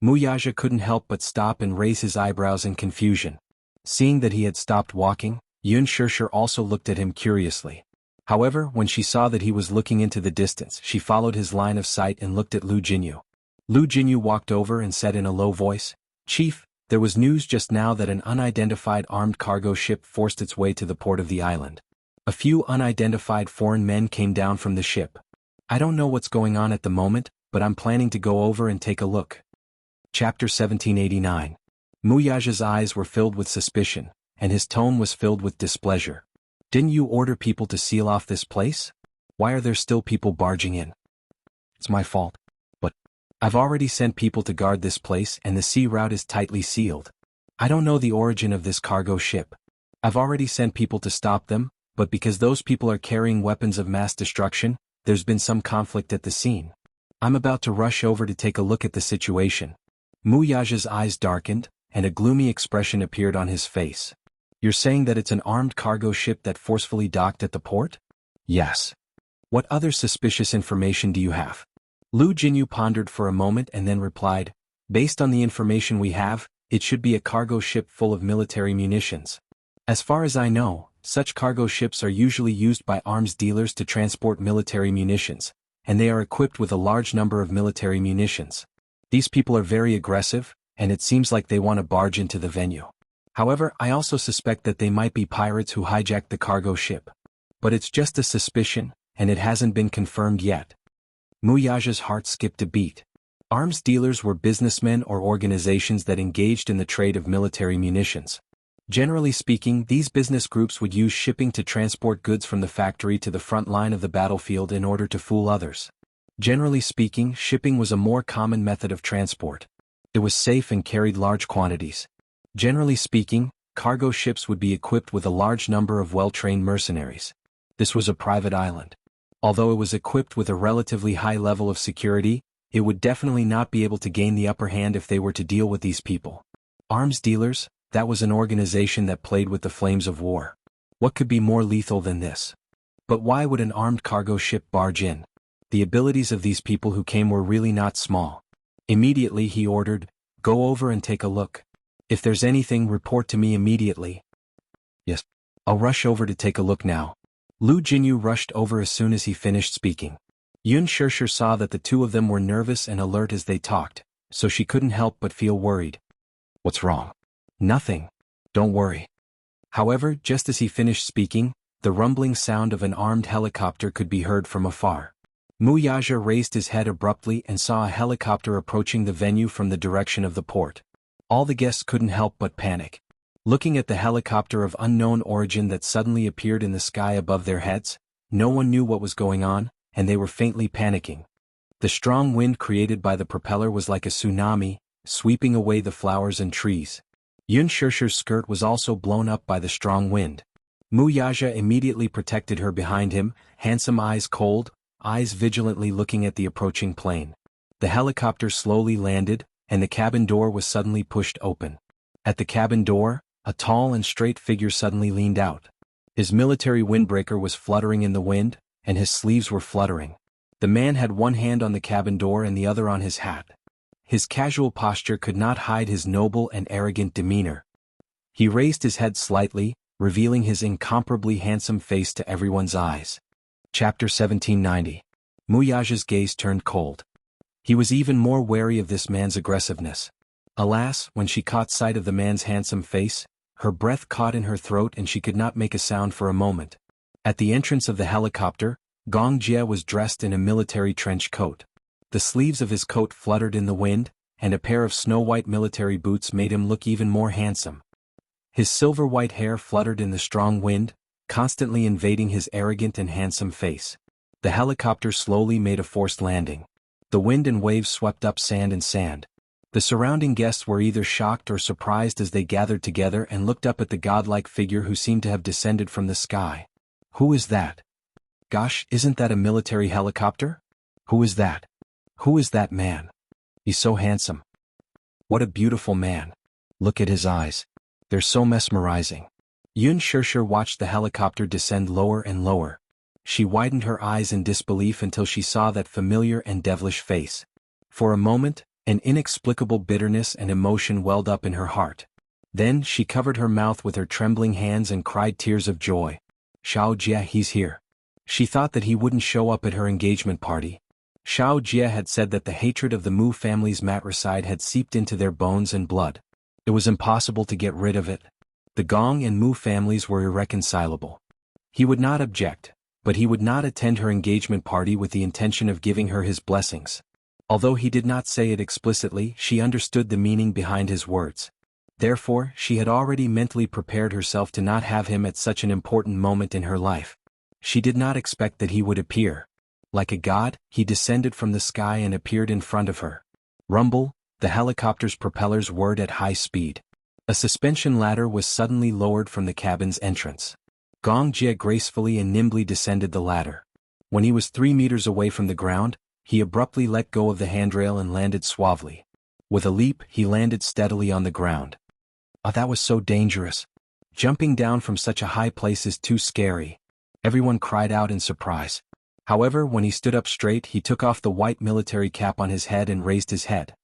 Muyaja couldn't help but stop and raise his eyebrows in confusion. Seeing that he had stopped walking, Yun Shirshir also looked at him curiously. However, when she saw that he was looking into the distance, she followed his line of sight and looked at Lu Jinyu. Lu Jinyu walked over and said in a low voice, "Chief, there was news just now that an unidentified armed cargo ship forced its way to the port of the island. A few unidentified foreign men came down from the ship. I don't know what's going on at the moment, but I'm planning to go over and take a look." Chapter 1789. Muyaja's eyes were filled with suspicion, and his tone was filled with displeasure. "Didn't you order people to seal off this place? Why are there still people barging in?" "It's my fault. But I've already sent people to guard this place and the sea route is tightly sealed. I don't know the origin of this cargo ship. I've already sent people to stop them, but because those people are carrying weapons of mass destruction, there's been some conflict at the scene. I'm about to rush over to take a look at the situation." Muyaja's eyes darkened, and a gloomy expression appeared on his face. "You're saying that it's an armed cargo ship that forcefully docked at the port?" "Yes. What other suspicious information do you have?" Lu Jinyu pondered for a moment and then replied, "Based on the information we have, it should be a cargo ship full of military munitions. As far as I know, such cargo ships are usually used by arms dealers to transport military munitions, and they are equipped with a large number of military munitions. These people are very aggressive, and it seems like they want to barge into the venue. However, I also suspect that they might be pirates who hijacked the cargo ship. But it's just a suspicion, and it hasn't been confirmed yet." Muyaja's heart skipped a beat. Arms dealers were businessmen or organizations that engaged in the trade of military munitions. Generally speaking, these business groups would use shipping to transport goods from the factory to the front line of the battlefield in order to fool others. Generally speaking, shipping was a more common method of transport. It was safe and carried large quantities. Generally speaking, cargo ships would be equipped with a large number of well-trained mercenaries. This was a private island. Although it was equipped with a relatively high level of security, it would definitely not be able to gain the upper hand if they were to deal with these people. Arms dealers, that was an organization that played with the flames of war. What could be more lethal than this? But why would an armed cargo ship barge in? The abilities of these people who came were really not small. Immediately he ordered, "Go over and take a look. If there's anything, report to me immediately." "Yes. I'll rush over to take a look now." Lu Jinyu rushed over as soon as he finished speaking. Yun Shishir saw that the two of them were nervous and alert as they talked, so she couldn't help but feel worried. "What's wrong?" "Nothing. Don't worry." However, just as he finished speaking, the rumbling sound of an armed helicopter could be heard from afar. Mu Yaja raised his head abruptly and saw a helicopter approaching the venue from the direction of the port. All the guests couldn't help but panic. Looking at the helicopter of unknown origin that suddenly appeared in the sky above their heads, no one knew what was going on, and they were faintly panicking. The strong wind created by the propeller was like a tsunami, sweeping away the flowers and trees. Yun Shishir's skirt was also blown up by the strong wind. Mu Yaja immediately protected her behind him, handsome eyes cold, eyes vigilantly looking at the approaching plane. The helicopter slowly landed, and the cabin door was suddenly pushed open. At the cabin door, a tall and straight figure suddenly leaned out. His military windbreaker was fluttering in the wind, and his sleeves were fluttering. The man had one hand on the cabin door and the other on his hat. His casual posture could not hide his noble and arrogant demeanor. He raised his head slightly, revealing his incomparably handsome face to everyone's eyes. Chapter 1790. Mu Yaja's gaze turned cold. He was even more wary of this man's aggressiveness. Alas, when she caught sight of the man's handsome face, her breath caught in her throat and she could not make a sound for a moment. At the entrance of the helicopter, Gong Jie was dressed in a military trench coat. The sleeves of his coat fluttered in the wind, and a pair of snow-white military boots made him look even more handsome. His silver-white hair fluttered in the strong wind, constantly invading his arrogant and handsome face. The helicopter slowly made a forced landing. The wind and waves swept up sand and sand. The surrounding guests were either shocked or surprised as they gathered together and looked up at the godlike figure who seemed to have descended from the sky. Who is that? Gosh, isn't that a military helicopter? Who is that? Who is that man? He's so handsome. What a beautiful man. Look at his eyes. They're so mesmerizing. Yun Shishir watched the helicopter descend lower and lower. She widened her eyes in disbelief until she saw that familiar and devilish face. For a moment, an inexplicable bitterness and emotion welled up in her heart. Then she covered her mouth with her trembling hands and cried tears of joy. Xiao Jie, he's here. She thought that he wouldn't show up at her engagement party. Xiao Jie had said that the hatred of the Mu family's matricide had seeped into their bones and blood. It was impossible to get rid of it. The Gong and Mu families were irreconcilable. He would not object, but he would not attend her engagement party with the intention of giving her his blessings. Although he did not say it explicitly, she understood the meaning behind his words. Therefore, she had already mentally prepared herself to not have him at such an important moment in her life. She did not expect that he would appear. Like a god, he descended from the sky and appeared in front of her. Rumble, the helicopter's propellers whirred at high speed. A suspension ladder was suddenly lowered from the cabin's entrance. Gong Jie gracefully and nimbly descended the ladder. When he was 3 meters away from the ground, he abruptly let go of the handrail and landed suavely. With a leap, he landed steadily on the ground. Ah, that was so dangerous. Jumping down from such a high place is too scary. Everyone cried out in surprise. However, when he stood up straight, he took off the white military cap on his head and raised his head.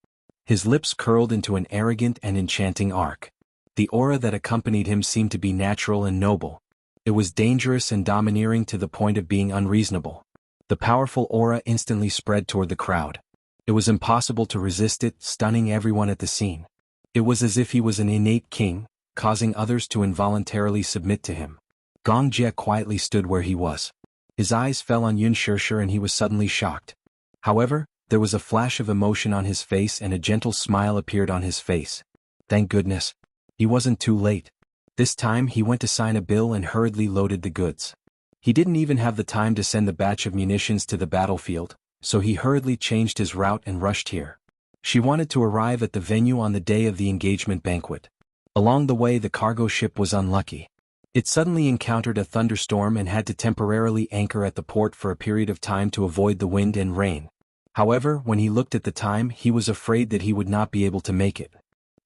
His lips curled into an arrogant and enchanting arc. The aura that accompanied him seemed to be natural and noble. It was dangerous and domineering to the point of being unreasonable. The powerful aura instantly spread toward the crowd. It was impossible to resist it, stunning everyone at the scene. It was as if he was an innate king, causing others to involuntarily submit to him. Gong Jie quietly stood where he was. His eyes fell on Yun Shishir and he was suddenly shocked. However, there was a flash of emotion on his face and a gentle smile appeared on his face. Thank goodness. He wasn't too late. This time he went to sign a bill and hurriedly loaded the goods. He didn't even have the time to send the batch of munitions to the battlefield, so he hurriedly changed his route and rushed here. She wanted to arrive at the venue on the day of the engagement banquet. Along the way, the cargo ship was unlucky. It suddenly encountered a thunderstorm and had to temporarily anchor at the port for a period of time to avoid the wind and rain. However, when he looked at the time, he was afraid that he would not be able to make it.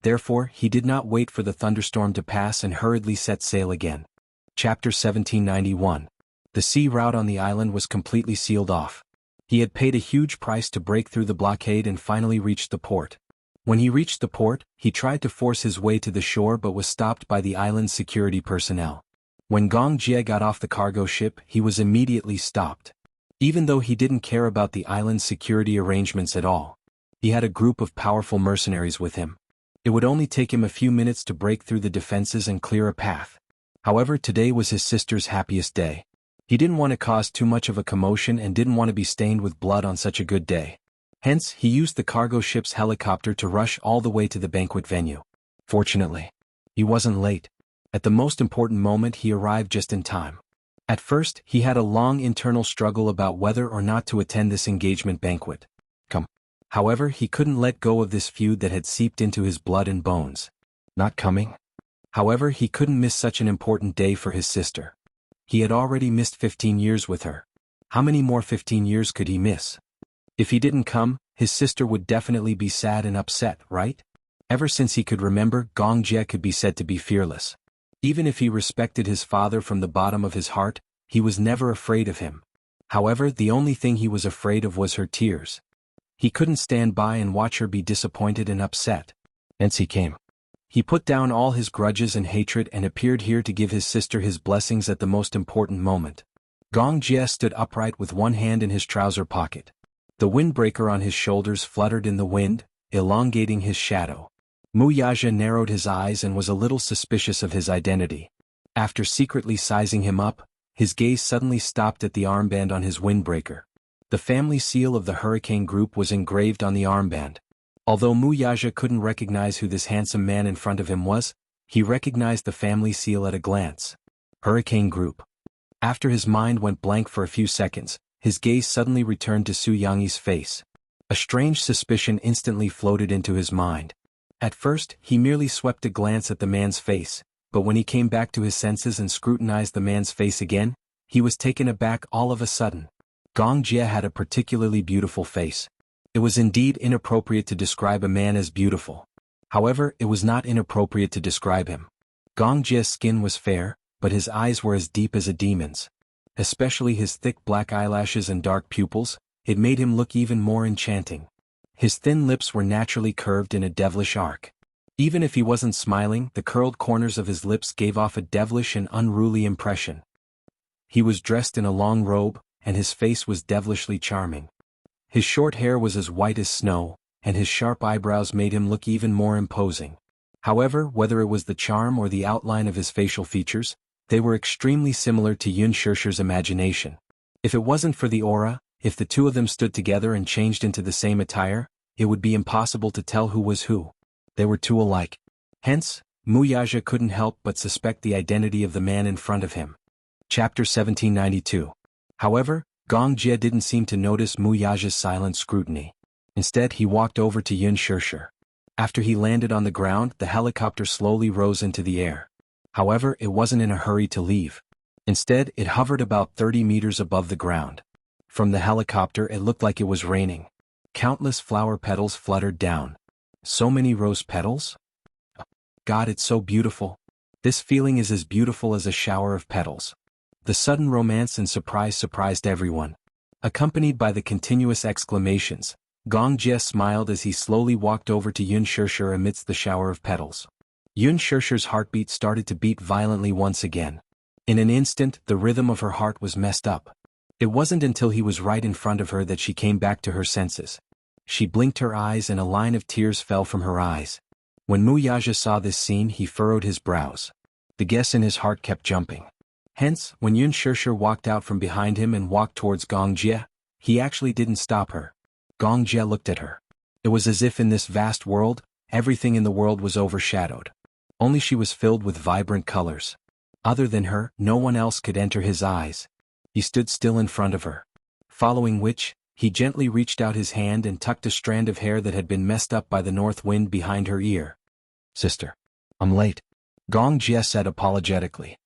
Therefore, he did not wait for the thunderstorm to pass and hurriedly set sail again. Chapter 1791. The sea route on the island was completely sealed off. He had paid a huge price to break through the blockade and finally reached the port. When he reached the port, he tried to force his way to the shore but was stopped by the island's security personnel. When Gong Jie got off the cargo ship, he was immediately stopped. Even though he didn't care about the island's security arrangements at all, he had a group of powerful mercenaries with him. It would only take him a few minutes to break through the defenses and clear a path. However, today was his sister's happiest day. He didn't want to cause too much of a commotion and didn't want to be stained with blood on such a good day. Hence, he used the cargo ship's helicopter to rush all the way to the banquet venue. Fortunately, he wasn't late. At the most important moment, he arrived just in time. At first, he had a long internal struggle about whether or not to attend this engagement banquet. However, he couldn't let go of this feud that had seeped into his blood and bones. Not coming? However, he couldn't miss such an important day for his sister. He had already missed 15 years with her. How many more 15 years could he miss? If he didn't come, his sister would definitely be sad and upset, right? Ever since he could remember, Gong Jie could be said to be fearless. Even if he respected his father from the bottom of his heart, he was never afraid of him. However, the only thing he was afraid of was her tears. He couldn't stand by and watch her be disappointed and upset. Hence he came. He put down all his grudges and hatred and appeared here to give his sister his blessings at the most important moment. Gong Jie stood upright with one hand in his trouser pocket. The windbreaker on his shoulders fluttered in the wind, elongating his shadow. Mu Yaja narrowed his eyes and was a little suspicious of his identity. After secretly sizing him up, his gaze suddenly stopped at the armband on his windbreaker. The family seal of the Hurricane Group was engraved on the armband. Although Mu Yaja couldn't recognize who this handsome man in front of him was, he recognized the family seal at a glance. Hurricane Group. After his mind went blank for a few seconds, his gaze suddenly returned to Su Yangyi's face. A strange suspicion instantly floated into his mind. At first, he merely swept a glance at the man's face, but when he came back to his senses and scrutinized the man's face again, he was taken aback all of a sudden. Gong Jie had a particularly beautiful face. It was indeed inappropriate to describe a man as beautiful. However, it was not inappropriate to describe him. Gong Jie's skin was fair, but his eyes were as deep as a demon's. Especially his thick black eyelashes and dark pupils, it made him look even more enchanting. His thin lips were naturally curved in a devilish arc. Even if he wasn't smiling, the curled corners of his lips gave off a devilish and unruly impression. He was dressed in a long robe, and his face was devilishly charming. His short hair was as white as snow, and his sharp eyebrows made him look even more imposing. However, whether it was the charm or the outline of his facial features, they were extremely similar to Yun Shishir's imagination. If it wasn't for the aura, if the two of them stood together and changed into the same attire, it would be impossible to tell who was who. They were too alike. Hence, Mu Yaja couldn't help but suspect the identity of the man in front of him. Chapter 1792. However, Gong Jie didn't seem to notice Mu Yaja's silent scrutiny. Instead, he walked over to Yun Shishir. After he landed on the ground, the helicopter slowly rose into the air. However, it wasn't in a hurry to leave. Instead, it hovered about 30 meters above the ground. From the helicopter, it looked like it was raining. Countless flower petals fluttered down. So many rose petals? God, it's so beautiful. This feeling is as beautiful as a shower of petals. The sudden romance and surprise surprised everyone. Accompanied by the continuous exclamations, Gong Jie smiled as he slowly walked over to Yun Shishir amidst the shower of petals. Yun Shishir's heartbeat started to beat violently once again. In an instant, the rhythm of her heart was messed up. It wasn't until he was right in front of her that she came back to her senses. She blinked her eyes and a line of tears fell from her eyes. When Mu Yaja saw this scene, he furrowed his brows. The guess in his heart kept jumping. Hence, when Yun Shishir walked out from behind him and walked towards Gong Jie, he actually didn't stop her. Gong Jie looked at her. It was as if in this vast world, everything in the world was overshadowed. Only she was filled with vibrant colors. Other than her, no one else could enter his eyes. He stood still in front of her. Following which, He gently reached out his hand and tucked a strand of hair that had been messed up by the north wind behind her ear. "Sister, I'm late," Gong Jie said apologetically.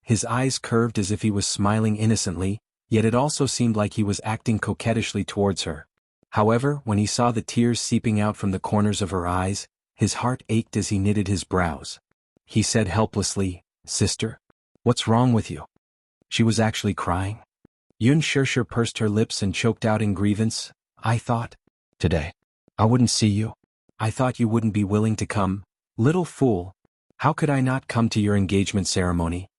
His eyes curved as if he was smiling innocently, yet it also seemed like he was acting coquettishly towards her. However, when he saw the tears seeping out from the corners of her eyes, his heart ached as he knitted his brows. He said helplessly, "Sister, what's wrong with you?" She was actually crying. Yun Shirshir pursed her lips and choked out in grievance, "I thought, today, I wouldn't see you. I thought you wouldn't be willing to come. Little fool. How could I not come to your engagement ceremony?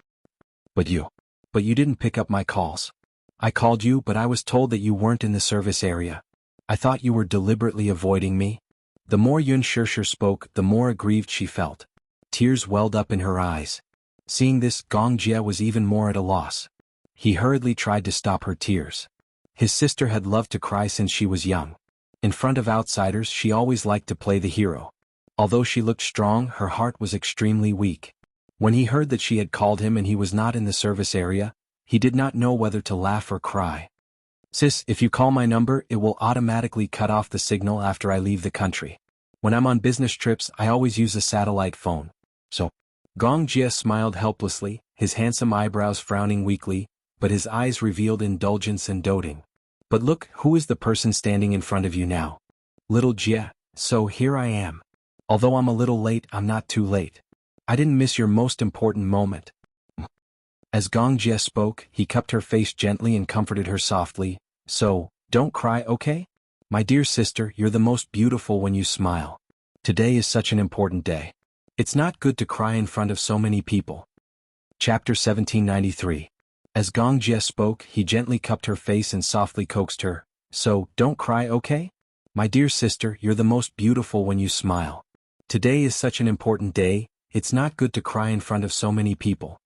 But you didn't pick up my calls. I called you, but I was told that you weren't in the service area. I thought you were deliberately avoiding me." The more Yun Shirshir spoke, the more aggrieved she felt. Tears welled up in her eyes. Seeing this, Gong Jie was even more at a loss. He hurriedly tried to stop her tears. His sister had loved to cry since she was young. In front of outsiders, she always liked to play the hero. Although she looked strong, her heart was extremely weak. When he heard that she had called him and he was not in the service area, he did not know whether to laugh or cry. "Sis, if you call my number, it will automatically cut off the signal after I leave the country. When I'm on business trips, I always use a satellite phone. So." Gong Jie smiled helplessly, his handsome eyebrows frowning weakly, but his eyes revealed indulgence and doting. "But look, who is the person standing in front of you now? Little Jie, so here I am. Although I'm a little late, I'm not too late. I didn't miss your most important moment." As Gong Jie spoke, he cupped her face gently and comforted her softly, "So, don't cry, okay? My dear sister, you're the most beautiful when you smile. Today is such an important day. It's not good to cry in front of so many people." Chapter 1793. As Gong Jie spoke, he gently cupped her face and softly coaxed her, "So, don't cry, okay? My dear sister, you're the most beautiful when you smile. Today is such an important day, it's not good to cry in front of so many people."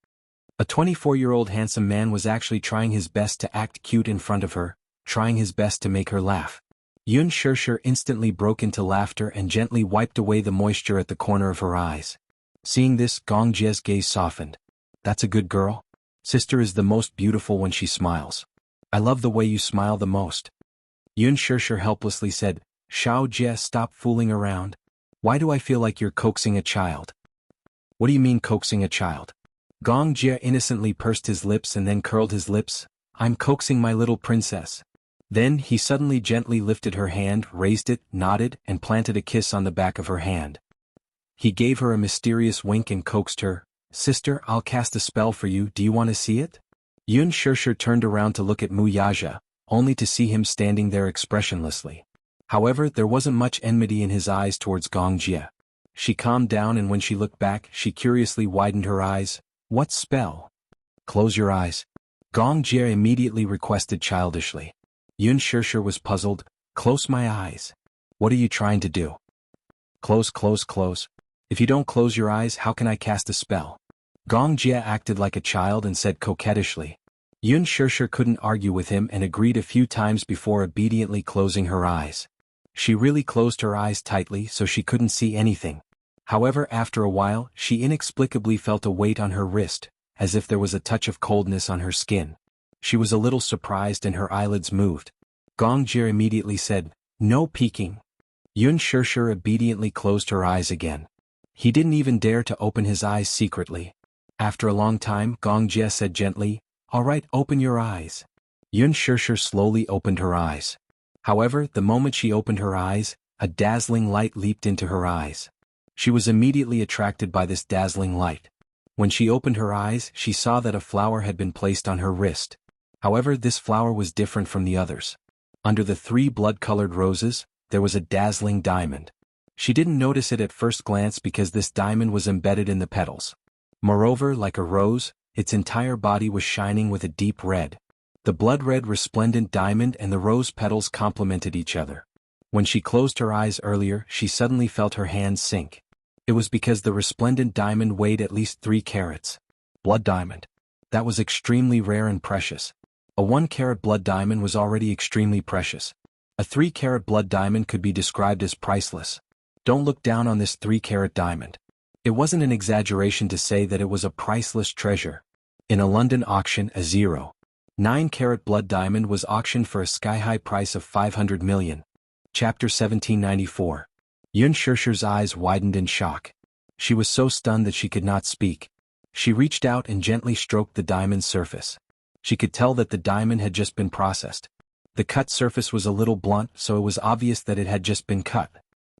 A 24-year-old handsome man was actually trying his best to act cute in front of her, trying his best to make her laugh. Yun Shirshir instantly broke into laughter and gently wiped away the moisture at the corner of her eyes. Seeing this, Gong Jie's gaze softened. "That's a good girl. Sister is the most beautiful when she smiles. I love the way you smile the most." Yun Shirshir helplessly said, "Xiao Jie, stop fooling around. Why do I feel like you're coaxing a child?" "What do you mean coaxing a child?" Gong Jie innocently pursed his lips and then curled his lips. "I'm coaxing my little princess." Then he suddenly gently lifted her hand, raised it, nodded, and planted a kiss on the back of her hand. He gave her a mysterious wink and coaxed her, "Sister, I'll cast a spell for you, do you want to see it?" Yun Shirshir turned around to look at Mu Yaja, only to see him standing there expressionlessly. However, there wasn't much enmity in his eyes towards Gong Jie. She calmed down and when she looked back, she curiously widened her eyes. "What spell?" "Close your eyes," Gong Jie immediately requested childishly. Yun Shirshir was puzzled. "Close my eyes? What are you trying to do?" Close. If you don't close your eyes, how can I cast a spell?" Gong Jie acted like a child and said coquettishly. Yun Shirshir couldn't argue with him and agreed a few times before obediently closing her eyes. She really closed her eyes tightly so she couldn't see anything. However, after a while, she inexplicably felt a weight on her wrist, as if there was a touch of coldness on her skin. She was a little surprised and her eyelids moved. Gong Jie immediately said, "No peeking." Yun Shirshir obediently closed her eyes again. He didn't even dare to open his eyes secretly. After a long time, Gong Jie said gently, "All right, open your eyes." Yun Shirshir slowly opened her eyes. However, the moment she opened her eyes, a dazzling light leaped into her eyes. She was immediately attracted by this dazzling light. When she opened her eyes, she saw that a flower had been placed on her wrist. However, this flower was different from the others. Under the 3 blood-colored roses, there was a dazzling diamond. She didn't notice it at first glance because this diamond was embedded in the petals. Moreover, like a rose, its entire body was shining with a deep red. The blood-red resplendent diamond and the rose petals complemented each other. When she closed her eyes earlier, she suddenly felt her hands sink. It was because the resplendent diamond weighed at least 3 carats. Blood diamond. That was extremely rare and precious. A 1-carat blood diamond was already extremely precious. A 3-carat blood diamond could be described as priceless. Don't look down on this 3-carat diamond. It wasn't an exaggeration to say that it was a priceless treasure. In a London auction, a 0. 9-carat blood diamond was auctioned for a sky-high price of 500 million. Chapter 1794. Yun Shishir's eyes widened in shock. She was so stunned that she could not speak. She reached out and gently stroked the diamond's surface. She could tell that the diamond had just been processed. The cut surface was a little blunt, so it was obvious that it had just been cut.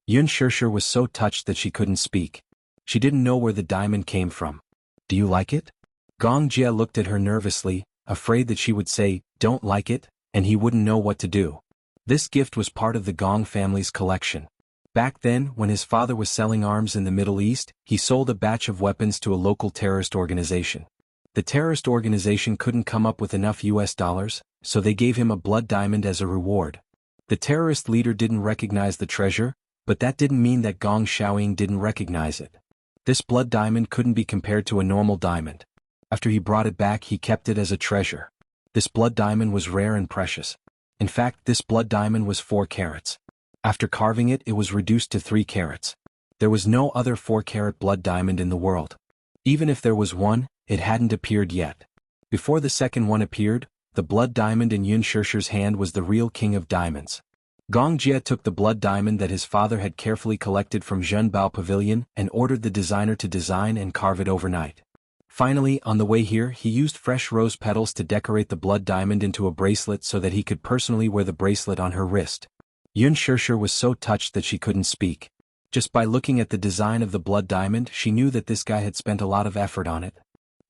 Yun Shishir was so touched that she couldn't speak. She didn't know where the diamond came from. "Do you like it?" Gong Jia looked at her nervously, afraid that she would say, "Don't like it," and he wouldn't know what to do. This gift was part of the Gong family's collection. Back then, when his father was selling arms in the Middle East, he sold a batch of weapons to a local terrorist organization. The terrorist organization couldn't come up with enough US dollars, so they gave him a blood diamond as a reward. The terrorist leader didn't recognize the treasure, but that didn't mean that Gong Xiaoying didn't recognize it. This blood diamond couldn't be compared to a normal diamond. After he brought it back, he kept it as a treasure. This blood diamond was rare and precious. In fact, this blood diamond was 4 carats. After carving it, it was reduced to 3 carats. There was no other 4-carat blood diamond in the world. Even if there was one, it hadn't appeared yet. Before the second one appeared, the blood diamond in Yun Shishir's hand was the real king of diamonds. Gong Jia took the blood diamond that his father had carefully collected from Zhenbao Pavilion and ordered the designer to design and carve it overnight. Finally, on the way here, he used fresh rose petals to decorate the blood diamond into a bracelet so that he could personally wear the bracelet on her wrist. Yun Shishir was so touched that she couldn't speak. Just by looking at the design of the blood diamond, she knew that this guy had spent a lot of effort on it.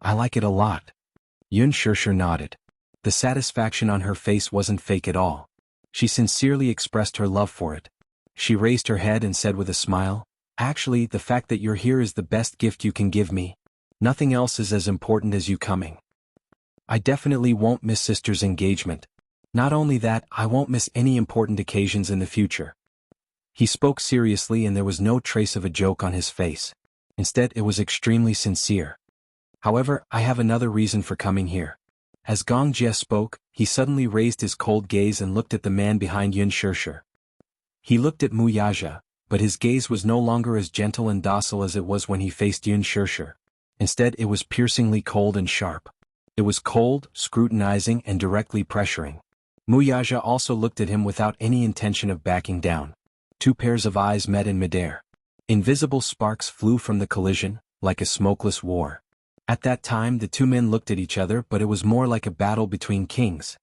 "I like it a lot." Yun Shishir nodded. The satisfaction on her face wasn't fake at all. She sincerely expressed her love for it. She raised her head and said with a smile, "Actually, the fact that you're here is the best gift you can give me. Nothing else is as important as you coming. I definitely won't miss sister's engagement. Not only that, I won't miss any important occasions in the future." He spoke seriously and there was no trace of a joke on his face. Instead, it was extremely sincere. "However, I have another reason for coming here." As Gong Jia spoke, he suddenly raised his cold gaze and looked at the man behind Yun Shishir. He looked at Mu Yaja, but his gaze was no longer as gentle and docile as it was when he faced Yun Shishir. Instead, it was piercingly cold and sharp. It was cold, scrutinizing, and directly pressuring. Mu Yaja also looked at him without any intention of backing down. 2 pairs of eyes met in midair. Invisible sparks flew from the collision, like a smokeless war. At that time, the 2 men looked at each other, but it was more like a battle between kings.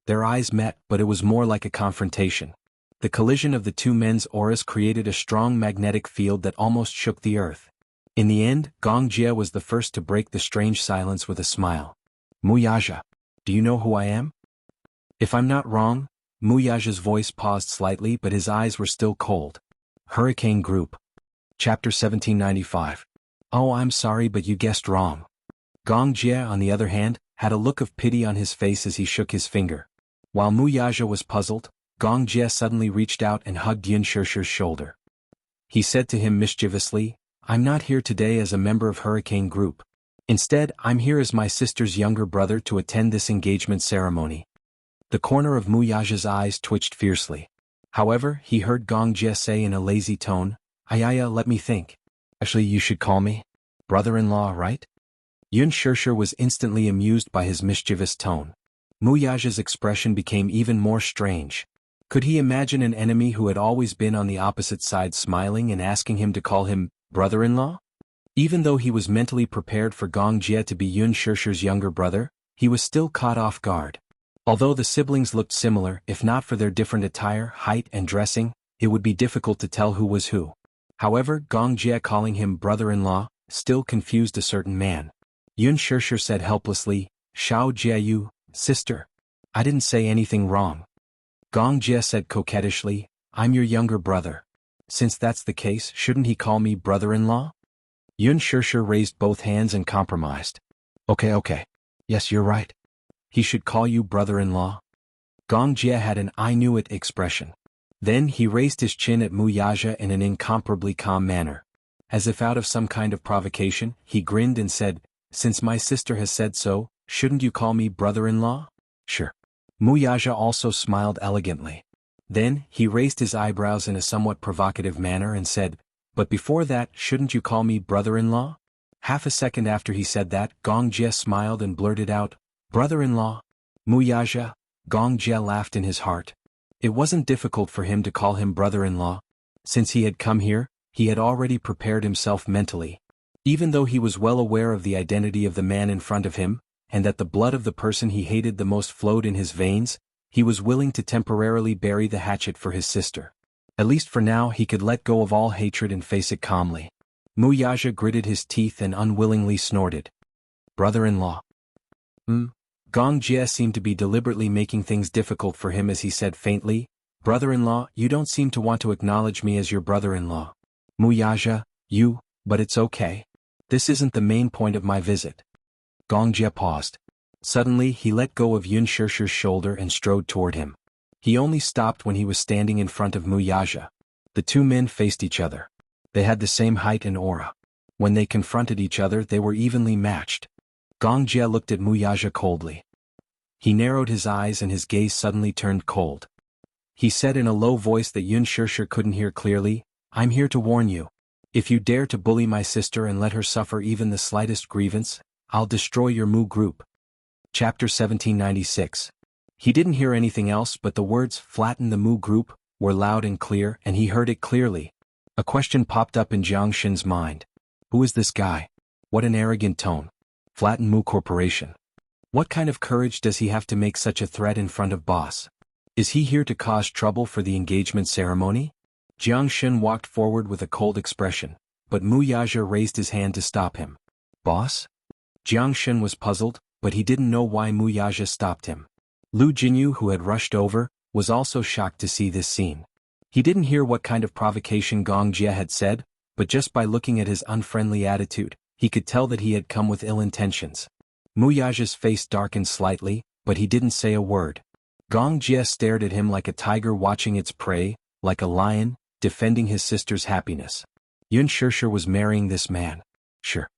Their eyes met, but it was more like a confrontation. The collision of the 2 men's auras created a strong magnetic field that almost shook the earth. In the end, Gong Jia was the first to break the strange silence with a smile. "Mu Yaja, do you know who I am?" "If I'm not wrong," Mu Yaja's voice paused slightly but his eyes were still cold. "Hurricane Group." Chapter 1795. "Oh, I'm sorry but you guessed wrong." Gong Jia, on the other hand, had a look of pity on his face as he shook his finger. While Mu Yaja was puzzled, Gong Jia suddenly reached out and hugged Yun Shishir's shoulder. He said to him mischievously, "I'm not here today as a member of Hurricane Group. Instead, I'm here as my sister's younger brother to attend this engagement ceremony." The corner of Mu Yaja's eyes twitched fiercely. However, he heard Gong Jia say in a lazy tone, "Ayaya, let me think. Actually, you should call me brother-in-law, right?" Yun Shishir was instantly amused by his mischievous tone. Mu Yaja's expression became even more strange. Could he imagine an enemy who had always been on the opposite side smiling and asking him to call him brother-in-law? Even though he was mentally prepared for Gong Jia to be Yun Shishir's younger brother, he was still caught off guard. Although the siblings looked similar, if not for their different attire, height, and dressing, it would be difficult to tell who was who. However, Gong Jia calling him brother-in-law still confused a certain man. Yun Shishir said helplessly, "Xiao Jiayu, sister. I didn't say anything wrong." Gong Jia said coquettishly, "I'm your younger brother. Since that's the case, shouldn't he call me brother-in-law?" Yun Shishir raised both hands and compromised. Okay. Yes, you're right. He should call you brother-in-law." Gong Jia had an "I knew it" expression. Then he raised his chin at Mu Yaja in an incomparably calm manner. As if out of some kind of provocation, he grinned and said, "Since my sister has said so, shouldn't you call me brother-in-law?" "Sure." Mu Yaja also smiled elegantly. Then, he raised his eyebrows in a somewhat provocative manner and said, "But before that, shouldn't you call me brother-in-law?" Half a second after he said that, Gong Jia smiled and blurted out, "Brother-in-law." Muyaja, Gong Jie laughed in his heart. It wasn't difficult for him to call him brother-in-law. Since he had come here, he had already prepared himself mentally. Even though he was well aware of the identity of the man in front of him, and that the blood of the person he hated the most flowed in his veins, he was willing to temporarily bury the hatchet for his sister. At least for now he could let go of all hatred and face it calmly. Muyaja gritted his teeth and unwillingly snorted. Brother-in-law. Gong Jie seemed to be deliberately making things difficult for him as he said faintly, Brother-in-law, you don't seem to want to acknowledge me as your brother-in-law. Muyaja, but it's okay. This isn't the main point of my visit. Gong Jie paused. Suddenly he let go of Yun Shishir's shoulder and strode toward him. He only stopped when he was standing in front of Muyaja. The two men faced each other. They had the same height and aura. When they confronted each other they were evenly matched. Gong Jie looked at Muyaja coldly. He narrowed his eyes and his gaze suddenly turned cold. He said in a low voice that Yun Shishir couldn't hear clearly, I'm here to warn you. If you dare to bully my sister and let her suffer even the slightest grievance, I'll destroy your Mu group. Chapter 1796. He didn't hear anything else but the words flatten the Mu group were loud and clear and he heard it clearly. A question popped up in Jiang Xin's mind. Who is this guy? What an arrogant tone. Flatten Mu Corporation. What kind of courage does he have to make such a threat in front of boss? Is he here to cause trouble for the engagement ceremony? Jiang Xin walked forward with a cold expression, but Muyaja raised his hand to stop him. Boss? Jiang Xin was puzzled, but he didn't know why Muyaja stopped him. Lu Jinyu, who had rushed over, was also shocked to see this scene. He didn't hear what kind of provocation Gong Jie had said, but just by looking at his unfriendly attitude, he could tell that he had come with ill intentions. Muyaja's face darkened slightly, but he didn't say a word. Gong Jie stared at him like a tiger watching its prey, like a lion, defending his sister's happiness. Yun Shishir was marrying this man. Sure.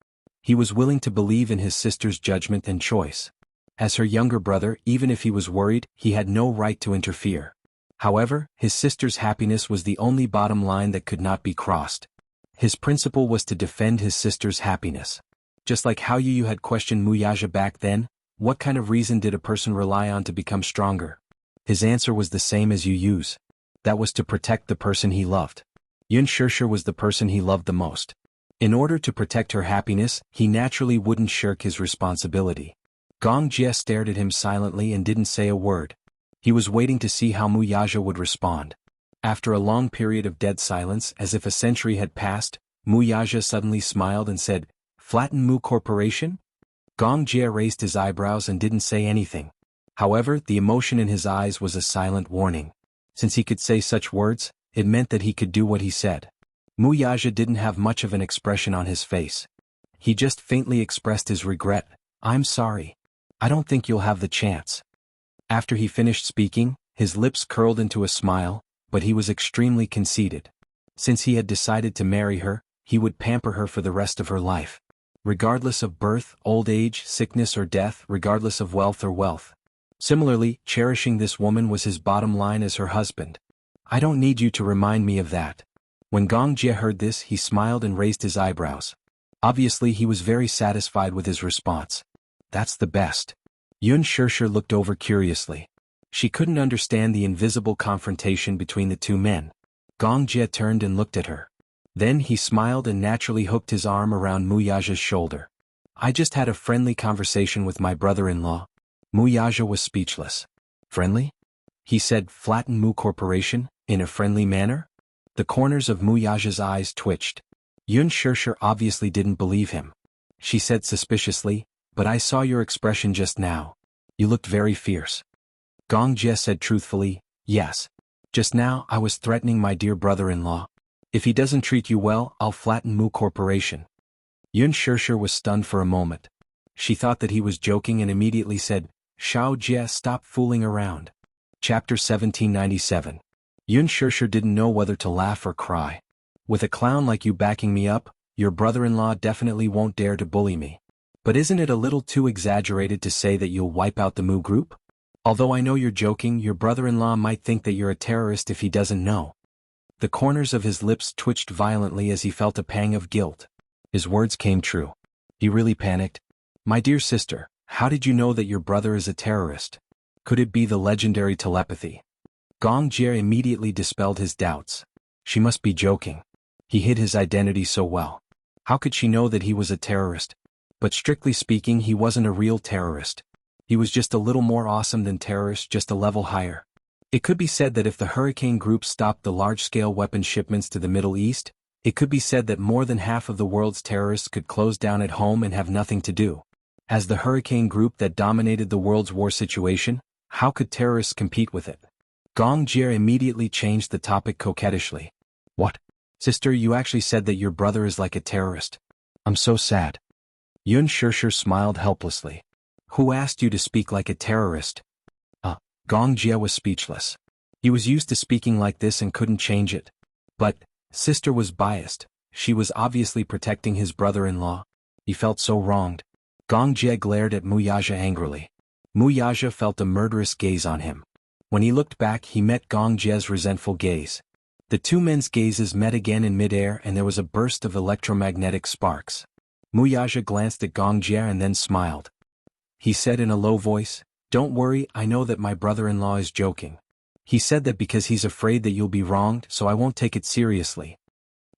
He was willing to believe in his sister's judgment and choice. As her younger brother, even if he was worried, he had no right to interfere. However, his sister's happiness was the only bottom line that could not be crossed. His principle was to defend his sister's happiness. Just like how you had questioned Muyaja back then, what kind of reason did a person rely on to become stronger? His answer was the same as Yu's. That was to protect the person he loved. Yun Shishir was the person he loved the most. In order to protect her happiness, he naturally wouldn't shirk his responsibility. Gong Jie stared at him silently and didn't say a word. He was waiting to see how Muyaja would respond. After a long period of dead silence, as if a century had passed, Muyaja suddenly smiled and said, Flatten Mu Corporation? Gong Jie raised his eyebrows and didn't say anything. However, the emotion in his eyes was a silent warning. Since he could say such words, it meant that he could do what he said. Muyaja didn't have much of an expression on his face. He just faintly expressed his regret. I'm sorry. I don't think you'll have the chance. After he finished speaking, his lips curled into a smile, but he was extremely conceited. Since he had decided to marry her, he would pamper her for the rest of her life. Regardless of birth, old age, sickness or death, regardless of wealth or wealth. Similarly, cherishing this woman was his bottom line as her husband. I don't need you to remind me of that. When Gong Jie heard this, he smiled and raised his eyebrows. Obviously he was very satisfied with his response. That's the best. Yun Shishir looked over curiously. She couldn't understand the invisible confrontation between the two men. Gong Jie turned and looked at her. Then he smiled and naturally hooked his arm around Muyaja's shoulder. I just had a friendly conversation with my brother-in-law. Muyaja was speechless. Friendly? He said, Flatten Mu Corporation, in a friendly manner? The corners of Muyaja's eyes twitched. Yun Shishir obviously didn't believe him. She said suspiciously, but I saw your expression just now. You looked very fierce. Gong Jie said truthfully, yes. Just now I was threatening my dear brother-in-law. If he doesn't treat you well, I'll flatten Mu Corporation. Yun Shishir was stunned for a moment. She thought that he was joking and immediately said, Shao Jie, stop fooling around. Chapter 1797. Yun Shishir didn't know whether to laugh or cry. With a clown like you backing me up, your brother-in-law definitely won't dare to bully me. But isn't it a little too exaggerated to say that you'll wipe out the Mu group? Although I know you're joking, your brother-in-law might think that you're a terrorist if he doesn't know. The corners of his lips twitched violently as he felt a pang of guilt. His words came true. He really panicked. My dear sister, how did you know that your brother is a terrorist? Could it be the legendary telepathy? Gong Jie immediately dispelled his doubts. She must be joking. He hid his identity so well. How could she know that he was a terrorist? But strictly speaking, he wasn't a real terrorist. He was just a little more awesome than terrorists, just a level higher. It could be said that if the Hurricane Group stopped the large-scale weapon shipments to the Middle East, it could be said that more than half of the world's terrorists could close down at home and have nothing to do. As the Hurricane Group that dominated the world's war situation, how could terrorists compete with it? Gong Jie immediately changed the topic coquettishly. What? Sister, you actually said that your brother is like a terrorist. I'm so sad. Yun Shishir smiled helplessly. Who asked you to speak like a terrorist? Gong Jie was speechless. He was used to speaking like this and couldn't change it. But, sister was biased. She was obviously protecting his brother-in-law. He felt so wronged. Gong Jie glared at Muyaja angrily. Muyaja felt a murderous gaze on him. When he looked back, he met Gong Jie's resentful gaze. The two men's gazes met again in midair and there was a burst of electromagnetic sparks. Muyaja glanced at Gong Jie and then smiled. He said in a low voice, "Don't worry, I know that my brother-in-law is joking. He said that because he's afraid that you'll be wronged, so I won't take it seriously."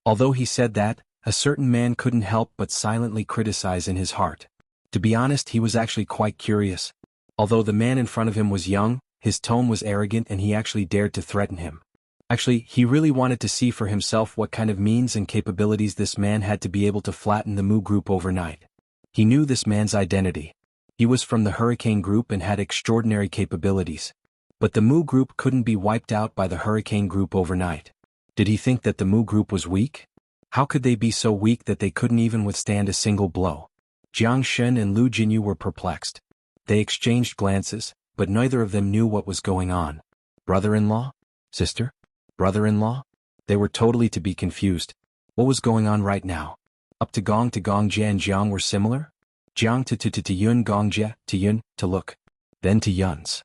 Although he said that, a certain man couldn't help but silently criticize in his heart. To be honest, he was actually quite curious. Although the man in front of him was young, his tone was arrogant and he actually dared to threaten him. Actually, he really wanted to see for himself what kind of means and capabilities this man had to be able to flatten the Mu Group overnight. He knew this man's identity. He was from the Hurricane Group and had extraordinary capabilities. But the Mu Group couldn't be wiped out by the Hurricane Group overnight. Did he think that the Mu Group was weak? How could they be so weak that they couldn't even withstand a single blow? Jiang Shen and Lu Jinyu were perplexed. They exchanged glances, but neither of them knew what was going on. Brother-in-law? Sister? Brother-in-law? They were totally to be confused. What was going on right now? Up to Gong Jie and Jiang were similar? Jiang to Yun Gong Jie, to Yun, to look. Then to Yun's.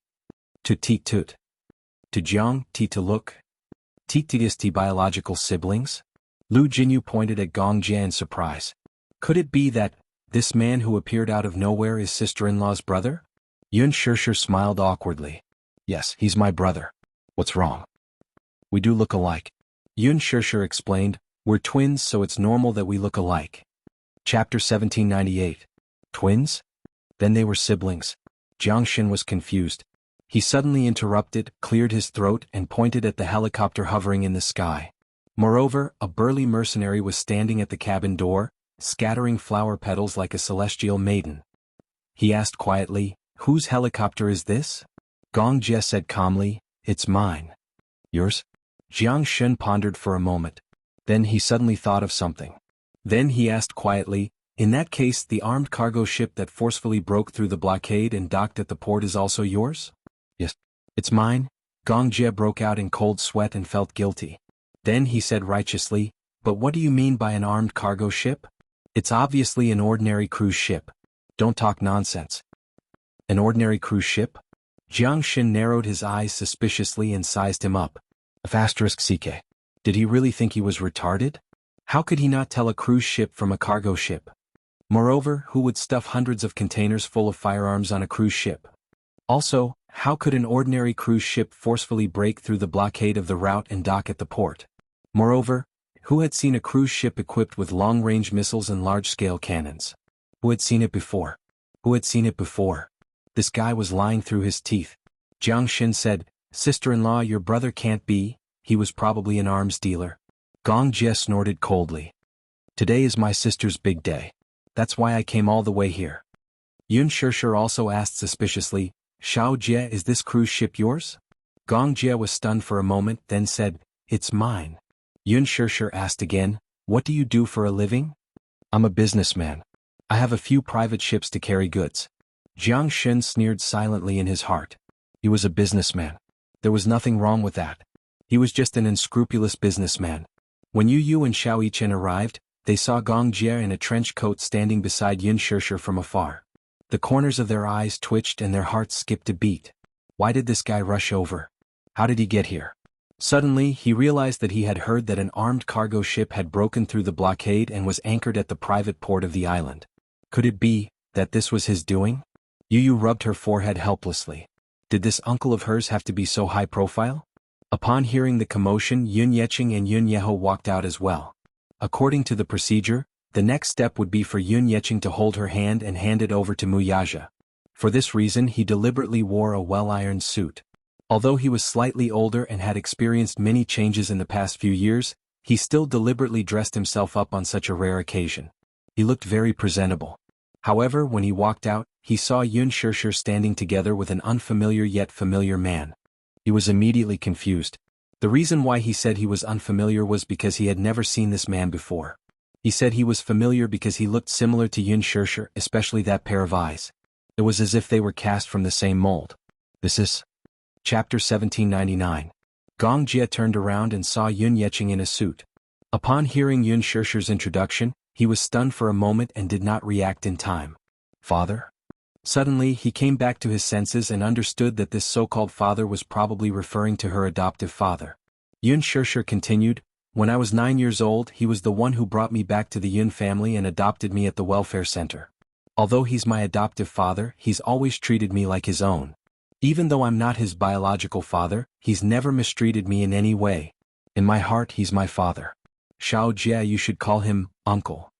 To Tut. To Jiang, to look. Is to biological siblings? Lu Jinyu pointed at Gong Jie in surprise. Could it be that this man who appeared out of nowhere is sister-in-law's brother? Yun Shishir smiled awkwardly. Yes, he's my brother. What's wrong? We do look alike. Yun Shishir explained, we're twins so it's normal that we look alike. Chapter 1798. Twins? Then they were siblings. Jiang Shen was confused. He suddenly interrupted, cleared his throat and pointed at the helicopter hovering in the sky. Moreover, a burly mercenary was standing at the cabin door, scattering flower petals like a celestial maiden. He asked quietly, whose helicopter is this? Gong Jie said calmly, it's mine. Yours? Jiang Shen pondered for a moment. Then he suddenly thought of something. Then he asked quietly, in that case the armed cargo ship that forcefully broke through the blockade and docked at the port is also yours? Yes. It's mine? Gong Jie broke out in cold sweat and felt guilty. Then he said righteously, but what do you mean by an armed cargo ship? It's obviously an ordinary cruise ship. Don't talk nonsense. An ordinary cruise ship? Jiang Shen narrowed his eyes suspiciously and sized him up. *CK. Did he really think he was retarded? How could he not tell a cruise ship from a cargo ship? Moreover, who would stuff hundreds of containers full of firearms on a cruise ship? Also, how could an ordinary cruise ship forcefully break through the blockade of the route and dock at the port? Moreover, who had seen a cruise ship equipped with long-range missiles and large-scale cannons? Who had seen it before? Who had seen it before? This guy was lying through his teeth. Jiang Shen said, sister-in-law, your brother can't be, he was probably an arms dealer. Gong Jie snorted coldly. Today is my sister's big day. That's why I came all the way here. Yun Shishir also asked suspiciously, Xiao Jie, is this cruise ship yours? Gong Jie was stunned for a moment, then said, it's mine. Yun Shishir asked again, what do you do for a living? I'm a businessman. I have a few private ships to carry goods. Jiang Shen sneered silently in his heart. He was a businessman. There was nothing wrong with that. He was just an unscrupulous businessman. When Yu and Xiao Yichen arrived, they saw Gong Jie in a trench coat standing beside Yun Shishir from afar. The corners of their eyes twitched and their hearts skipped a beat. Why did this guy rush over? How did he get here? Suddenly, he realized that he had heard that an armed cargo ship had broken through the blockade and was anchored at the private port of the island. Could it be that this was his doing? Yu rubbed her forehead helplessly. Did this uncle of hers have to be so high profile? Upon hearing the commotion, Yun Yeqing and Yun Yeho walked out as well. According to the procedure, the next step would be for Yun Yeqing to hold her hand and hand it over to Mu Yaja. For this reason he deliberately wore a well-ironed suit. Although he was slightly older and had experienced many changes in the past few years, he still deliberately dressed himself up on such a rare occasion. He looked very presentable. However, when he walked out, he saw Yun Shishir standing together with an unfamiliar yet familiar man. He was immediately confused. The reason why he said he was unfamiliar was because he had never seen this man before. He said he was familiar because he looked similar to Yun Shishir, especially that pair of eyes. It was as if they were cast from the same mold. This is Chapter 1799. Gong Jie turned around and saw Yun Yeqing in a suit. Upon hearing Yun Shishir's introduction, he was stunned for a moment and did not react in time. Father? Suddenly he came back to his senses and understood that this so-called father was probably referring to her adoptive father. Yun Shishir continued, "When I was 9 years old, he was the one who brought me back to the Yun family and adopted me at the welfare center. Although he's my adoptive father, he's always treated me like his own. Even though I'm not his biological father, he's never mistreated me in any way. In my heart he's my father. Xiao Jie, you should call him uncle."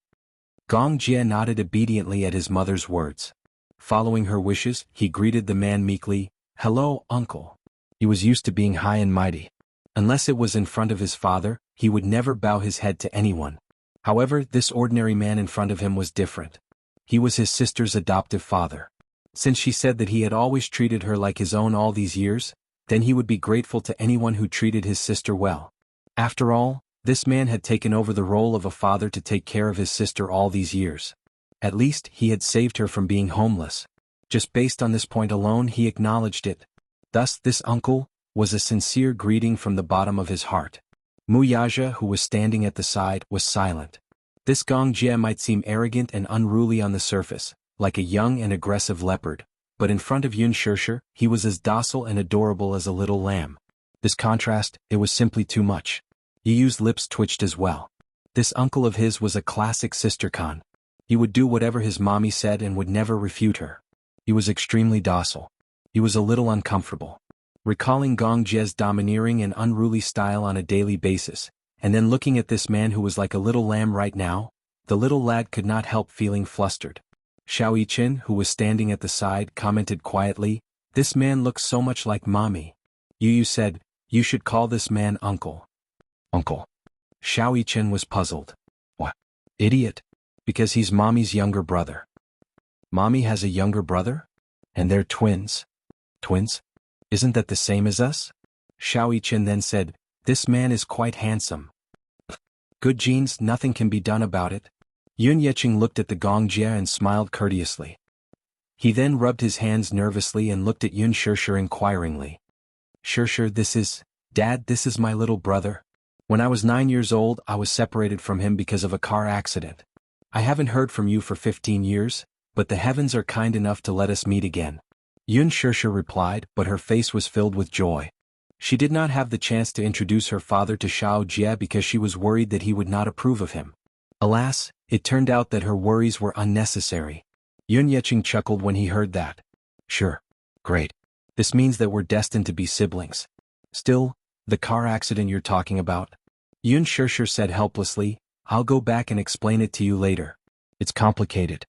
Gong Jie nodded obediently at his mother's words. Following her wishes, he greeted the man meekly, "Hello, uncle." He was used to being high and mighty. Unless it was in front of his father, he would never bow his head to anyone. However, this ordinary man in front of him was different. He was his sister's adoptive father. Since she said that he had always treated her like his own all these years, then he would be grateful to anyone who treated his sister well. After all, this man had taken over the role of a father to take care of his sister all these years. At least, he had saved her from being homeless. Just based on this point alone, he acknowledged it. Thus, this uncle was a sincere greeting from the bottom of his heart. Mu Yaja, who was standing at the side, was silent. This Gong Jie might seem arrogant and unruly on the surface, like a young and aggressive leopard, but in front of Yun Shishir, he was as docile and adorable as a little lamb. This contrast, it was simply too much. Yu's lips twitched as well. This uncle of his was a classic sister-con. He would do whatever his mommy said and would never refute her. He was extremely docile. He was a little uncomfortable. Recalling Gong Jie's domineering and unruly style on a daily basis, and then looking at this man who was like a little lamb right now, the little lad could not help feeling flustered. Xiao Yiqin, who was standing at the side, commented quietly, "This man looks so much like mommy." Yu said, "You should call this man uncle." Uncle. Xiao Yiqin was puzzled. What? Idiot. Because he's mommy's younger brother. Mommy has a younger brother? And they're twins. Twins? Isn't that the same as us? Xiao Yiqin then said, "This man is quite handsome." Good genes, nothing can be done about it. Yun Yeqing looked at the Gong Jie and smiled courteously. He then rubbed his hands nervously and looked at Yun Shishir inquiringly. "Shishir, Dad, this is my little brother. When I was 9 years old, I was separated from him because of a car accident. I haven't heard from you for 15 years, but the heavens are kind enough to let us meet again." Yun Shishir replied, but her face was filled with joy. She did not have the chance to introduce her father to Xiao Jie because she was worried that he would not approve of him. Alas, it turned out that her worries were unnecessary. Yun Yeqing chuckled when he heard that. "Sure. Great. This means that we're destined to be siblings. Still, the car accident you're talking about?" Yun Shishir said helplessly, "I'll go back and explain it to you later. It's complicated."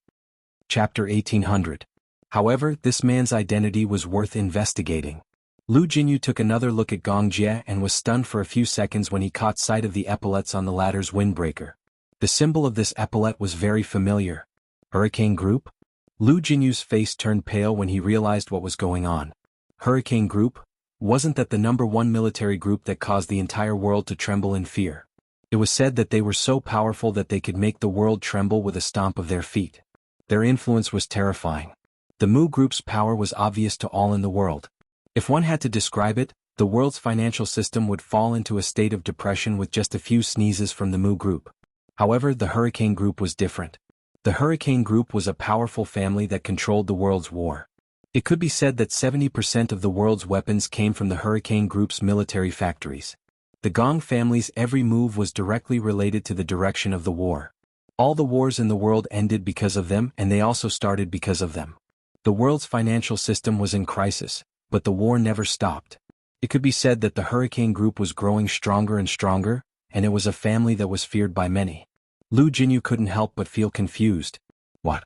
Chapter 1800. However, this man's identity was worth investigating. Lu Jinyu took another look at Gong Jie and was stunned for a few seconds when he caught sight of the epaulets on the latter's windbreaker. The symbol of this epaulette was very familiar. Hurricane Group? Lu Jinyu's face turned pale when he realized what was going on. Hurricane Group? Wasn't that the #1 military group that caused the entire world to tremble in fear? It was said that they were so powerful that they could make the world tremble with a stomp of their feet. Their influence was terrifying. The Mu Group's power was obvious to all in the world. If one had to describe it, the world's financial system would fall into a state of depression with just a few sneezes from the Mu Group. However, the Hurricane Group was different. The Hurricane Group was a powerful family that controlled the world's war. It could be said that 70% of the world's weapons came from the Hurricane Group's military factories. The Gong family's every move was directly related to the direction of the war. All the wars in the world ended because of them, and they also started because of them. The world's financial system was in crisis, but the war never stopped. It could be said that the Hurricane Group was growing stronger and stronger, and it was a family that was feared by many. Lu Jinyu couldn't help but feel confused. What?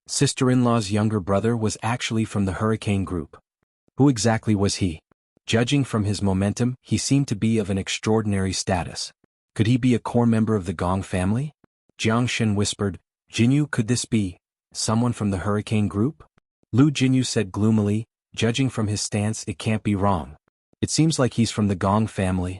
Sister-in-law's younger brother was actually from the Hurricane Group. Who exactly was he? Judging from his momentum, he seemed to be of an extraordinary status. Could he be a core member of the Gong family? Jiang Shen whispered, Jinyu, could this be someone from the Hurricane Group? Lu Jinyu said gloomily, judging from his stance, it can't be wrong. It seems like he's from the Gong family.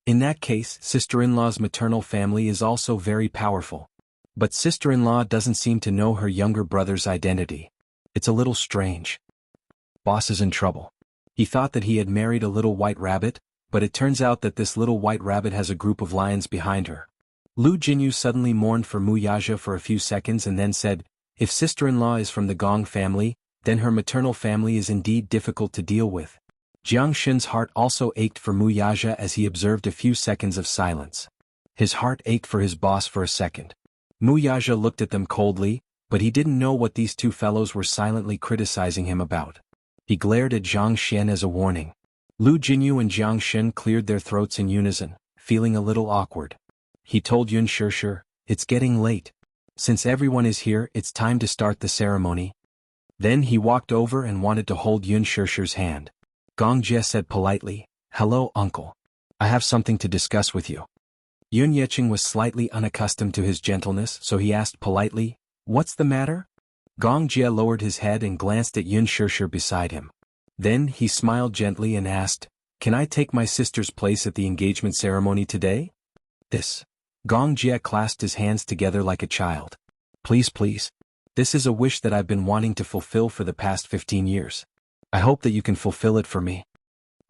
In that case, sister-in-law's maternal family is also very powerful. But sister-in-law doesn't seem to know her younger brother's identity. It's a little strange. Boss is in trouble. He thought that he had married a little white rabbit, but it turns out that this little white rabbit has a group of lions behind her. Lu Jinyu suddenly mourned for Muyaja for a few seconds and then said, if sister-in-law is from the Gong family, then her maternal family is indeed difficult to deal with. Jiang Shen's heart also ached for Muyaja as he observed a few seconds of silence. His heart ached for his boss for a second. Muyaja looked at them coldly, but he didn't know what these two fellows were silently criticizing him about. He glared at Jiang Shen as a warning. Lu Jinyu and Jiang Shen cleared their throats in unison, feeling a little awkward. He told Yun Shishir, it's getting late. Since everyone is here, it's time to start the ceremony. Then he walked over and wanted to hold Yun Shishir's hand. Gong Jie said politely, hello uncle. I have something to discuss with you. Yun Yecheng was slightly unaccustomed to his gentleness, so he asked politely, what's the matter? Gong Jie lowered his head and glanced at Yun Shishir beside him. Then he smiled gently and asked, can I take my sister's place at the engagement ceremony today? This. Gong Jie clasped his hands together like a child. Please, please. This is a wish that I've been wanting to fulfill for the past 15 years. I hope that you can fulfill it for me.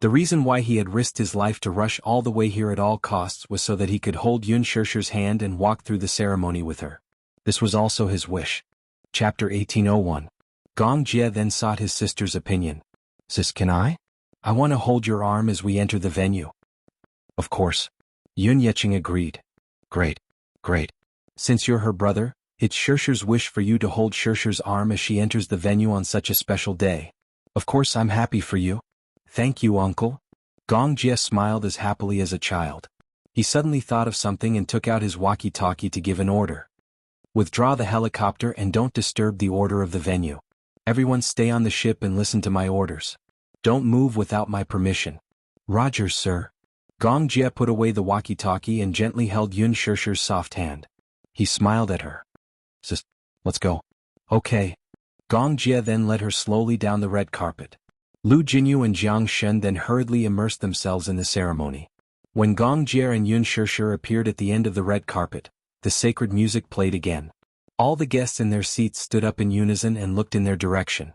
The reason why he had risked his life to rush all the way here at all costs was so that he could hold Yun Shishir's hand and walk through the ceremony with her. This was also his wish. Chapter 1801. Gong Jie then sought his sister's opinion. Sis, can I? I want to hold your arm as we enter the venue. Of course. Yun Yecheng agreed. Great. Great. Since you're her brother, it's Shishir's wish for you to hold Shishir's arm as she enters the venue on such a special day. Of course I'm happy for you. Thank you, uncle. Gong Jie smiled as happily as a child. He suddenly thought of something and took out his walkie-talkie to give an order. Withdraw the helicopter and don't disturb the order of the venue. Everyone stay on the ship and listen to my orders. Don't move without my permission. Roger, sir. Gong Jie put away the walkie-talkie and gently held Yun Shishir's soft hand. He smiled at her. Sis, let's go. Okay. Gong Jie then led her slowly down the red carpet. Lu Jinyu and Jiang Shen then hurriedly immersed themselves in the ceremony. When Gong Jie and Yun Shishir appeared at the end of the red carpet, the sacred music played again. All the guests in their seats stood up in unison and looked in their direction.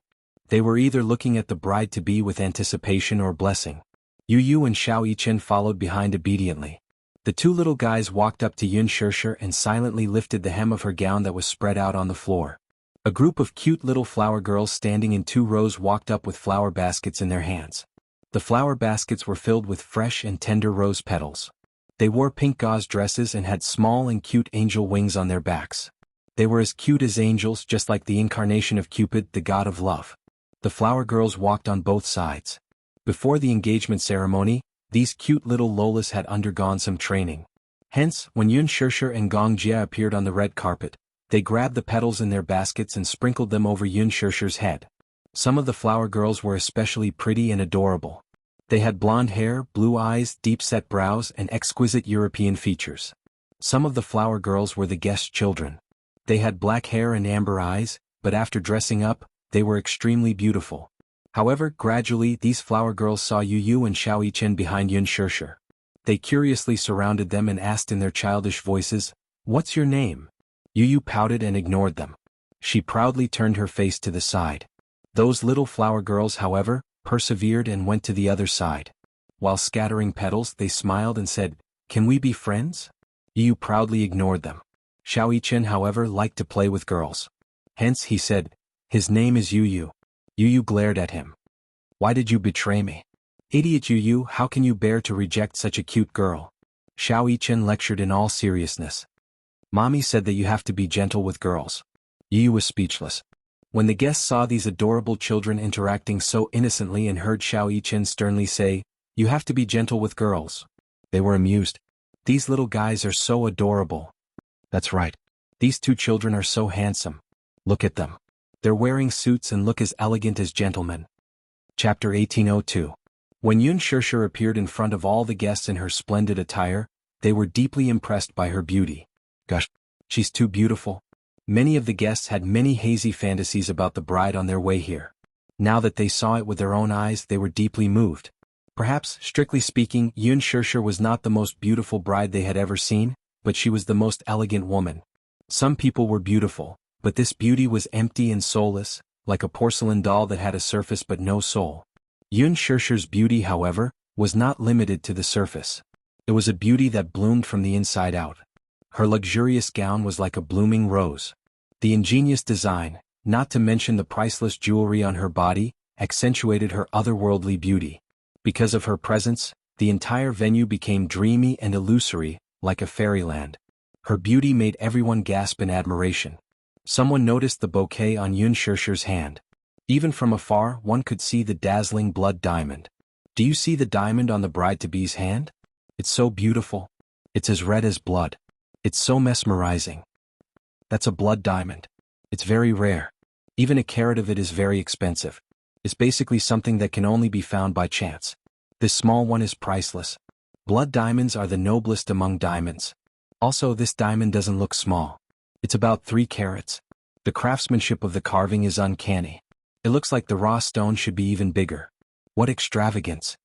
They were either looking at the bride-to-be with anticipation or blessing. Yu Yu and Xiao Yichen followed behind obediently. The two little guys walked up to Yun Shishir and silently lifted the hem of her gown that was spread out on the floor. A group of cute little flower girls standing in 2 rows walked up with flower baskets in their hands. The flower baskets were filled with fresh and tender rose petals. They wore pink gauze dresses and had small and cute angel wings on their backs. They were as cute as angels, just like the incarnation of Cupid, the god of love. The flower girls walked on both sides. Before the engagement ceremony, these cute little Lolas had undergone some training. Hence, when Yun Shishir and Gong Jie appeared on the red carpet, they grabbed the petals in their baskets and sprinkled them over Yun Shishir's head. Some of the flower girls were especially pretty and adorable. They had blonde hair, blue eyes, deep-set brows, and exquisite European features. Some of the flower girls were the guests' children. They had black hair and amber eyes, but after dressing up, they were extremely beautiful. However, gradually these flower girls saw Yu Yu and Xiao Yichen behind Yun Shishir. They curiously surrounded them and asked in their childish voices, "What's your name?" Yu Yu pouted and ignored them. She proudly turned her face to the side. Those little flower girls, however, persevered and went to the other side. While scattering petals, they smiled and said, "Can we be friends?" Yu Yu proudly ignored them. Xiao Yichen, however, liked to play with girls. Hence he said, "His name is Yu Yu." Yu Yu glared at him. "Why did you betray me? Idiot Yu Yu, how can you bear to reject such a cute girl?" Xiao Yichen lectured in all seriousness. "Mommy said that you have to be gentle with girls." Yu Yu was speechless. When the guests saw these adorable children interacting so innocently and heard Xiao Yichen sternly say, "You have to be gentle with girls," they were amused. "These little guys are so adorable." That's right. These two children are so handsome. Look at them. They're wearing suits and look as elegant as gentlemen. Chapter 1802. When Yun Shishir appeared in front of all the guests in her splendid attire, they were deeply impressed by her beauty. Gosh, she's too beautiful. Many of the guests had many hazy fantasies about the bride on their way here. Now that they saw it with their own eyes, they were deeply moved. Perhaps, strictly speaking, Yun Shishir was not the most beautiful bride they had ever seen, but she was the most elegant woman. Some people were beautiful, but this beauty was empty and soulless, like a porcelain doll that had a surface but no soul. Yun Shishir's beauty, however, was not limited to the surface. It was a beauty that bloomed from the inside out. Her luxurious gown was like a blooming rose. The ingenious design, not to mention the priceless jewelry on her body, accentuated her otherworldly beauty. Because of her presence, the entire venue became dreamy and illusory, like a fairyland. Her beauty made everyone gasp in admiration. Someone noticed the bouquet on Yun Shishir's hand. Even from afar, one could see the dazzling blood diamond. Do you see the diamond on the bride-to-be's hand? It's so beautiful. It's as red as blood. It's so mesmerizing. That's a blood diamond. It's very rare. Even a carat of it is very expensive. It's basically something that can only be found by chance. This small one is priceless. Blood diamonds are the noblest among diamonds. Also, this diamond doesn't look small. It's about 3 carats. The craftsmanship of the carving is uncanny. It looks like the raw stone should be even bigger. What extravagance!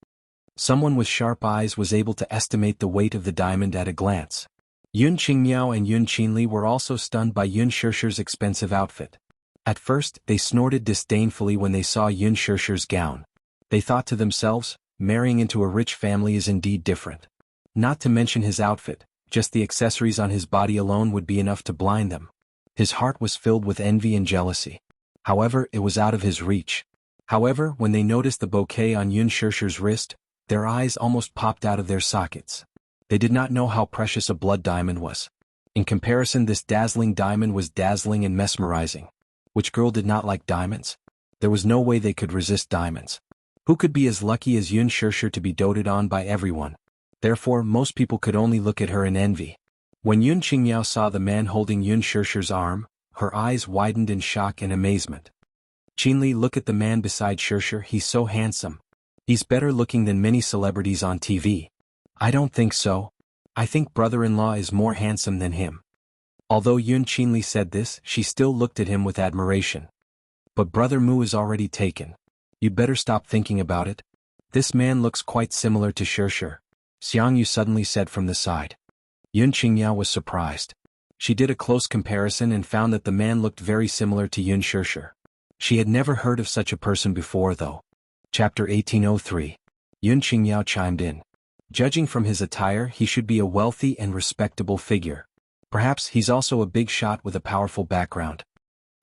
Someone with sharp eyes was able to estimate the weight of the diamond at a glance. Yun Qingmiao and Yun Qinli were also stunned by Yun Shishir's expensive outfit. At first, they snorted disdainfully when they saw Yun Shishir's gown. They thought to themselves, marrying into a rich family is indeed different. Not to mention his outfit, just the accessories on his body alone would be enough to blind them. His heart was filled with envy and jealousy. However, it was out of his reach. However, when they noticed the bouquet on Yun Shishir's wrist, their eyes almost popped out of their sockets. They did not know how precious a blood diamond was. In comparison, this dazzling diamond was dazzling and mesmerizing. Which girl did not like diamonds? There was no way they could resist diamonds. Who could be as lucky as Yun Shishir to be doted on by everyone? Therefore, most people could only look at her in envy. When Yun Qingmiao saw the man holding Yun Shishir's arm, her eyes widened in shock and amazement. "Qinli, look at the man beside Shishir, he's so handsome. He's better looking than many celebrities on TV. I don't think so. I think brother-in-law is more handsome than him." Although Yun Qinli said this, she still looked at him with admiration. "But brother Mu is already taken. You'd better stop thinking about it. This man looks quite similar to Shishir," Jianghu suddenly said from the side. Yun Qingmiao was surprised. She did a close comparison and found that the man looked very similar to Yun Shishir. She had never heard of such a person before though. Chapter 1803. Yun Qingmiao chimed in. Judging from his attire, he should be a wealthy and respectable figure. Perhaps he's also a big shot with a powerful background.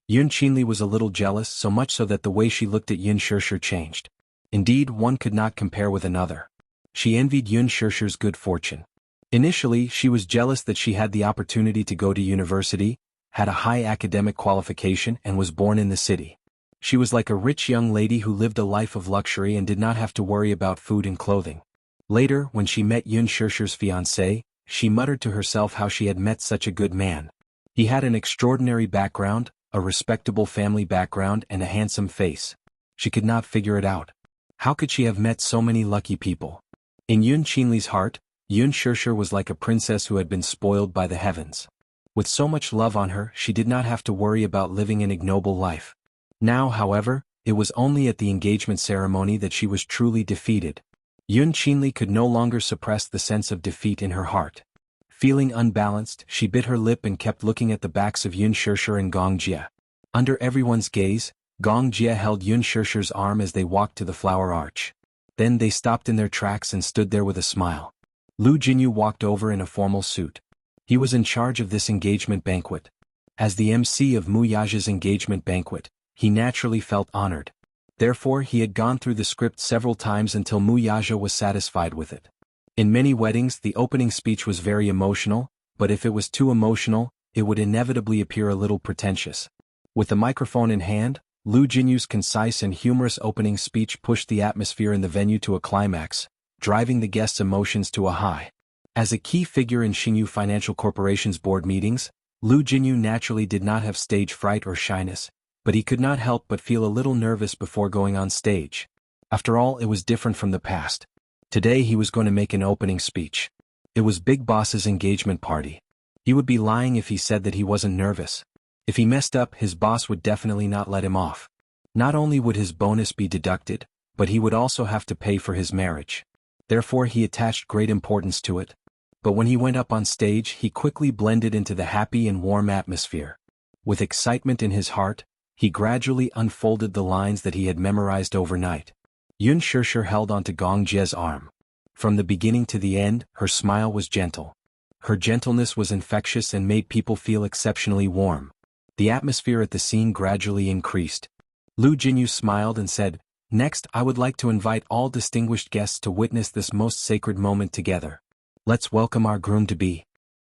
Yun Qinli was a little jealous, so much so that the way she looked at Yun Shishir changed. Indeed, one could not compare with another. She envied Yun Shishir's good fortune. Initially, she was jealous that she had the opportunity to go to university, had a high academic qualification and was born in the city. She was like a rich young lady who lived a life of luxury and did not have to worry about food and clothing. Later, when she met Yun Shishir's fiancé, she muttered to herself how she had met such a good man. He had an extraordinary background, a respectable family background and a handsome face. She could not figure it out. How could she have met so many lucky people? In Yun Qinli's heart, Yun Shishir was like a princess who had been spoiled by the heavens. With so much love on her, she did not have to worry about living an ignoble life. Now, however, it was only at the engagement ceremony that she was truly defeated. Yun Qinli could no longer suppress the sense of defeat in her heart. Feeling unbalanced, she bit her lip and kept looking at the backs of Yun Shishir and Gong Jie. Under everyone's gaze, Gong Jie held Yun Shishir's arm as they walked to the flower arch. Then they stopped in their tracks and stood there with a smile. Lu Jinyu walked over in a formal suit. He was in charge of this engagement banquet. As the MC of Mu Yaja's engagement banquet, he naturally felt honored. Therefore, he had gone through the script several times until Mu Yaja was satisfied with it. In many weddings, the opening speech was very emotional, but if it was too emotional, it would inevitably appear a little pretentious. With the microphone in hand, Lu Jinyu's concise and humorous opening speech pushed the atmosphere in the venue to a climax, driving the guests' emotions to a high. As a key figure in Xingyu Financial Corporation's board meetings, Lu Jinyu naturally did not have stage fright or shyness, but he could not help but feel a little nervous before going on stage. After all, it was different from the past. Today he was going to make an opening speech. It was Big Boss's engagement party. He would be lying if he said that he wasn't nervous. If he messed up, his boss would definitely not let him off. Not only would his bonus be deducted, but he would also have to pay for his marriage. Therefore he attached great importance to it. But when he went up on stage, he quickly blended into the happy and warm atmosphere. With excitement in his heart, he gradually unfolded the lines that he had memorized overnight. Yun Shishir held onto Gong Jie's arm. From the beginning to the end, her smile was gentle. Her gentleness was infectious and made people feel exceptionally warm. The atmosphere at the scene gradually increased. Lu Jinyu smiled and said, "Next, I would like to invite all distinguished guests to witness this most sacred moment together. Let's welcome our groom-to-be."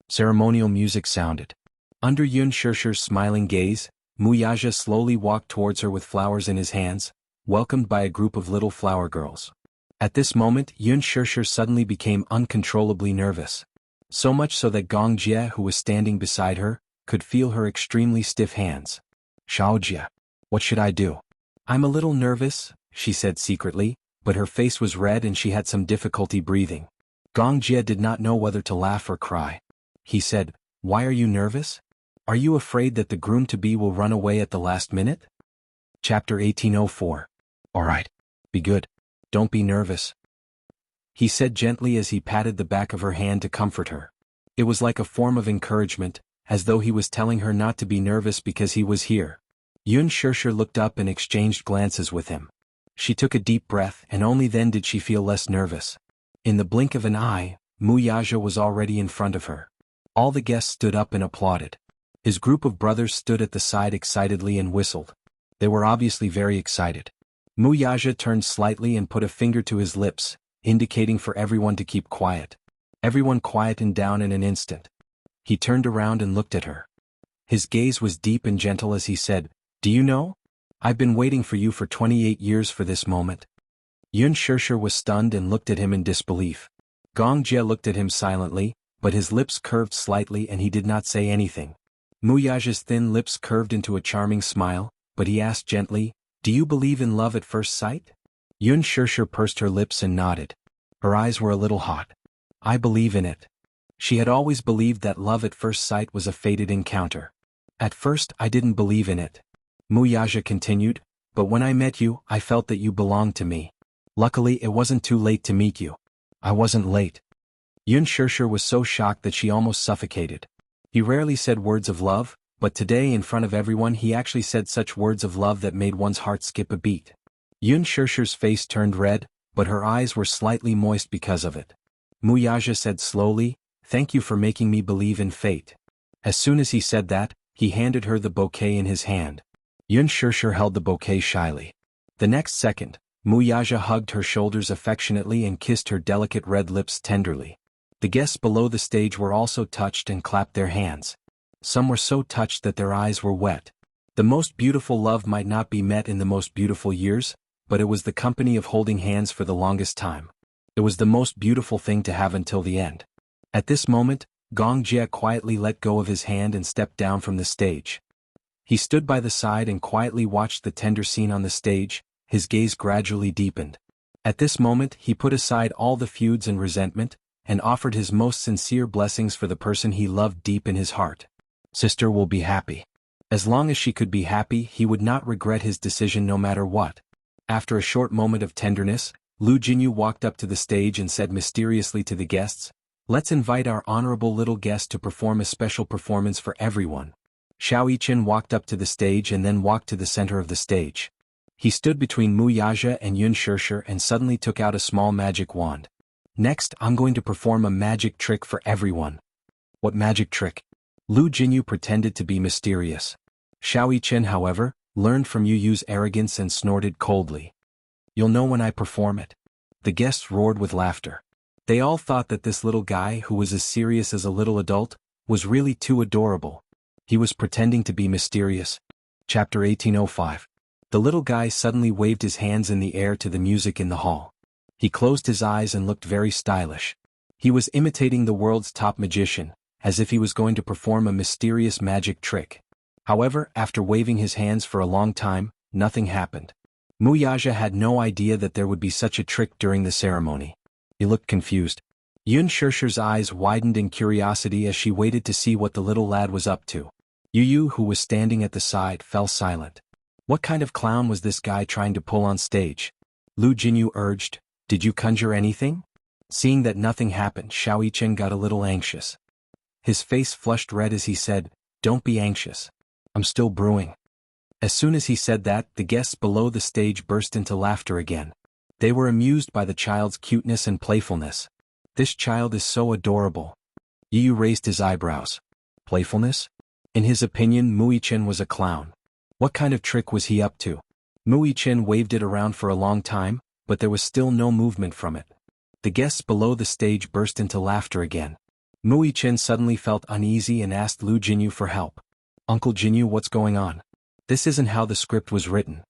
Ceremonial music sounded. Under Yun Shishir's smiling gaze, Muyaja slowly walked towards her with flowers in his hands, welcomed by a group of little flower girls. At this moment, Yun Shishir suddenly became uncontrollably nervous. So much so that Gong Jie, who was standing beside her, could feel her extremely stiff hands. "Xiaojia, what should I do?" "I'm a little nervous," she said secretly, but her face was red and she had some difficulty breathing. Gong Jie did not know whether to laugh or cry. He said, "Why are you nervous? Are you afraid that the groom-to-be will run away at the last minute?" Chapter 1804. "All right. Be good. Don't be nervous," he said gently as he patted the back of her hand to comfort her. It was like a form of encouragement, as though he was telling her not to be nervous because he was here. Yun Shishir looked up and exchanged glances with him. She took a deep breath and only then did she feel less nervous. In the blink of an eye, Muyaja was already in front of her. All the guests stood up and applauded. His group of brothers stood at the side excitedly and whistled. They were obviously very excited. Muyaja turned slightly and put a finger to his lips, indicating for everyone to keep quiet. Everyone quietened down in an instant. He turned around and looked at her. His gaze was deep and gentle as he said, "Do you know? I've been waiting for you for 28 years for this moment." Yun Shishir was stunned and looked at him in disbelief. Gong Jie looked at him silently, but his lips curved slightly and he did not say anything. Muyaja's thin lips curved into a charming smile, but he asked gently, "Do you believe in love at first sight?" Yun Shishir pursed her lips and nodded. Her eyes were a little hot. "I believe in it." She had always believed that love at first sight was a fated encounter. "At first I didn't believe in it," Muyaja continued, "but when I met you, I felt that you belonged to me. Luckily, it wasn't too late to meet you." "I wasn't late." Yun Shishir was so shocked that she almost suffocated. He rarely said words of love, but today in front of everyone he actually said such words of love that made one's heart skip a beat. Yun Shishir's face turned red, but her eyes were slightly moist because of it. Muyaja said slowly, "Thank you for making me believe in fate." As soon as he said that, he handed her the bouquet in his hand. Yun Shishir held the bouquet shyly. The next second, Muyaja hugged her shoulders affectionately and kissed her delicate red lips tenderly. The guests below the stage were also touched and clapped their hands. Some were so touched that their eyes were wet. The most beautiful love might not be met in the most beautiful years, but it was the company of holding hands for the longest time. It was the most beautiful thing to have until the end. At this moment, Gong Jie quietly let go of his hand and stepped down from the stage. He stood by the side and quietly watched the tender scene on the stage, his gaze gradually deepened. At this moment he put aside all the feuds and resentment, and offered his most sincere blessings for the person he loved deep in his heart. Sister will be happy. As long as she could be happy, he would not regret his decision no matter what. After a short moment of tenderness, Lu Jinyu walked up to the stage and said mysteriously to the guests, "Let's invite our honorable little guest to perform a special performance for everyone." Xiao Yichen walked up to the stage and then walked to the center of the stage. He stood between Muyaja and Yun Shishir and suddenly took out a small magic wand. "Next, I'm going to perform a magic trick for everyone." "What magic trick?" Lu Jinyu pretended to be mysterious. Xiao Yichen, however, learned from Yu's arrogance and snorted coldly. "You'll know when I perform it." The guests roared with laughter. They all thought that this little guy, who was as serious as a little adult, was really too adorable. He was pretending to be mysterious. Chapter 1805. The little guy suddenly waved his hands in the air to the music in the hall. He closed his eyes and looked very stylish. He was imitating the world's top magician, as if he was going to perform a mysterious magic trick. However, after waving his hands for a long time, nothing happened. Wuxia had no idea that there would be such a trick during the ceremony. He looked confused. Yun Shirshir's eyes widened in curiosity as she waited to see what the little lad was up to. Yu, who was standing at the side, fell silent. What kind of clown was this guy trying to pull on stage? Lu Jinyu urged, "Did you conjure anything?" Seeing that nothing happened, Xiao Yichen got a little anxious. His face flushed red as he said, "Don't be anxious. I'm still brewing." As soon as he said that, the guests below the stage burst into laughter again. They were amused by the child's cuteness and playfulness. "This child is so adorable." Yu raised his eyebrows. Playfulness? In his opinion, Wuxia was a clown. What kind of trick was he up to? Wuxia waved it around for a long time, but there was still no movement from it. The guests below the stage burst into laughter again. Wuxia suddenly felt uneasy and asked Lu Jinyu for help. "Uncle Jinyu, what's going on? This isn't how the script was written."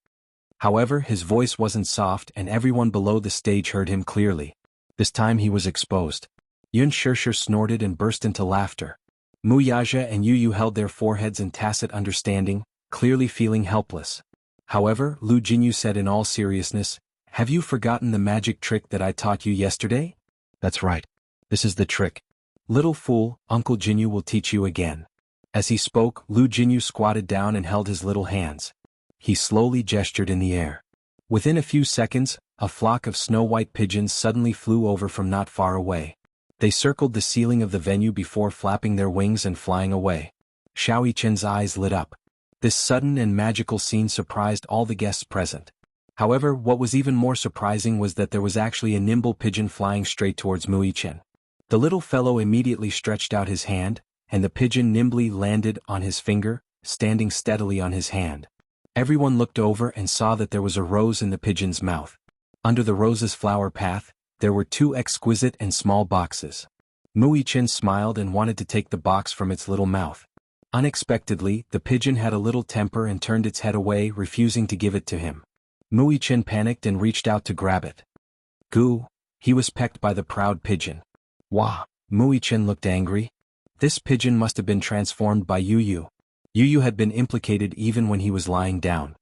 However, his voice wasn't soft and everyone below the stage heard him clearly. This time he was exposed. Yun Shirshir snorted and burst into laughter. Wuxia and Yu held their foreheads in tacit understanding, clearly feeling helpless. However, Lu Jinyu said in all seriousness, "Have you forgotten the magic trick that I taught you yesterday?" "That's right. This is the trick. Little fool, Uncle Jinyu will teach you again." As he spoke, Lu Jinyu squatted down and held his little hands. He slowly gestured in the air. Within a few seconds, a flock of snow-white pigeons suddenly flew over from not far away. They circled the ceiling of the venue before flapping their wings and flying away. Xiao Yichen's eyes lit up. This sudden and magical scene surprised all the guests present. However, what was even more surprising was that there was actually a nimble pigeon flying straight towards Wuxia. The little fellow immediately stretched out his hand, and the pigeon nimbly landed on his finger, standing steadily on his hand. Everyone looked over and saw that there was a rose in the pigeon's mouth. Under the rose's flower path, there were two exquisite and small boxes. Wuxia smiled and wanted to take the box from its little mouth. Unexpectedly, the pigeon had a little temper and turned its head away, refusing to give it to him. Wuxia panicked and reached out to grab it. Goo! He was pecked by the proud pigeon. Wah! Wuxia looked angry. This pigeon must have been transformed by Yu. Yu had been implicated even when he was lying down.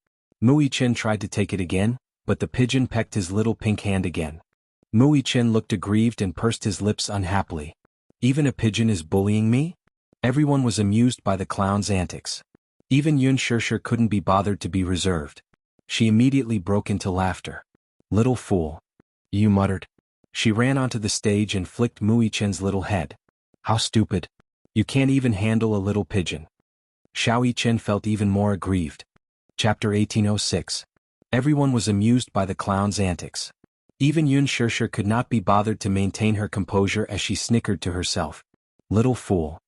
Wuxia tried to take it again, but the pigeon pecked his little pink hand again. Wuxia looked aggrieved and pursed his lips unhappily. Even a pigeon is bullying me? Everyone was amused by the clown's antics. Even Yun Shirshir couldn't be bothered to be reserved. She immediately broke into laughter. Little fool. Yu muttered. She ran onto the stage and flicked Wuxia's little head. How stupid. You can't even handle a little pigeon. Xiao Yichen felt even more aggrieved. Chapter 1806. Everyone was amused by the clown's antics. Even Yun Shirshir could not be bothered to maintain her composure as she snickered to herself. Little fool.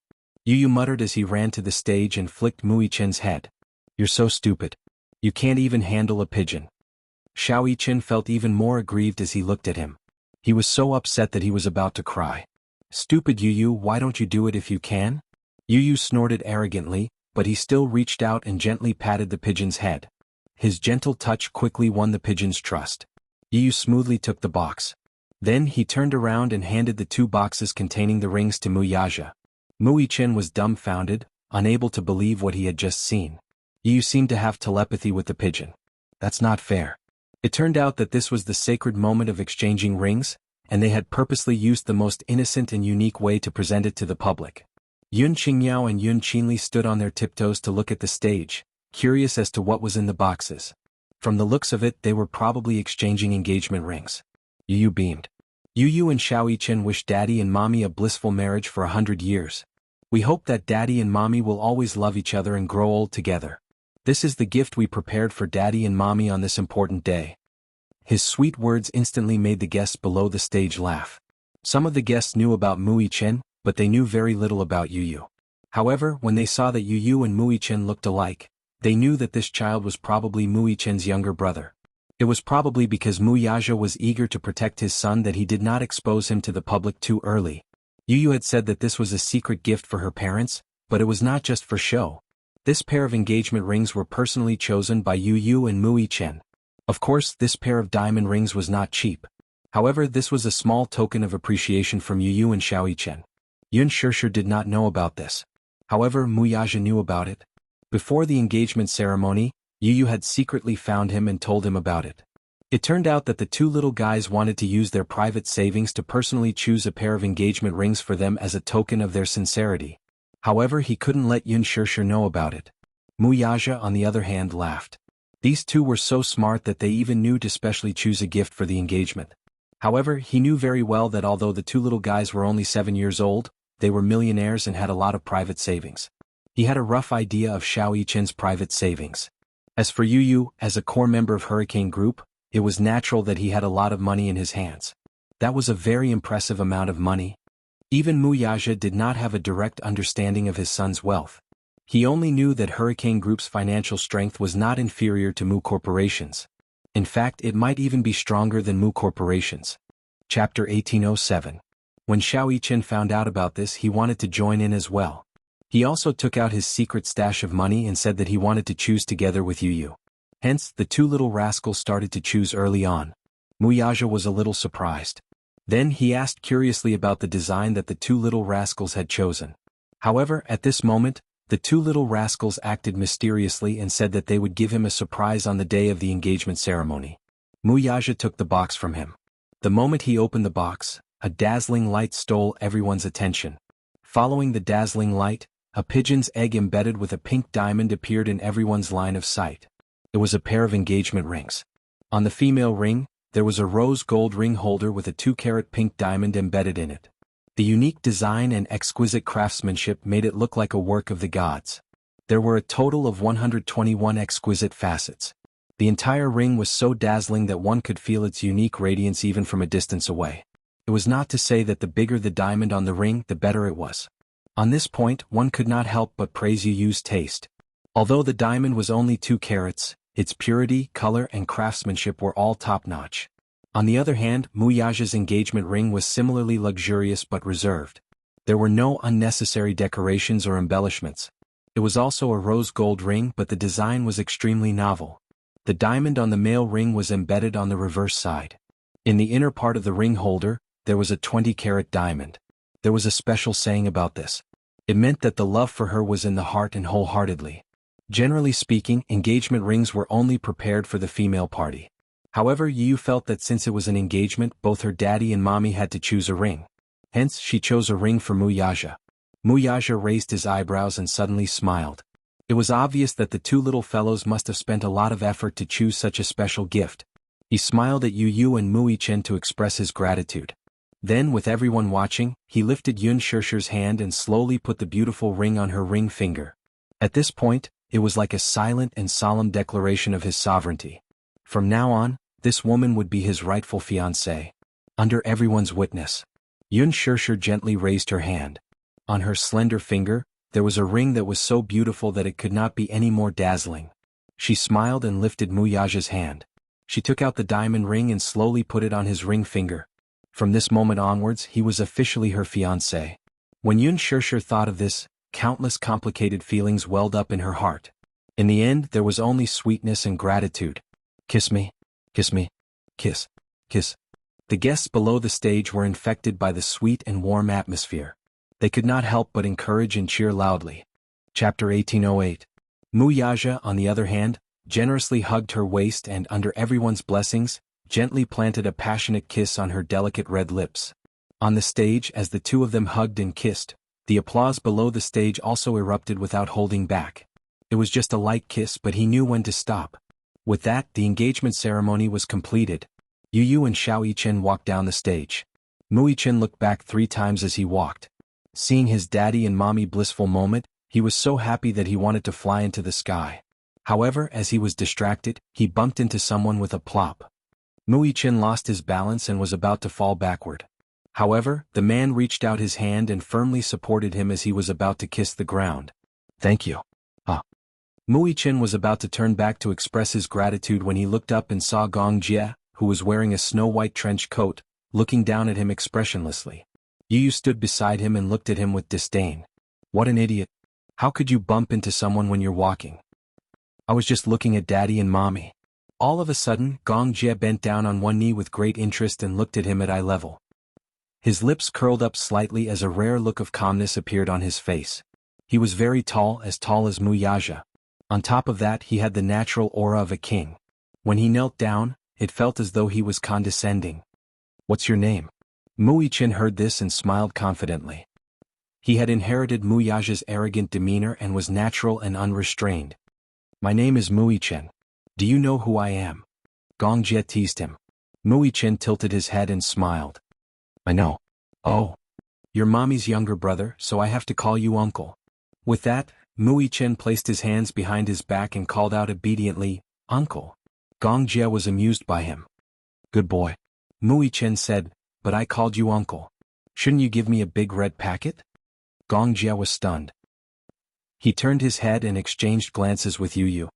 Yu muttered as he ran to the stage and flicked Wuxia's head. You're so stupid. You can't even handle a pigeon. Xiao Yichen felt even more aggrieved as he looked at him. He was so upset that he was about to cry. Stupid Yu, why don't you do it if you can? Yu snorted arrogantly, but he still reached out and gently patted the pigeon's head. His gentle touch quickly won the pigeon's trust. Yu smoothly took the box. Then he turned around and handed the two boxes containing the rings to Wuxia. Wuxia was dumbfounded, unable to believe what he had just seen. Yu seemed to have telepathy with the pigeon. That's not fair. It turned out that this was the sacred moment of exchanging rings, and they had purposely used the most innocent and unique way to present it to the public. Yun Qingyao and Yun Qinli stood on their tiptoes to look at the stage, curious as to what was in the boxes. From the looks of it, they were probably exchanging engagement rings. Yu beamed. Yu and Xiao Yichen wished Daddy and Mommy a blissful marriage for 100 years. We hope that Daddy and Mommy will always love each other and grow old together. This is the gift we prepared for Daddy and Mommy on this important day. His sweet words instantly made the guests below the stage laugh. Some of the guests knew about Wuxia, but they knew very little about Yu. However, when they saw that Yu and Wuxia looked alike, they knew that this child was probably Wuxia's younger brother. It was probably because Wuxia was eager to protect his son that he did not expose him to the public too early. Yu had said that this was a secret gift for her parents, but it was not just for show. This pair of engagement rings were personally chosen by Yu Yu and Mu Yichen. Of course, this pair of diamond rings was not cheap. However, this was a small token of appreciation from Yu Yu and Xiao Yichen. Yun Shishir did not know about this. However, Mu Yaja knew about it. Before the engagement ceremony, Yu Yu had secretly found him and told him about it. It turned out that the two little guys wanted to use their private savings to personally choose a pair of engagement rings for them as a token of their sincerity. However, he couldn't let Yun Shishir know about it. Mu Yaja, on the other hand, laughed. These two were so smart that they even knew to specially choose a gift for the engagement. However, he knew very well that although the two little guys were only 7 years old, they were millionaires and had a lot of private savings. He had a rough idea of Xiao Yichen's private savings. As for Yu Yu, as a core member of Hurricane Group, it was natural that he had a lot of money in his hands. That was a very impressive amount of money. Even Mu Yaja did not have a direct understanding of his son's wealth. He only knew that Hurricane Group's financial strength was not inferior to Mu Corporation's. In fact, it might even be stronger than Mu Corporation's. Chapter 1807. When Xiao Yichen found out about this, he wanted to join in as well. He also took out his secret stash of money and said that he wanted to choose together with Yu Yu. Hence, the two little rascals started to choose early on. Mu Yaja was a little surprised. Then he asked curiously about the design that the two little rascals had chosen. However, at this moment, the two little rascals acted mysteriously and said that they would give him a surprise on the day of the engagement ceremony. Mu Yaja took the box from him. The moment he opened the box, a dazzling light stole everyone's attention. Following the dazzling light, a pigeon's egg embedded with a pink diamond appeared in everyone's line of sight. It was a pair of engagement rings. On the female ring, there was a rose gold ring holder with a 2-carat pink diamond embedded in it. The unique design and exquisite craftsmanship made it look like a work of the gods. There were a total of 121 exquisite facets. The entire ring was so dazzling that one could feel its unique radiance even from a distance away. It was not to say that the bigger the diamond on the ring, the better it was. On this point, one could not help but praise Yu Yu's taste. Although the diamond was only 2 carats, its purity, color, and craftsmanship were all top-notch. On the other hand, Mu Yaja's engagement ring was similarly luxurious but reserved. There were no unnecessary decorations or embellishments. It was also a rose gold ring, but the design was extremely novel. The diamond on the male ring was embedded on the reverse side. In the inner part of the ring holder, there was a 20-carat diamond. There was a special saying about this. It meant that the love for her was in the heart and wholeheartedly. Generally speaking, engagement rings were only prepared for the female party. However, Yu Yu felt that since it was an engagement, both her daddy and mommy had to choose a ring. Hence, she chose a ring for Mu Yaja. Mu Yaja raised his eyebrows and suddenly smiled. It was obvious that the two little fellows must have spent a lot of effort to choose such a special gift. He smiled at Yu Yu and Mu Yichen to express his gratitude. Then, with everyone watching, he lifted Yun Shishir's hand and slowly put the beautiful ring on her ring finger. At this point, it was like a silent and solemn declaration of his sovereignty. From now on, this woman would be his rightful fiancée. Under everyone's witness. Yun Shishir gently raised her hand. On her slender finger, there was a ring that was so beautiful that it could not be any more dazzling. She smiled and lifted Mu Yaja's hand. She took out the diamond ring and slowly put it on his ring finger. From this moment onwards, he was officially her fiancé. When Yun Shishir thought of this, countless complicated feelings welled up in her heart. In the end, there was only sweetness and gratitude. Kiss me, kiss me, kiss, kiss. The guests below the stage were infected by the sweet and warm atmosphere. They could not help but encourage and cheer loudly. Chapter 1808. Mu Yaja, on the other hand, generously hugged her waist and, under everyone's blessings, gently planted a passionate kiss on her delicate red lips. On the stage, as the two of them hugged and kissed, the applause below the stage also erupted without holding back. It was just a light kiss, but he knew when to stop. With that, the engagement ceremony was completed. Yu Yu and Xiao Yichen walked down the stage. Mu Yichen looked back 3 times as he walked. Seeing his daddy and mommy blissful moment, he was so happy that he wanted to fly into the sky. However, as he was distracted, he bumped into someone with a plop. Mu Yichen lost his balance and was about to fall backward. However, the man reached out his hand and firmly supported him as he was about to kiss the ground. Thank you. Mu Yichen was about to turn back to express his gratitude when he looked up and saw Gong Jie, who was wearing a snow-white trench coat, looking down at him expressionlessly. Yu Yu stood beside him and looked at him with disdain. What an idiot. How could you bump into someone when you're walking? I was just looking at Daddy and Mommy. All of a sudden, Gong Jie bent down on one knee with great interest and looked at him at eye level. His lips curled up slightly as a rare look of calmness appeared on his face. He was very tall as Mu Yaja. On top of that, he had the natural aura of a king. When he knelt down, it felt as though he was condescending. What's your name? Mu Yichen heard this and smiled confidently. He had inherited Mu Yaja's arrogant demeanor and was natural and unrestrained. My name is Mu Yichen. Do you know who I am? Gong Jie teased him. Mu Yichen tilted his head and smiled. I know. Oh. You're Mommy's younger brother, so I have to call you uncle. With that, Mu Yichen placed his hands behind his back and called out obediently, Uncle. Gong Jie was amused by him. Good boy. Mu Yichen said, but I called you uncle. Shouldn't you give me a big red packet? Gong Jie was stunned. He turned his head and exchanged glances with Yu.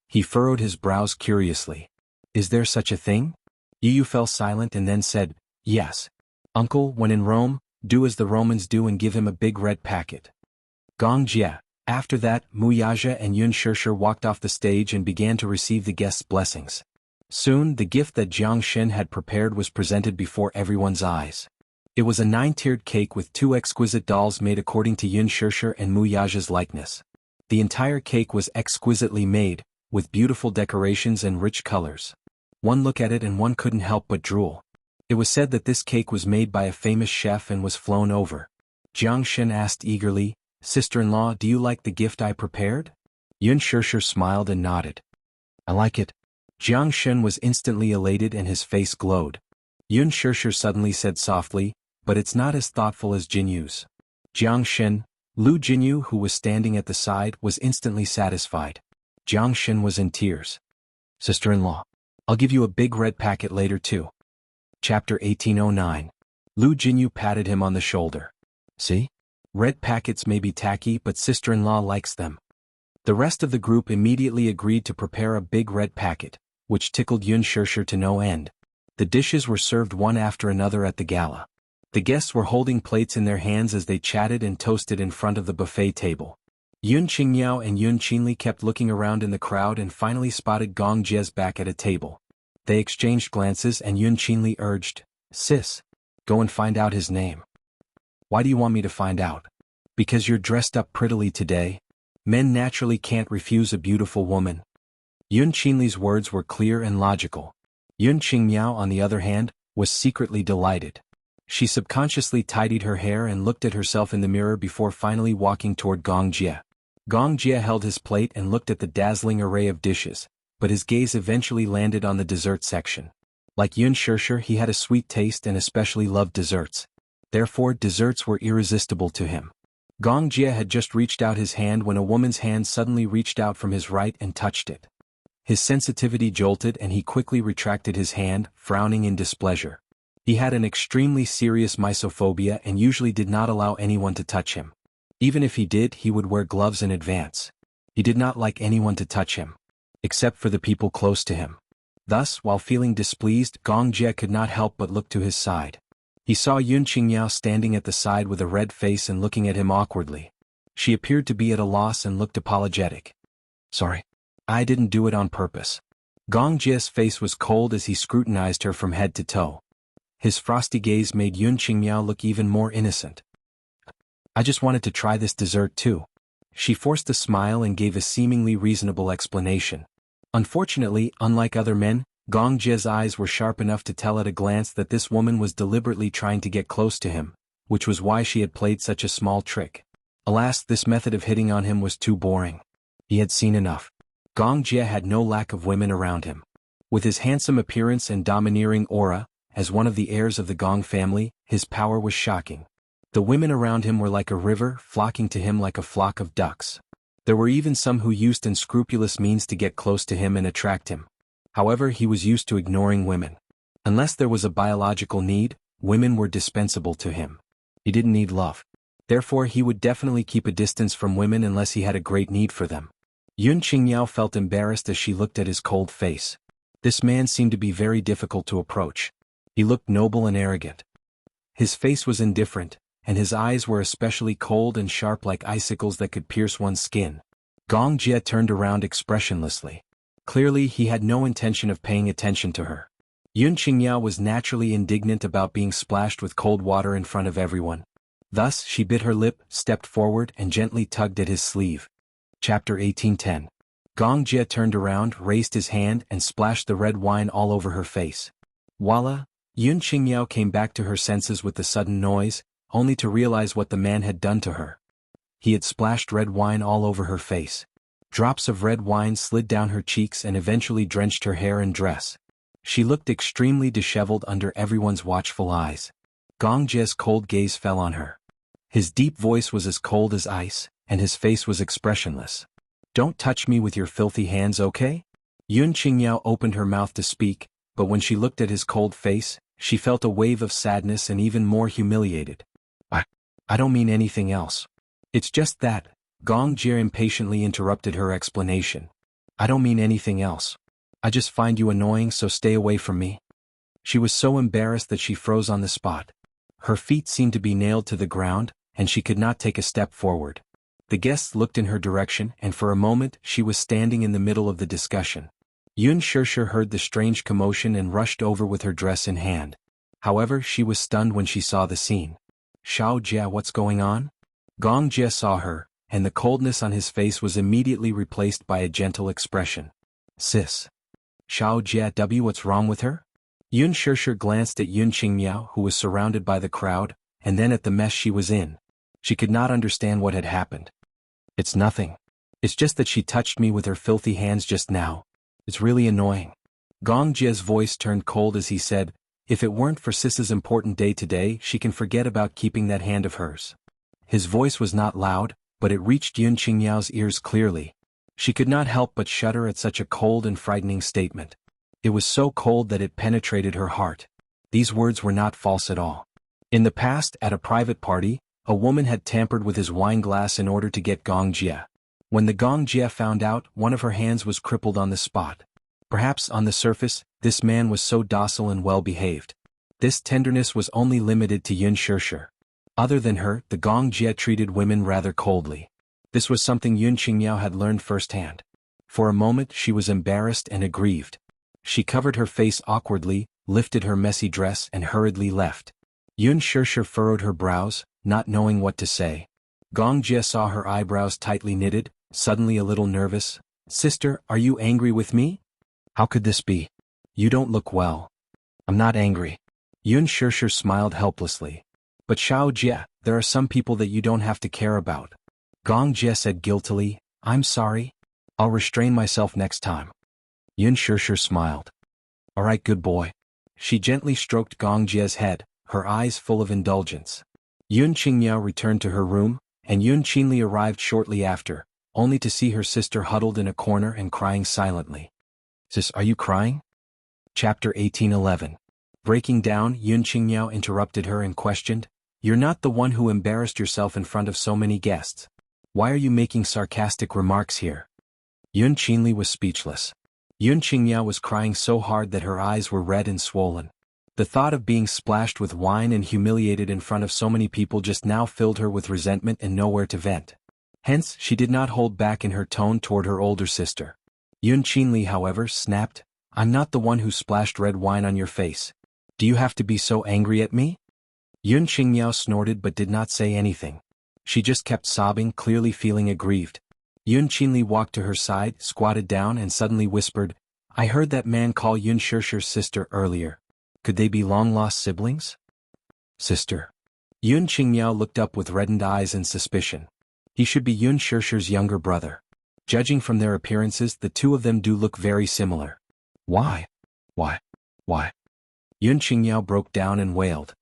He furrowed his brows curiously. Is there such a thing? Yu fell silent and then said, Yes. Uncle, when in Rome, do as the Romans do and give him a big red packet. Gong Jie. After that, Mu Yaja and Yun Shishir walked off the stage and began to receive the guests' blessings. Soon, the gift that Jiang Shen had prepared was presented before everyone's eyes. It was a 9-tiered cake with 2 exquisite dolls made according to Yun Shishir and Mu Yaja's likeness. The entire cake was exquisitely made, with beautiful decorations and rich colors. One look at it and one couldn't help but drool. It was said that this cake was made by a famous chef and was flown over. Jiang Shen asked eagerly, Sister-in-law, do you like the gift I prepared? Yun Shishir smiled and nodded. I like it. Jiang Shen was instantly elated and his face glowed. Yun Shishir suddenly said softly, but it's not as thoughtful as Jinyu's. Jiang Shen, Lu Jinyu, who was standing at the side, was instantly satisfied. Jiang Shen was in tears. Sister-in-law, I'll give you a big red packet later too. Chapter 1809. Lu Jinyu patted him on the shoulder. See? Red packets may be tacky, but sister-in-law likes them. The rest of the group immediately agreed to prepare a big red packet, which tickled Yun Shishir to no end. The dishes were served one after another at the gala. The guests were holding plates in their hands as they chatted and toasted in front of the buffet table. Yun Qingmiao and Yun Qinli kept looking around in the crowd and finally spotted Gong Jie's back at a table. They exchanged glances and Yun Qinli urged, Sis, go and find out his name. Why do you want me to find out? Because you're dressed up prettily today. Men naturally can't refuse a beautiful woman. Yun Qinli's words were clear and logical. Yun Qingmiao, on the other hand, was secretly delighted. She subconsciously tidied her hair and looked at herself in the mirror before finally walking toward Gong Jie. Gong Jie held his plate and looked at the dazzling array of dishes, but his gaze eventually landed on the dessert section. Like Yun Shishir, he had a sweet taste and especially loved desserts. Therefore, desserts were irresistible to him. Gong Jie had just reached out his hand when a woman's hand suddenly reached out from his right and touched it. His sensitivity jolted and he quickly retracted his hand, frowning in displeasure. He had an extremely serious mysophobia and usually did not allow anyone to touch him. Even if he did, he would wear gloves in advance. He did not like anyone to touch him, except for the people close to him. Thus, while feeling displeased, Gong Jie could not help but look to his side. He saw Yun Qingmiao standing at the side with a red face and looking at him awkwardly. She appeared to be at a loss and looked apologetic. Sorry. I didn't do it on purpose. Gong Jie's face was cold as he scrutinized her from head to toe. His frosty gaze made Yun Qingmiao look even more innocent. I just wanted to try this dessert too. She forced a smile and gave a seemingly reasonable explanation. Unfortunately, unlike other men, Gong Jie's eyes were sharp enough to tell at a glance that this woman was deliberately trying to get close to him, which was why she had played such a small trick. Alas, this method of hitting on him was too boring. He had seen enough. Gong Jie had no lack of women around him. With his handsome appearance and domineering aura, as one of the heirs of the Gong family, his power was shocking. The women around him were like a river, flocking to him like a flock of ducks. There were even some who used unscrupulous means to get close to him and attract him. However, he was used to ignoring women. Unless there was a biological need, women were dispensable to him. He didn't need love. Therefore, he would definitely keep a distance from women unless he had a great need for them. Yun Qingmiao felt embarrassed as she looked at his cold face. This man seemed to be very difficult to approach. He looked noble and arrogant. His face was indifferent, and his eyes were especially cold and sharp like icicles that could pierce one's skin. Gong Jie turned around expressionlessly. Clearly he had no intention of paying attention to her. Yun Qingyao was naturally indignant about being splashed with cold water in front of everyone. Thus she bit her lip, stepped forward and gently tugged at his sleeve. Chapter 18:10. Gong Jie turned around, raised his hand and splashed the red wine all over her face. Voila! Yun Qingyao came back to her senses with the sudden noise, only to realize what the man had done to her. He had splashed red wine all over her face. Drops of red wine slid down her cheeks and eventually drenched her hair and dress. She looked extremely disheveled under everyone's watchful eyes. Gong Jie's cold gaze fell on her. His deep voice was as cold as ice, and his face was expressionless. "Don't touch me with your filthy hands, okay?" Yun Qingyao opened her mouth to speak, but when she looked at his cold face, she felt a wave of sadness and even more humiliated. I don't mean anything else. It's just that," Gong Jie impatiently interrupted her explanation. "I don't mean anything else. I just find you annoying, so stay away from me." She was so embarrassed that she froze on the spot. Her feet seemed to be nailed to the ground, and she could not take a step forward. The guests looked in her direction, and for a moment she was standing in the middle of the discussion. Yun Shishir heard the strange commotion and rushed over with her dress in hand. However, she was stunned when she saw the scene. "Xiao Jie, what's going on?" Gong Jie saw her, and the coldness on his face was immediately replaced by a gentle expression. "Sis. Xiao Jie, what's wrong with her?" Yun Shishir glanced at Yun Qingyao, who was surrounded by the crowd, and then at the mess she was in. She could not understand what had happened. "It's nothing. It's just that she touched me with her filthy hands just now. It's really annoying." Gong Jie's voice turned cold as he said, "If it weren't for Sis's important day today, she can forget about keeping that hand of hers." His voice was not loud, but it reached Yun Qingyao's ears clearly. She could not help but shudder at such a cold and frightening statement. It was so cold that it penetrated her heart. These words were not false at all. In the past, at a private party, a woman had tampered with his wine glass in order to get Gong Jie. When the Gong Jie found out, one of her hands was crippled on the spot. Perhaps on the surface, this man was so docile and well-behaved. This tenderness was only limited to Yun Shishir. Other than her, the Gong Jie treated women rather coldly. This was something Yun Qingyao had learned firsthand. For a moment she was embarrassed and aggrieved. She covered her face awkwardly, lifted her messy dress and hurriedly left. Yun Shishir furrowed her brows, not knowing what to say. Gong Jie saw her eyebrows tightly knitted, suddenly a little nervous. "Sister, are you angry with me?" "How could this be? You don't look well." "I'm not angry." Yun Shishir smiled helplessly. "But Xiao Jie, there are some people that you don't have to care about." Gong Jie said guiltily, "I'm sorry. I'll restrain myself next time." Yun Shishir smiled. "All right, good boy." She gently stroked Gong Jie's head, her eyes full of indulgence. Yun Qingyao returned to her room, and Yun Qinli arrived shortly after, only to see her sister huddled in a corner and crying silently. "Sis, are you crying?" Chapter 18:11. Breaking down, Yun Qingyao interrupted her and questioned, "You're not the one who embarrassed yourself in front of so many guests. Why are you making sarcastic remarks here?" Yun Qinli was speechless. Yun Qingyao was crying so hard that her eyes were red and swollen. The thought of being splashed with wine and humiliated in front of so many people just now filled her with resentment and nowhere to vent. Hence, she did not hold back in her tone toward her older sister. Yun Qinli, however, snapped, "I'm not the one who splashed red wine on your face. Do you have to be so angry at me?" Yun Qingyao snorted but did not say anything. She just kept sobbing, clearly feeling aggrieved. Yun Qinli walked to her side, squatted down and suddenly whispered, "I heard that man call Yun Shishir's sister earlier. Could they be long-lost siblings?" "Sister?" Yun Qingyao looked up with reddened eyes in suspicion. He should be Yun Shishir's younger brother. Judging from their appearances, the two of them do look very similar. Why? Why? Yun Qingyao broke down and wailed.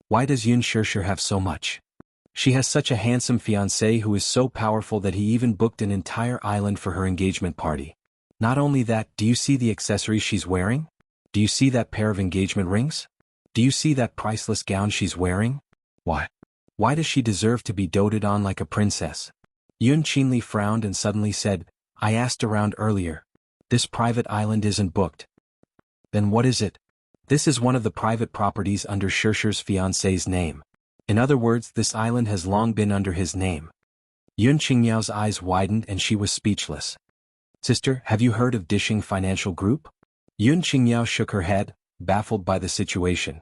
Why does Yun Shishir have so much? She has such a handsome fiancé who is so powerful that he even booked an entire island for her engagement party. Not only that, do you see the accessories she's wearing? Do you see that pair of engagement rings? Do you see that priceless gown she's wearing? Why does she deserve to be doted on like a princess? Yun Qinli frowned and suddenly said, "I asked around earlier. This private island isn't booked." "Then what is it?" "This is one of the private properties under Shishir's fiancé's name. In other words, this island has long been under his name. Yun Qingyao's eyes widened and she was speechless. Sister, have you heard of Dishing Financial Group? Yun Qingyao shook her head, baffled by the situation.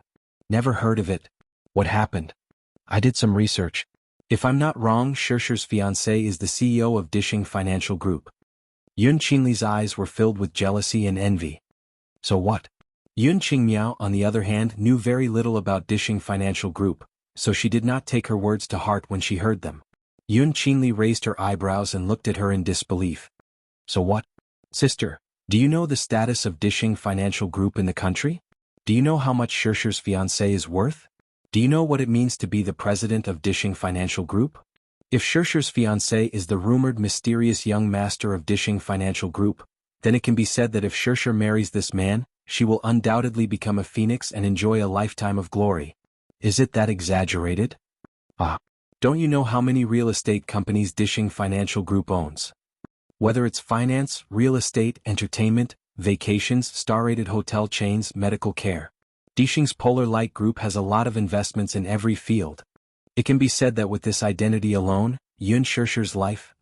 Never heard of it. What happened? I did some research. If I'm not wrong, Shishi's fiancé is the CEO of Dishing Financial Group. Yun Qingli's eyes were filled with jealousy and envy. So what? Yun Qingmiao, on the other hand, knew very little about Dishing Financial Group, so she did not take her words to heart when she heard them. Yun Qingli raised her eyebrows and looked at her in disbelief. So what? Sister, do you know the status of Dishing Financial Group in the country? Do you know how much Shishi's fiancé is worth? Do you know what it means to be the president of Dishing Financial Group? If Shishi's fiancé is the rumored mysterious young master of Dishing Financial Group, then it can be said that if Shishi marries this man, she will undoubtedly become a phoenix and enjoy a lifetime of glory. Is it that exaggerated? Don't you know how many real estate companies Dishing Financial Group owns? Whether it's finance, real estate, entertainment, vacations, star-rated hotel chains, medical care. Dishing's Polar Light Group has a lot of investments in every field. It can be said that with this identity alone, Yun Shishi's life,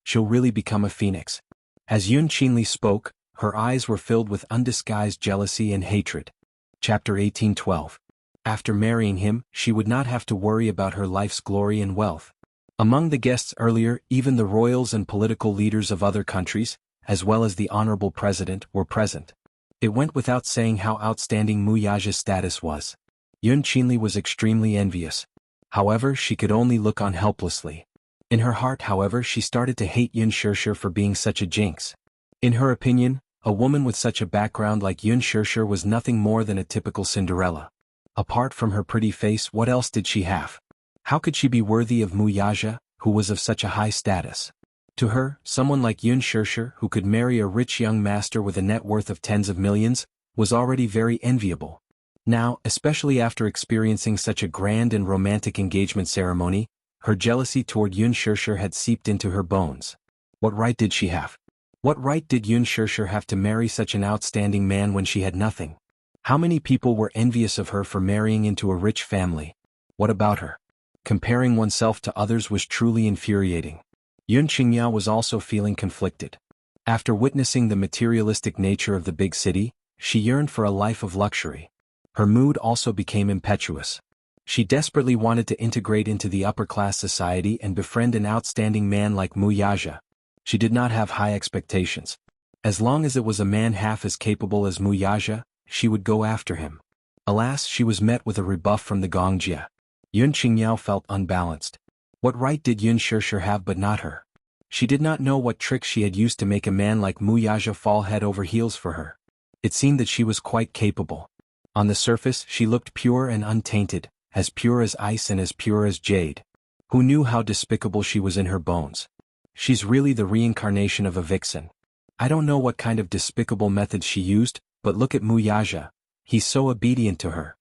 she'll really become a phoenix. As Yun Qinli spoke, her eyes were filled with undisguised jealousy and hatred. Chapter 18:12. After marrying him, she would not have to worry about her life's glory and wealth. Among the guests earlier, even the royals and political leaders of other countries, as well as the honorable president, were present. It went without saying how outstanding Mu Yaja's status was. Yun Qinli was extremely envious. However, she could only look on helplessly. In her heart, however, she started to hate Yun Shishi for being such a jinx. In her opinion, a woman with such a background like Yun Shishi was nothing more than a typical Cinderella. Apart from her pretty face, what else did she have? How could she be worthy of Mu Yaja, who was of such a high status? To her, someone like Yun Shishi, who could marry a rich young master with a net worth of tens of millions, was already very enviable. Now, especially after experiencing such a grand and romantic engagement ceremony, her jealousy toward Yun Shishi had seeped into her bones. What right did she have? What right did Yun Shishi have to marry such an outstanding man when she had nothing? How many people were envious of her for marrying into a rich family? What about her? Comparing oneself to others was truly infuriating. Yun Qingyao was also feeling conflicted. After witnessing the materialistic nature of the big city, she yearned for a life of luxury. Her mood also became impetuous. She desperately wanted to integrate into the upper-class society and befriend an outstanding man like Mu Yaja. She did not have high expectations. As long as it was a man half as capable as Mu Yaja, she would go after him. Alas, she was met with a rebuff from the Gongjia. Yun Qingyao felt unbalanced. What right did Yun Shishi have but not her? She did not know what tricks she had used to make a man like Mu Yaja fall head over heels for her. It seemed that she was quite capable. On the surface, she looked pure and untainted, as pure as ice and as pure as jade. Who knew how despicable she was in her bones? She's really the reincarnation of a vixen. I don't know what kind of despicable methods she used, but look at Mu Yaja. He's so obedient to her.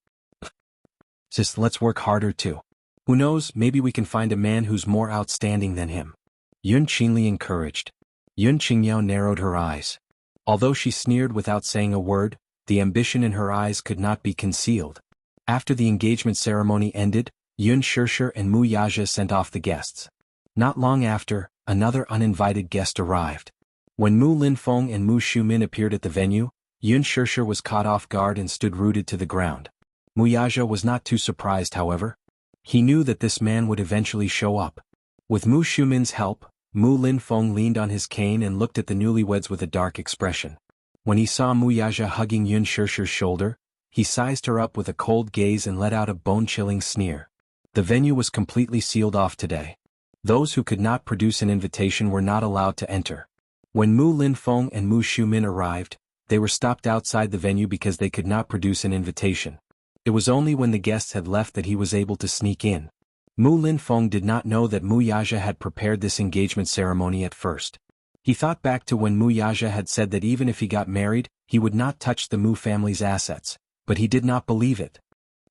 Sis, let's work harder too. Who knows, maybe we can find a man who's more outstanding than him. Yun Qinli encouraged. Yun Qingyao narrowed her eyes. Although she sneered without saying a word, the ambition in her eyes could not be concealed. After the engagement ceremony ended, Yun Shishi and Mu Yaja sent off the guests. Not long after, another uninvited guest arrived. When Mu Linfeng and Mu Shumin appeared at the venue, Yun Shishi was caught off guard and stood rooted to the ground. Mu Yaja was not too surprised, however. He knew that this man would eventually show up. With Mu Shumin's help, Mu Linfeng leaned on his cane and looked at the newlyweds with a dark expression. When he saw Mu Yaja hugging Yun Shishi's shoulder, he sized her up with a cold gaze and let out a bone-chilling sneer. The venue was completely sealed off today. Those who could not produce an invitation were not allowed to enter. When Mu Linfeng and Mu Shumin arrived, they were stopped outside the venue because they could not produce an invitation. It was only when the guests had left that he was able to sneak in. Mu Linfeng did not know that Mu Yaja had prepared this engagement ceremony at first. He thought back to when Mu Yaja had said that even if he got married, he would not touch the Mu family's assets, but he did not believe it.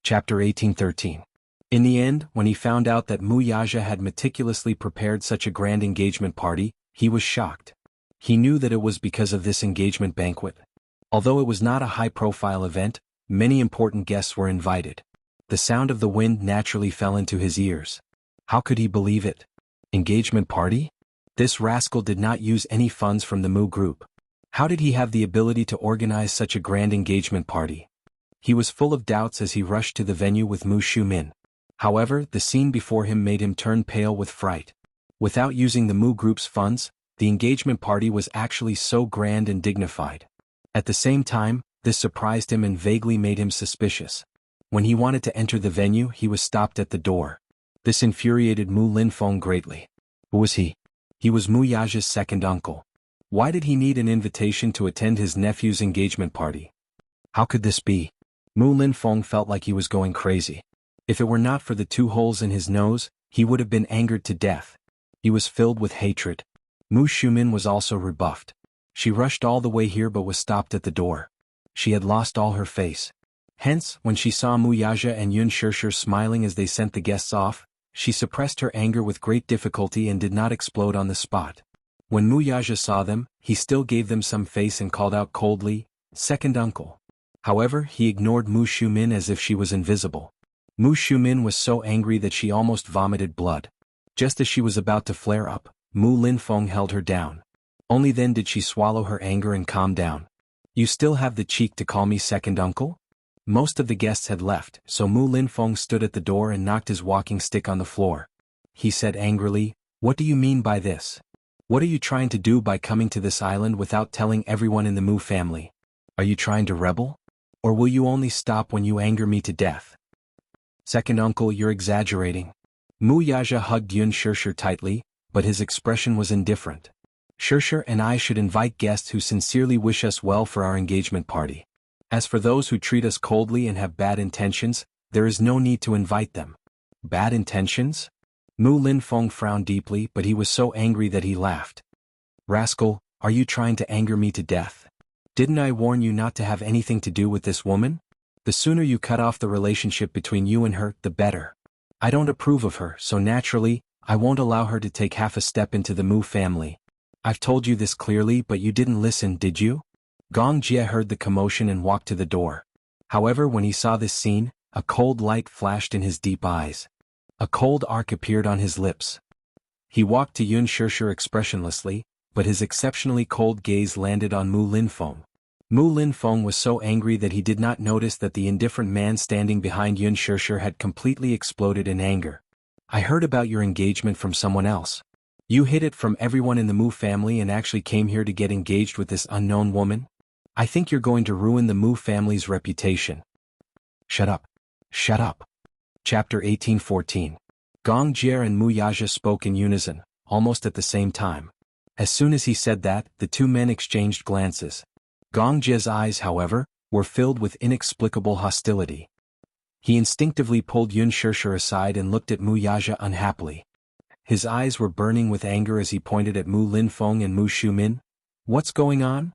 Chapter 18:13. In the end, when he found out that Mu Yaja had meticulously prepared such a grand engagement party, he was shocked. He knew that it was because of this engagement banquet. Although it was not a high-profile event, many important guests were invited. The sound of the wind naturally fell into his ears. How could he believe it? Engagement party? This rascal did not use any funds from the Mu group. How did he have the ability to organize such a grand engagement party? He was full of doubts as he rushed to the venue with Mu Xiumin. However, the scene before him made him turn pale with fright. Without using the Mu group's funds, the engagement party was actually so grand and dignified. At the same time, this surprised him and vaguely made him suspicious. When he wanted to enter the venue, he was stopped at the door. This infuriated Mu Linfeng greatly. Who was he? He was Mu Yaja's second uncle. Why did he need an invitation to attend his nephew's engagement party? How could this be? Mu Linfeng felt like he was going crazy. If it were not for the 2 holes in his nose, he would have been angered to death. He was filled with hatred. Mu Xiumin was also rebuffed. She rushed all the way here but was stopped at the door. She had lost all her face. Hence, when she saw Mu Yaja and Yun Shishir smiling as they sent the guests off, she suppressed her anger with great difficulty and did not explode on the spot. When Mu Yaja saw them, he still gave them some face and called out coldly, "Second uncle." However, he ignored Mu Xiumin as if she was invisible. Mu Xiumin was so angry that she almost vomited blood. Just as she was about to flare up, Mu Linfeng held her down. Only then did she swallow her anger and calm down. "You still have the cheek to call me second uncle?" Most of the guests had left, so Mu Linfeng stood at the door and knocked his walking stick on the floor. He said angrily, "What do you mean by this? What are you trying to do by coming to this island without telling everyone in the Mu family? Are you trying to rebel? Or will you only stop when you anger me to death?" "Second uncle, you're exaggerating." Mu Yaja hugged Yun Shishir tightly, but his expression was indifferent. "Shishir and I should invite guests who sincerely wish us well for our engagement party. As for those who treat us coldly and have bad intentions, there is no need to invite them." Bad intentions? Mu Linfeng frowned deeply, but he was so angry that he laughed. "Rascal, are you trying to anger me to death? Didn't I warn you not to have anything to do with this woman? The sooner you cut off the relationship between you and her, the better. I don't approve of her, so naturally, I won't allow her to take half a step into the Mu family. I've told you this clearly, but you didn't listen, did you?" Gong Jie heard the commotion and walked to the door. However, when he saw this scene, a cold light flashed in his deep eyes. A cold arc appeared on his lips. He walked to Yun Shishir expressionlessly, but his exceptionally cold gaze landed on Mu Linfeng. Mu Linfeng was so angry that he did not notice that the indifferent man standing behind Yun Shishir had completely exploded in anger. "I heard about your engagement from someone else. You hid it from everyone in the Mu family and actually came here to get engaged with this unknown woman? I think you're going to ruin the Mu family's reputation." "Shut up. Shut up." Chapter 1814. Gong Jie and Mu Yaja spoke in unison, almost at the same time. As soon as he said that, the 2 men exchanged glances. Gong Jie's eyes, however, were filled with inexplicable hostility. He instinctively pulled Yun Shishir aside and looked at Mu Yaja unhappily. His eyes were burning with anger as he pointed at Mu Linfeng and Mu Xiumin. What's going on?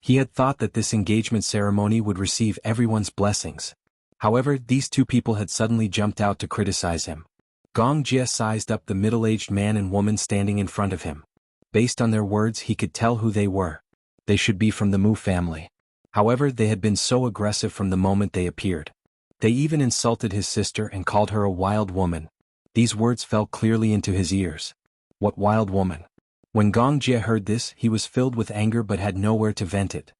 He had thought that this engagement ceremony would receive everyone's blessings. However, these 2 people had suddenly jumped out to criticize him. Gong Jie sized up the middle-aged man and woman standing in front of him. Based on their words, he could tell who they were. They should be from the Mu family. However, they had been so aggressive from the moment they appeared. They even insulted his sister and called her a wild woman. These words fell clearly into his ears. What wild woman? When Gong Jie heard this, he was filled with anger but had nowhere to vent it.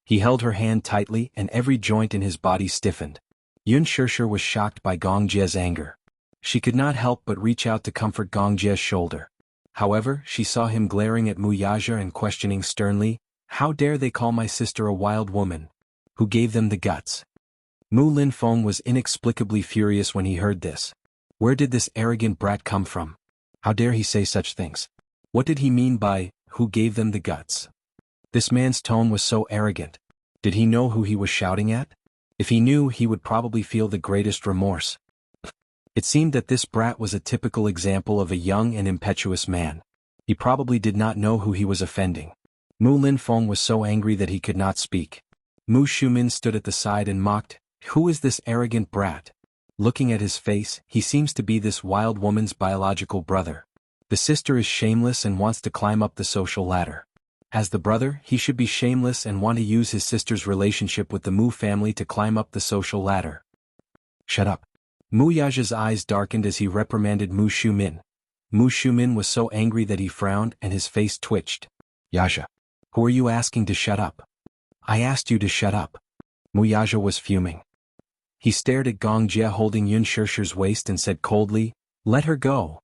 He held her hand tightly and every joint in his body stiffened. Yun Shishir was shocked by Gong Jie's anger. She could not help but reach out to comfort Gong Jie's shoulder. However, she saw him glaring at Mu Yaja and questioning sternly, "How dare they call my sister a wild woman? Who gave them the guts?" Mu Linfeng was inexplicably furious when he heard this. Where did this arrogant brat come from? How dare he say such things? What did he mean by, "who gave them the guts"? This man's tone was so arrogant. Did he know who he was shouting at? If he knew, he would probably feel the greatest remorse. It seemed that this brat was a typical example of a young and impetuous man. He probably did not know who he was offending. Mu Linfeng was so angry that he could not speak. Mu Xiumin stood at the side and mocked, "Who is this arrogant brat? Looking at his face, he seems to be this wild woman's biological brother. The sister is shameless and wants to climb up the social ladder. As the brother, he should be shameless and want to use his sister's relationship with the Mu family to climb up the social ladder." "Shut up. Mu Yaja's eyes darkened as he reprimanded Mu Shumin. Mu Shumin was so angry that he frowned and his face twitched. Yaja. Who are you asking to shut up? I asked you to shut up. Mu Yaja was fuming. He stared at Gong Jie holding Yun Shishir's waist and said coldly, "Let her go.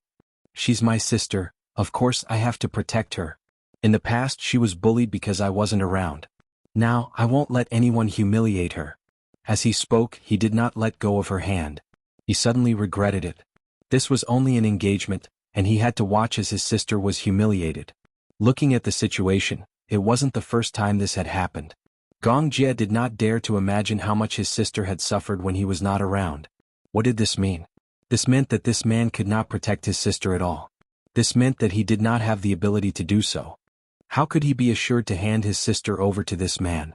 She's my sister, of course I have to protect her. In the past she was bullied because I wasn't around. Now I won't let anyone humiliate her." As he spoke, he did not let go of her hand. He suddenly regretted it. This was only an engagement, and he had to watch as his sister was humiliated. Looking at the situation, it wasn't the first time this had happened. Gong Jie did not dare to imagine how much his sister had suffered when he was not around. What did this mean? This meant that this man could not protect his sister at all. This meant that he did not have the ability to do so. How could he be assured to hand his sister over to this man?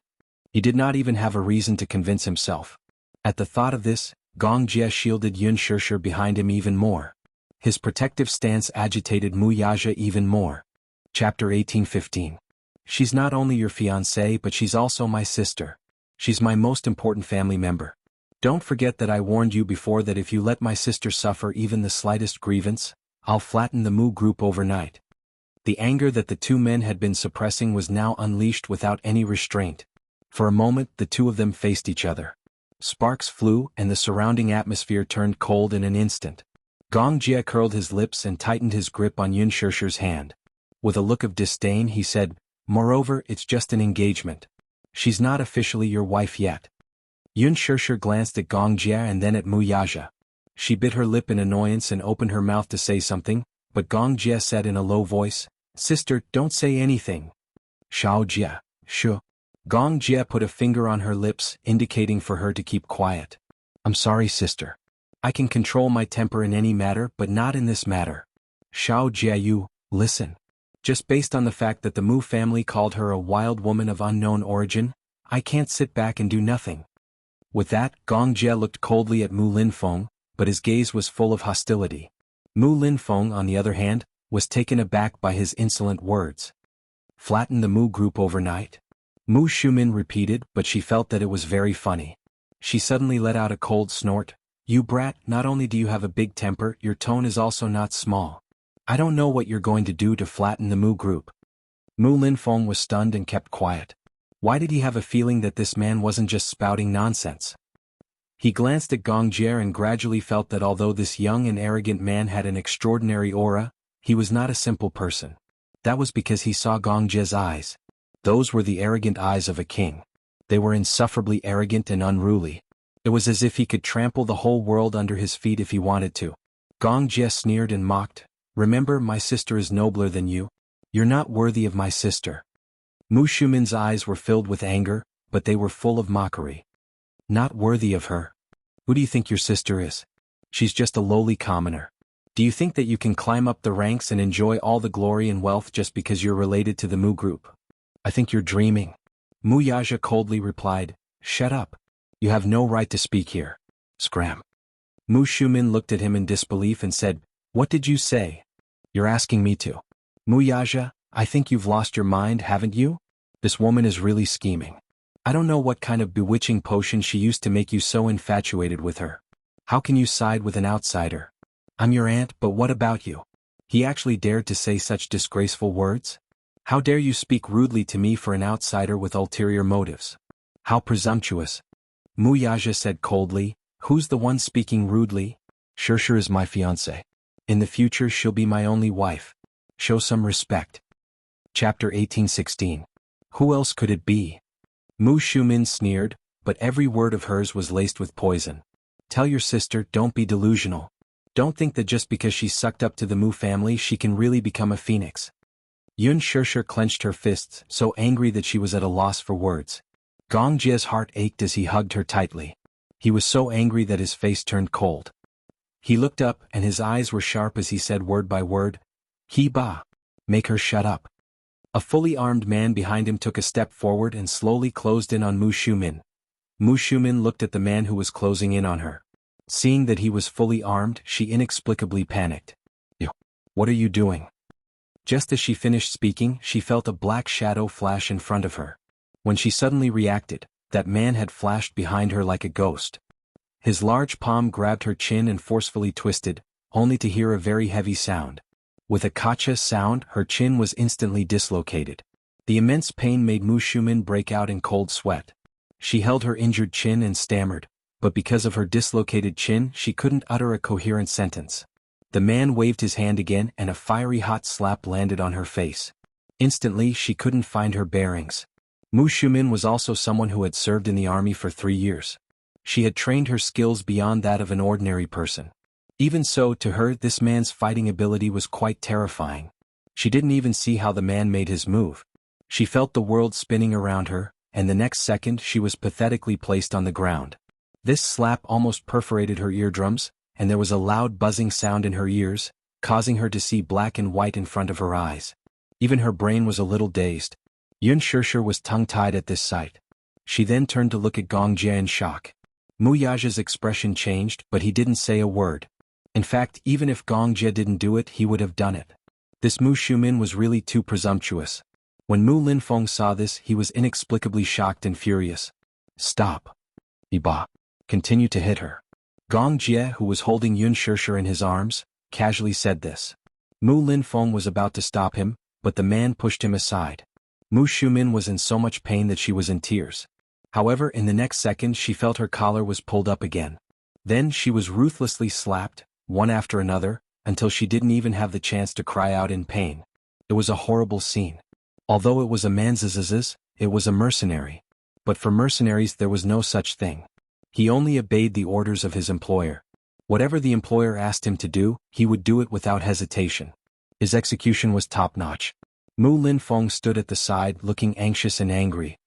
He did not even have a reason to convince himself. At the thought of this, Gong Jie shielded Yun Shishir behind him even more. His protective stance agitated Mu Yaja even more. Chapter 18:15. She's not only your fiancée but she's also my sister. She's my most important family member. Don't forget that I warned you before that if you let my sister suffer even the slightest grievance, I'll flatten the Mu group overnight. The anger that the two men had been suppressing was now unleashed without any restraint. For a moment the two of them faced each other. Sparks flew and the surrounding atmosphere turned cold in an instant. Gong Jie curled his lips and tightened his grip on Yun Shishir's hand. With a look of disdain he said, "Moreover, it's just an engagement. She's not officially your wife yet." Yun Shishir glanced at Gong Jie and then at Mu Yaja. She bit her lip in annoyance and opened her mouth to say something, but Gong Jie said in a low voice, "Sister, don't say anything." Shao Jie, shu. Gong Jie put a finger on her lips, indicating for her to keep quiet. "I'm sorry, sister. I can control my temper in any matter but not in this matter. Shao Jie, you, listen. Just based on the fact that the Mu family called her a wild woman of unknown origin, I can't sit back and do nothing." With that, Gong Jie looked coldly at Mu Linfeng, but his gaze was full of hostility. Mu Linfeng, on the other hand, was taken aback by his insolent words. "Flatten the Mu group overnight?" Mu Shumin repeated, but she felt that it was very funny. She suddenly let out a cold snort. "You brat, not only do you have a big temper, your tone is also not small. I don't know what you're going to do to flatten the Mu group." Mu Linfeng was stunned and kept quiet. Why did he have a feeling that this man wasn't just spouting nonsense? He glanced at Gong Jie and gradually felt that although this young and arrogant man had an extraordinary aura, he was not a simple person. That was because he saw Gong Jie's eyes. Those were the arrogant eyes of a king. They were insufferably arrogant and unruly. It was as if he could trample the whole world under his feet if he wanted to. Gong Jie sneered and mocked, "Remember, my sister is nobler than you. You're not worthy of my sister." Mu Shumin's eyes were filled with anger, but they were full of mockery. "Not worthy of her? Who do you think your sister is? She's just a lowly commoner. Do you think that you can climb up the ranks and enjoy all the glory and wealth just because you're related to the Mu group? I think you're dreaming." Mu Yaja coldly replied, "Shut up. You have no right to speak here." Scram. Mu Shumin looked at him in disbelief and said, "What did you say? You're asking me to?" "Mu Yaja, I think you've lost your mind, haven't you? This woman is really scheming. I don't know what kind of bewitching potion she used to make you so infatuated with her. How can you side with an outsider? I'm your aunt, but what about you?" He actually dared to say such disgraceful words? "How dare you speak rudely to me for an outsider with ulterior motives? How presumptuous." Mu Yaja said coldly, "Who's the one speaking rudely? Shishir is my fiancée. In the future she'll be my only wife. Show some respect." Chapter 18:16. Who else could it be? Mu Shumin sneered, but every word of hers was laced with poison. "Tell your sister, don't be delusional. Don't think that just because she's sucked up to the Mu family she can really become a phoenix." Yun Shishir clenched her fists, so angry that she was at a loss for words. Gong Jie's heart ached as he hugged her tightly. He was so angry that his face turned cold. He looked up and his eyes were sharp as he said word by word, "He ba. Make her shut up." A fully armed man behind him took a step forward and slowly closed in on Mu Shumin. Mu Shumin looked at the man who was closing in on her. Seeing that he was fully armed, she inexplicably panicked. "You. What are you doing?" Just as she finished speaking, she felt a black shadow flash in front of her. When she suddenly reacted, that man had flashed behind her like a ghost. His large palm grabbed her chin and forcefully twisted, only to hear a very heavy sound. With a kacha sound, her chin was instantly dislocated. The immense pain made Mu Shumin break out in cold sweat. She held her injured chin and stammered, but because of her dislocated chin she couldn't utter a coherent sentence. The man waved his hand again and a fiery hot slap landed on her face. Instantly she couldn't find her bearings. Mu Shumin was also someone who had served in the army for 3 years. She had trained her skills beyond that of an ordinary person. Even so, to her this man's fighting ability was quite terrifying. She didn't even see how the man made his move. She felt the world spinning around her, and the next second she was pathetically placed on the ground. This slap almost perforated her eardrums, and there was a loud buzzing sound in her ears, causing her to see black and white in front of her eyes. Even her brain was a little dazed. Yun Shirshir was tongue-tied at this sight. She then turned to look at Gong Jie in shock. Mu Yaja's expression changed, but he didn't say a word. In fact, even if Gong Jie didn't do it, he would have done it. This Mu Shumin was really too presumptuous. When Mu Linfeng saw this, he was inexplicably shocked and furious. Stop. Iba. Continue to hit her. Gong Jie, who was holding Yun Shirshir in his arms, casually said this. Mu Linfeng was about to stop him, but the man pushed him aside. Mu Shumin was in so much pain that she was in tears. However, in the next second she felt her collar was pulled up again. Then she was ruthlessly slapped, one after another, until she didn't even have the chance to cry out in pain. It was a horrible scene. Although it was a manzazazaz, it was a mercenary. But for mercenaries there was no such thing. He only obeyed the orders of his employer. Whatever the employer asked him to do, he would do it without hesitation. His execution was top-notch. Mu Linfeng stood at the side looking anxious and angry.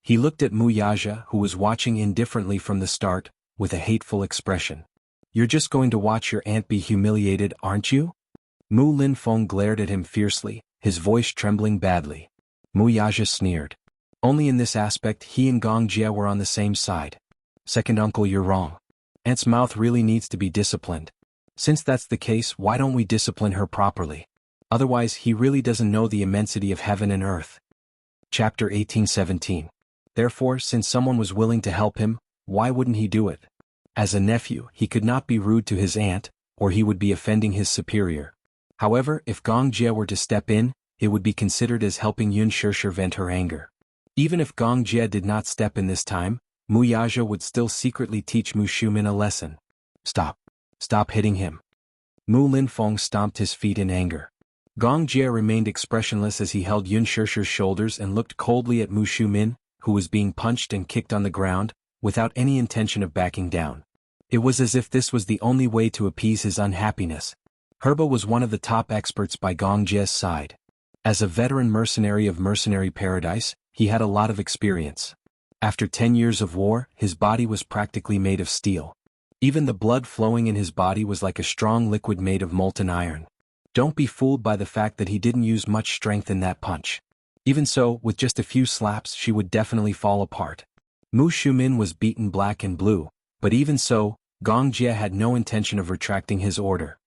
He looked at Mu Yaja, who was watching indifferently from the start, with a hateful expression. You're just going to watch your aunt be humiliated, aren't you? Mu Linfeng glared at him fiercely, his voice trembling badly. Mu Yaja sneered. Only in this aspect he and Gong Jie were on the same side. Second uncle, you're wrong. Aunt's mouth really needs to be disciplined. Since that's the case, why don't we discipline her properly? Otherwise he really doesn't know the immensity of heaven and earth. Chapter 1817. Therefore, since someone was willing to help him, why wouldn't he do it? As a nephew, he could not be rude to his aunt, or he would be offending his superior. However, if Gong Jie were to step in, it would be considered as helping Yun Shirshir vent her anger. Even if Gong Jie did not step in this time, Mu Yaja would still secretly teach Mu Shumin a lesson. Stop. Stop hitting him. Mu Linfeng stomped his feet in anger. Gong Jie remained expressionless as he held Yun Shirshir's shoulders and looked coldly at Mu Shumin, who was being punched and kicked on the ground, without any intention of backing down. It was as if this was the only way to appease his unhappiness. Herba was one of the top experts by Gong Jie's side. As a veteran mercenary of Mercenary Paradise, he had a lot of experience. After 10 years of war, his body was practically made of steel. Even the blood flowing in his body was like a strong liquid made of molten iron. Don't be fooled by the fact that he didn't use much strength in that punch. Even so, with just a few slaps she would definitely fall apart. Mu Shumin was beaten black and blue, but even so, Gong Jie had no intention of retracting his order.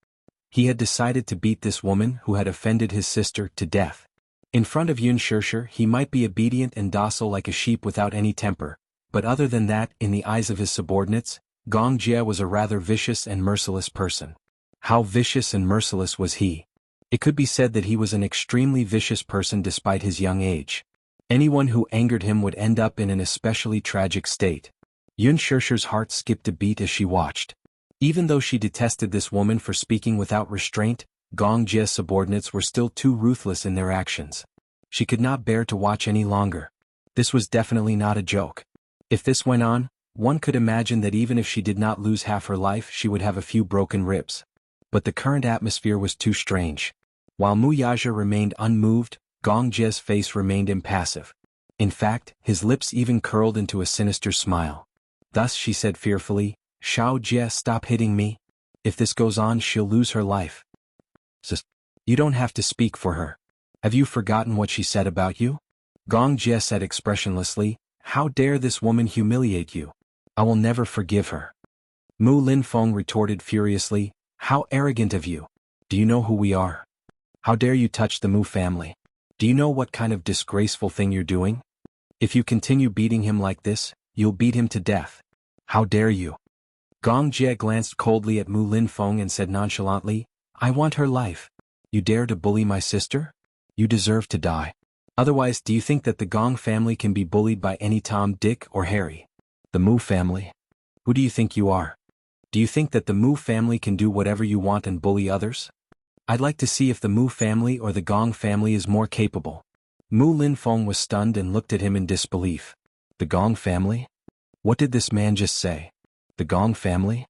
He had decided to beat this woman who had offended his sister to death. In front of Yun Shirshir he might be obedient and docile like a sheep without any temper, but other than that, in the eyes of his subordinates, Gong Jie was a rather vicious and merciless person. How vicious and merciless was he? It could be said that he was an extremely vicious person despite his young age. Anyone who angered him would end up in an especially tragic state. Yun Shirshir's heart skipped a beat as she watched. Even though she detested this woman for speaking without restraint, Gong Jie's subordinates were still too ruthless in their actions. She could not bear to watch any longer. This was definitely not a joke. If this went on, one could imagine that even if she did not lose half her life she would have a few broken ribs. But the current atmosphere was too strange. While Mu Yaja remained unmoved, Gong Jie's face remained impassive. In fact, his lips even curled into a sinister smile. Thus she said fearfully, Xiao Jie, stop hitting me. If this goes on she'll lose her life. Sis, you don't have to speak for her. Have you forgotten what she said about you? Gong Jie said expressionlessly, how dare this woman humiliate you? I will never forgive her. Mu Linfeng retorted furiously, how arrogant of you. Do you know who we are? How dare you touch the Mu family? Do you know what kind of disgraceful thing you're doing? If you continue beating him like this, you'll beat him to death. How dare you? Gong Jie glanced coldly at Mu Linfeng and said nonchalantly, I want her life. You dare to bully my sister? You deserve to die. Otherwise, do you think that the Gong family can be bullied by any Tom, Dick, or Harry? The Mu family? Who do you think you are? Do you think that the Mu family can do whatever you want and bully others? I'd like to see if the Mu family or the Gong family is more capable. Mu Linfeng was stunned and looked at him in disbelief. The Gong family? What did this man just say? The Gong family?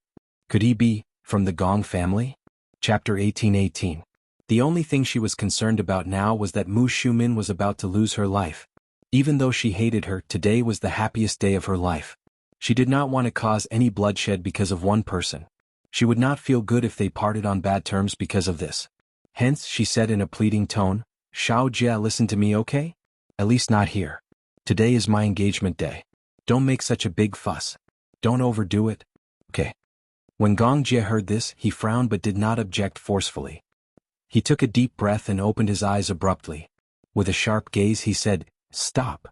Could he be from the Gong family? Chapter 1818. The only thing she was concerned about now was that Mu Shumin was about to lose her life. Even though she hated her, today was the happiest day of her life. She did not want to cause any bloodshed because of one person. She would not feel good if they parted on bad terms because of this. Hence, she said in a pleading tone, Xiao Jia, listen to me, okay? At least not here. Today is my engagement day. Don't make such a big fuss. Don't overdo it. Okay. When Gong Jie heard this, he frowned but did not object forcefully. He took a deep breath and opened his eyes abruptly. With a sharp gaze he said, Stop.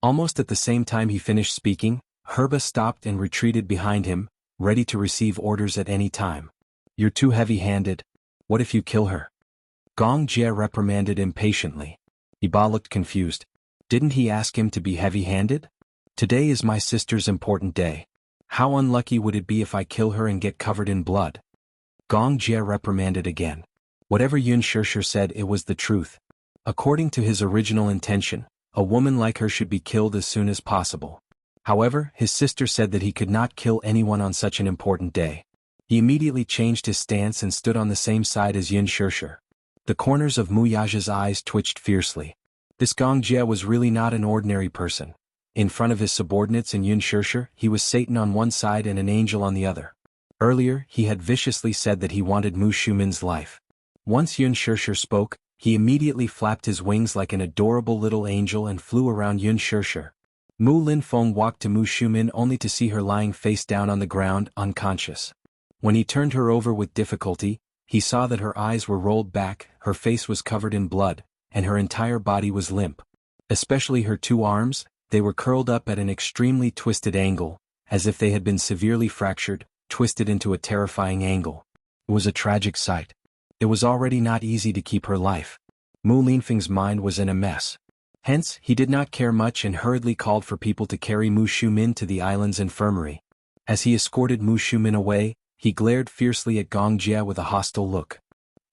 Almost at the same time he finished speaking, Herba stopped and retreated behind him, ready to receive orders at any time. You're too heavy-handed. What if you kill her? Gong Jie reprimanded impatiently. Iba looked confused. Didn't he ask him to be heavy-handed? Today is my sister's important day. How unlucky would it be if I kill her and get covered in blood? Gong Jie reprimanded again. Whatever Yun Shishir said, it was the truth. According to his original intention, a woman like her should be killed as soon as possible. However, his sister said that he could not kill anyone on such an important day. He immediately changed his stance and stood on the same side as Yun Shishir. The corners of Mu Yaja's eyes twitched fiercely. This Gong Jie was really not an ordinary person. In front of his subordinates and Yun Shishir, he was Satan on one side and an angel on the other. Earlier, he had viciously said that he wanted Mu Shumin's life. Once Yun Shishir spoke, he immediately flapped his wings like an adorable little angel and flew around Yun Shishir. Mu Linfeng walked to Mu Shumin only to see her lying face down on the ground, unconscious. When he turned her over with difficulty, he saw that her eyes were rolled back, her face was covered in blood, and her entire body was limp. Especially her two arms, they were curled up at an extremely twisted angle, as if they had been severely fractured, twisted into a terrifying angle. It was a tragic sight. It was already not easy to keep her life. Mu Linfeng's mind was in a mess. Hence, he did not care much and hurriedly called for people to carry Mu Shumin to the island's infirmary. As he escorted Mu Shumin away, he glared fiercely at Gong Jie with a hostile look.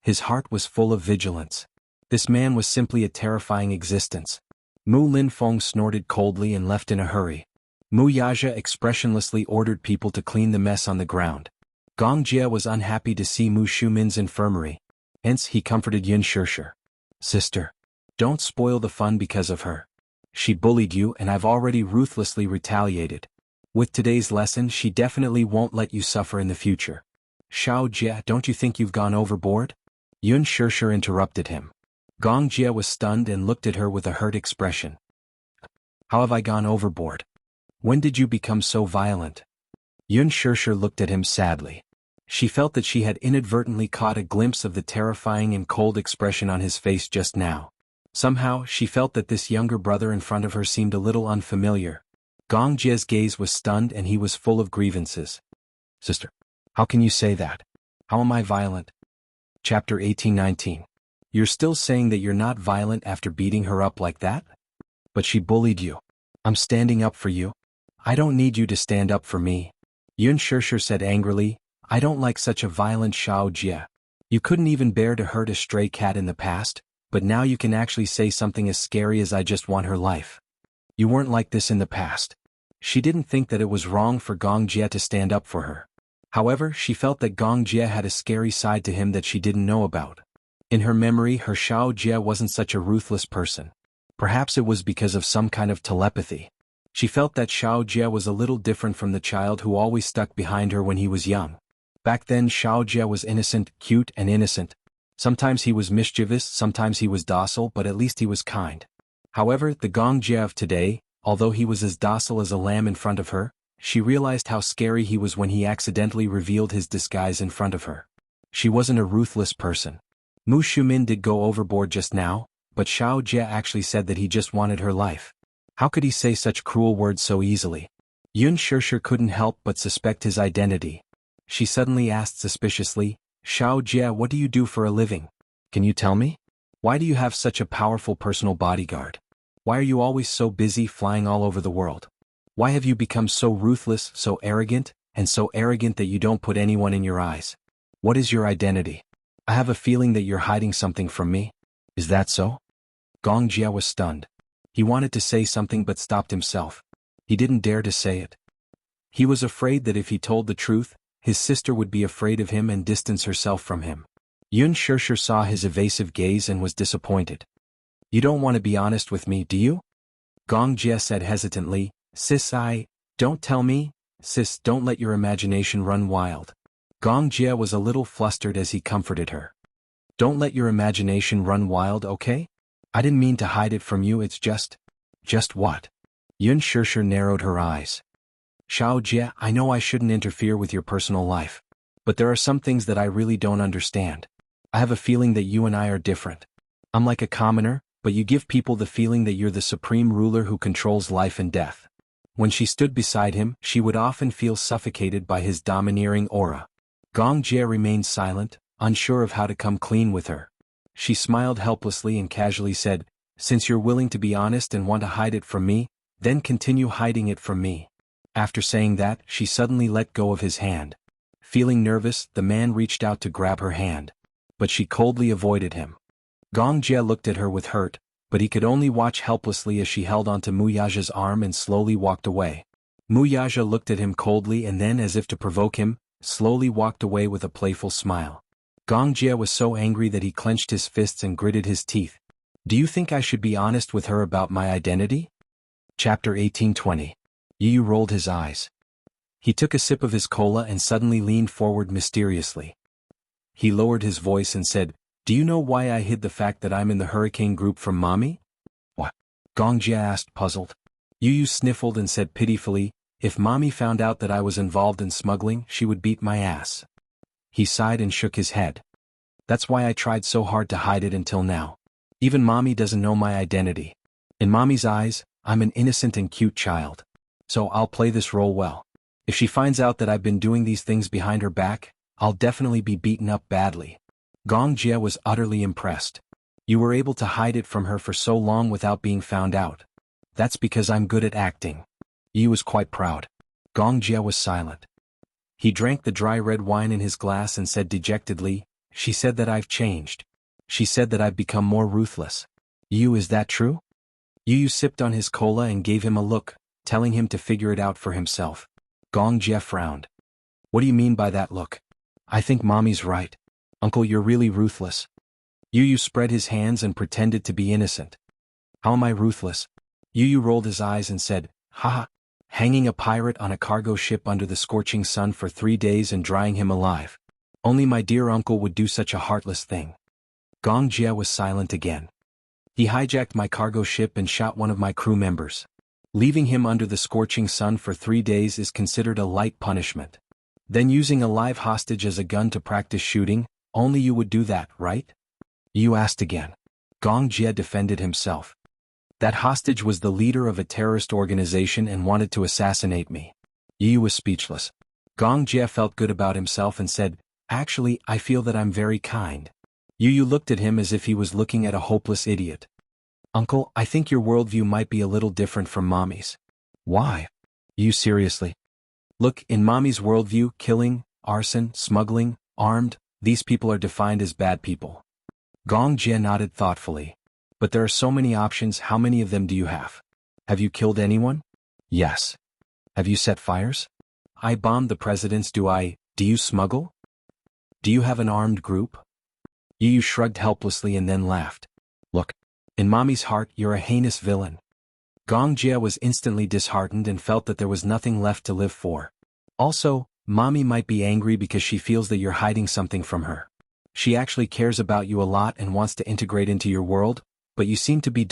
His heart was full of vigilance. This man was simply a terrifying existence. Mu Linfeng snorted coldly and left in a hurry. Mu Yaja expressionlessly ordered people to clean the mess on the ground. Gong Jie was unhappy to see Mu Shumin's infirmary. Hence, he comforted Yun Shishir. Sister, don't spoil the fun because of her. She bullied you and I've already ruthlessly retaliated. With today's lesson, she definitely won't let you suffer in the future. Xiao Jie, don't you think you've gone overboard? Yun Shishir interrupted him. Gong Jie was stunned and looked at her with a hurt expression. How have I gone overboard? When did you become so violent? Yun Shishir looked at him sadly. She felt that she had inadvertently caught a glimpse of the terrifying and cold expression on his face just now. Somehow, she felt that this younger brother in front of her seemed a little unfamiliar. Gong Jie's gaze was stunned and he was full of grievances. Sister, how can you say that? How am I violent? Chapter 1819. You're still saying that you're not violent after beating her up like that? But she bullied you. I'm standing up for you. I don't need you to stand up for me. Yun Shishir said angrily, I don't like such a violent Xiao Jie. You couldn't even bear to hurt a stray cat in the past, but now you can actually say something as scary as I just want her life. You weren't like this in the past. She didn't think that it was wrong for Gong Jie to stand up for her. However, she felt that Gong Jie had a scary side to him that she didn't know about. In her memory, her Xiao Jie wasn't such a ruthless person. Perhaps it was because of some kind of telepathy. She felt that Xiao Jie was a little different from the child who always stuck behind her when he was young. Back then Xiao Jie was innocent, cute and innocent. Sometimes he was mischievous, sometimes he was docile, but at least he was kind. However, the Gong Jie of today, although he was as docile as a lamb in front of her, she realized how scary he was when he accidentally revealed his disguise in front of her. She wasn't a ruthless person. Mu Shumin did go overboard just now, but Xiao Jie actually said that he just wanted her life. How could he say such cruel words so easily? Yun Shishir couldn't help but suspect his identity. she suddenly asked suspiciously, Xiao Jie, what do you do for a living? Can you tell me? Why do you have such a powerful personal bodyguard? Why are you always so busy flying all over the world? Why have you become so ruthless, so arrogant that you don't put anyone in your eyes? What is your identity? I have a feeling that you're hiding something from me. Is that so? Gong Jie was stunned. He wanted to say something but stopped himself. He didn't dare to say it. He was afraid that if he told the truth, his sister would be afraid of him and distance herself from him. Yun Shishir saw his evasive gaze and was disappointed. You don't want to be honest with me, do you? Gong Jie said hesitantly, Sis, don't tell me, sis, don't let your imagination run wild. Gong Jie was a little flustered as he comforted her. Don't let your imagination run wild, okay? I didn't mean to hide it from you, it's just what? Yun Shishir narrowed her eyes. Xiao Jie, I know I shouldn't interfere with your personal life. But there are some things that I really don't understand. I have a feeling that you and I are different. I'm like a commoner, but you give people the feeling that you're the supreme ruler who controls life and death. When she stood beside him, she would often feel suffocated by his domineering aura. Gong Jie remained silent, unsure of how to come clean with her. She smiled helplessly and casually said, Since you're willing to be honest and want to hide it from me, then continue hiding it from me. After saying that, she suddenly let go of his hand. Feeling nervous, the man reached out to grab her hand. But she coldly avoided him. Gong Jie looked at her with hurt, but he could only watch helplessly as she held onto Muyaja's arm and slowly walked away. Muyaja looked at him coldly and then, as if to provoke him, slowly walked away with a playful smile. Gong Jie was so angry that he clenched his fists and gritted his teeth. Do you think I should be honest with her about my identity? Chapter 1820. Yu rolled his eyes. He took a sip of his cola and suddenly leaned forward mysteriously. He lowered his voice and said, Do you know why I hid the fact that I'm in the hurricane group from Mommy? What? Gong Jie asked, puzzled. Yu sniffled and said pitifully, If Mommy found out that I was involved in smuggling, she would beat my ass. He sighed and shook his head. That's why I tried so hard to hide it until now. Even Mommy doesn't know my identity. In Mommy's eyes, I'm an innocent and cute child. So I'll play this role well. If she finds out that I've been doing these things behind her back, I'll definitely be beaten up badly. Gong Jie was utterly impressed. You were able to hide it from her for so long without being found out. That's because I'm good at acting. Yu was quite proud. Gong Jie was silent. He drank the dry red wine in his glass and said dejectedly, She said that I've changed. She said that I've become more ruthless. Yu, is that true? Yu sipped on his cola and gave him a look, telling him to figure it out for himself. Gong Jie frowned. What do you mean by that look? I think Mommy's right. Uncle, you're really ruthless. Yu spread his hands and pretended to be innocent. How am I ruthless? Yu rolled his eyes and said, Haha, hanging a pirate on a cargo ship under the scorching sun for 3 days and drying him alive. Only my dear uncle would do such a heartless thing. Gong Jie was silent again. He hijacked my cargo ship and shot one of my crew members. Leaving him under the scorching sun for 3 days is considered a light punishment. Then using a live hostage as a gun to practice shooting, only you would do that, right? Yu asked again. Gong Jie defended himself. That hostage was the leader of a terrorist organization and wanted to assassinate me. Yu was speechless. Gong Jie felt good about himself and said, Actually, I feel that I'm very kind. Yu looked at him as if he was looking at a hopeless idiot. Uncle, I think your worldview might be a little different from Mommy's. Why? Yu seriously. Look, in Mommy's worldview, killing, arson, smuggling, armed, these people are defined as bad people. Gong Jie nodded thoughtfully. But there are so many options, how many of them do you have? Have you killed anyone? Yes. Have you set fires? I bombed the presidents. Do you smuggle? Do you have an armed group? Yu shrugged helplessly and then laughed. Look, in Mommy's heart, you're a heinous villain. Gong Jie was instantly disheartened and felt that there was nothing left to live for. Also, Mommy might be angry because she feels that you're hiding something from her. She actually cares about you a lot and wants to integrate into your world, but you seem to be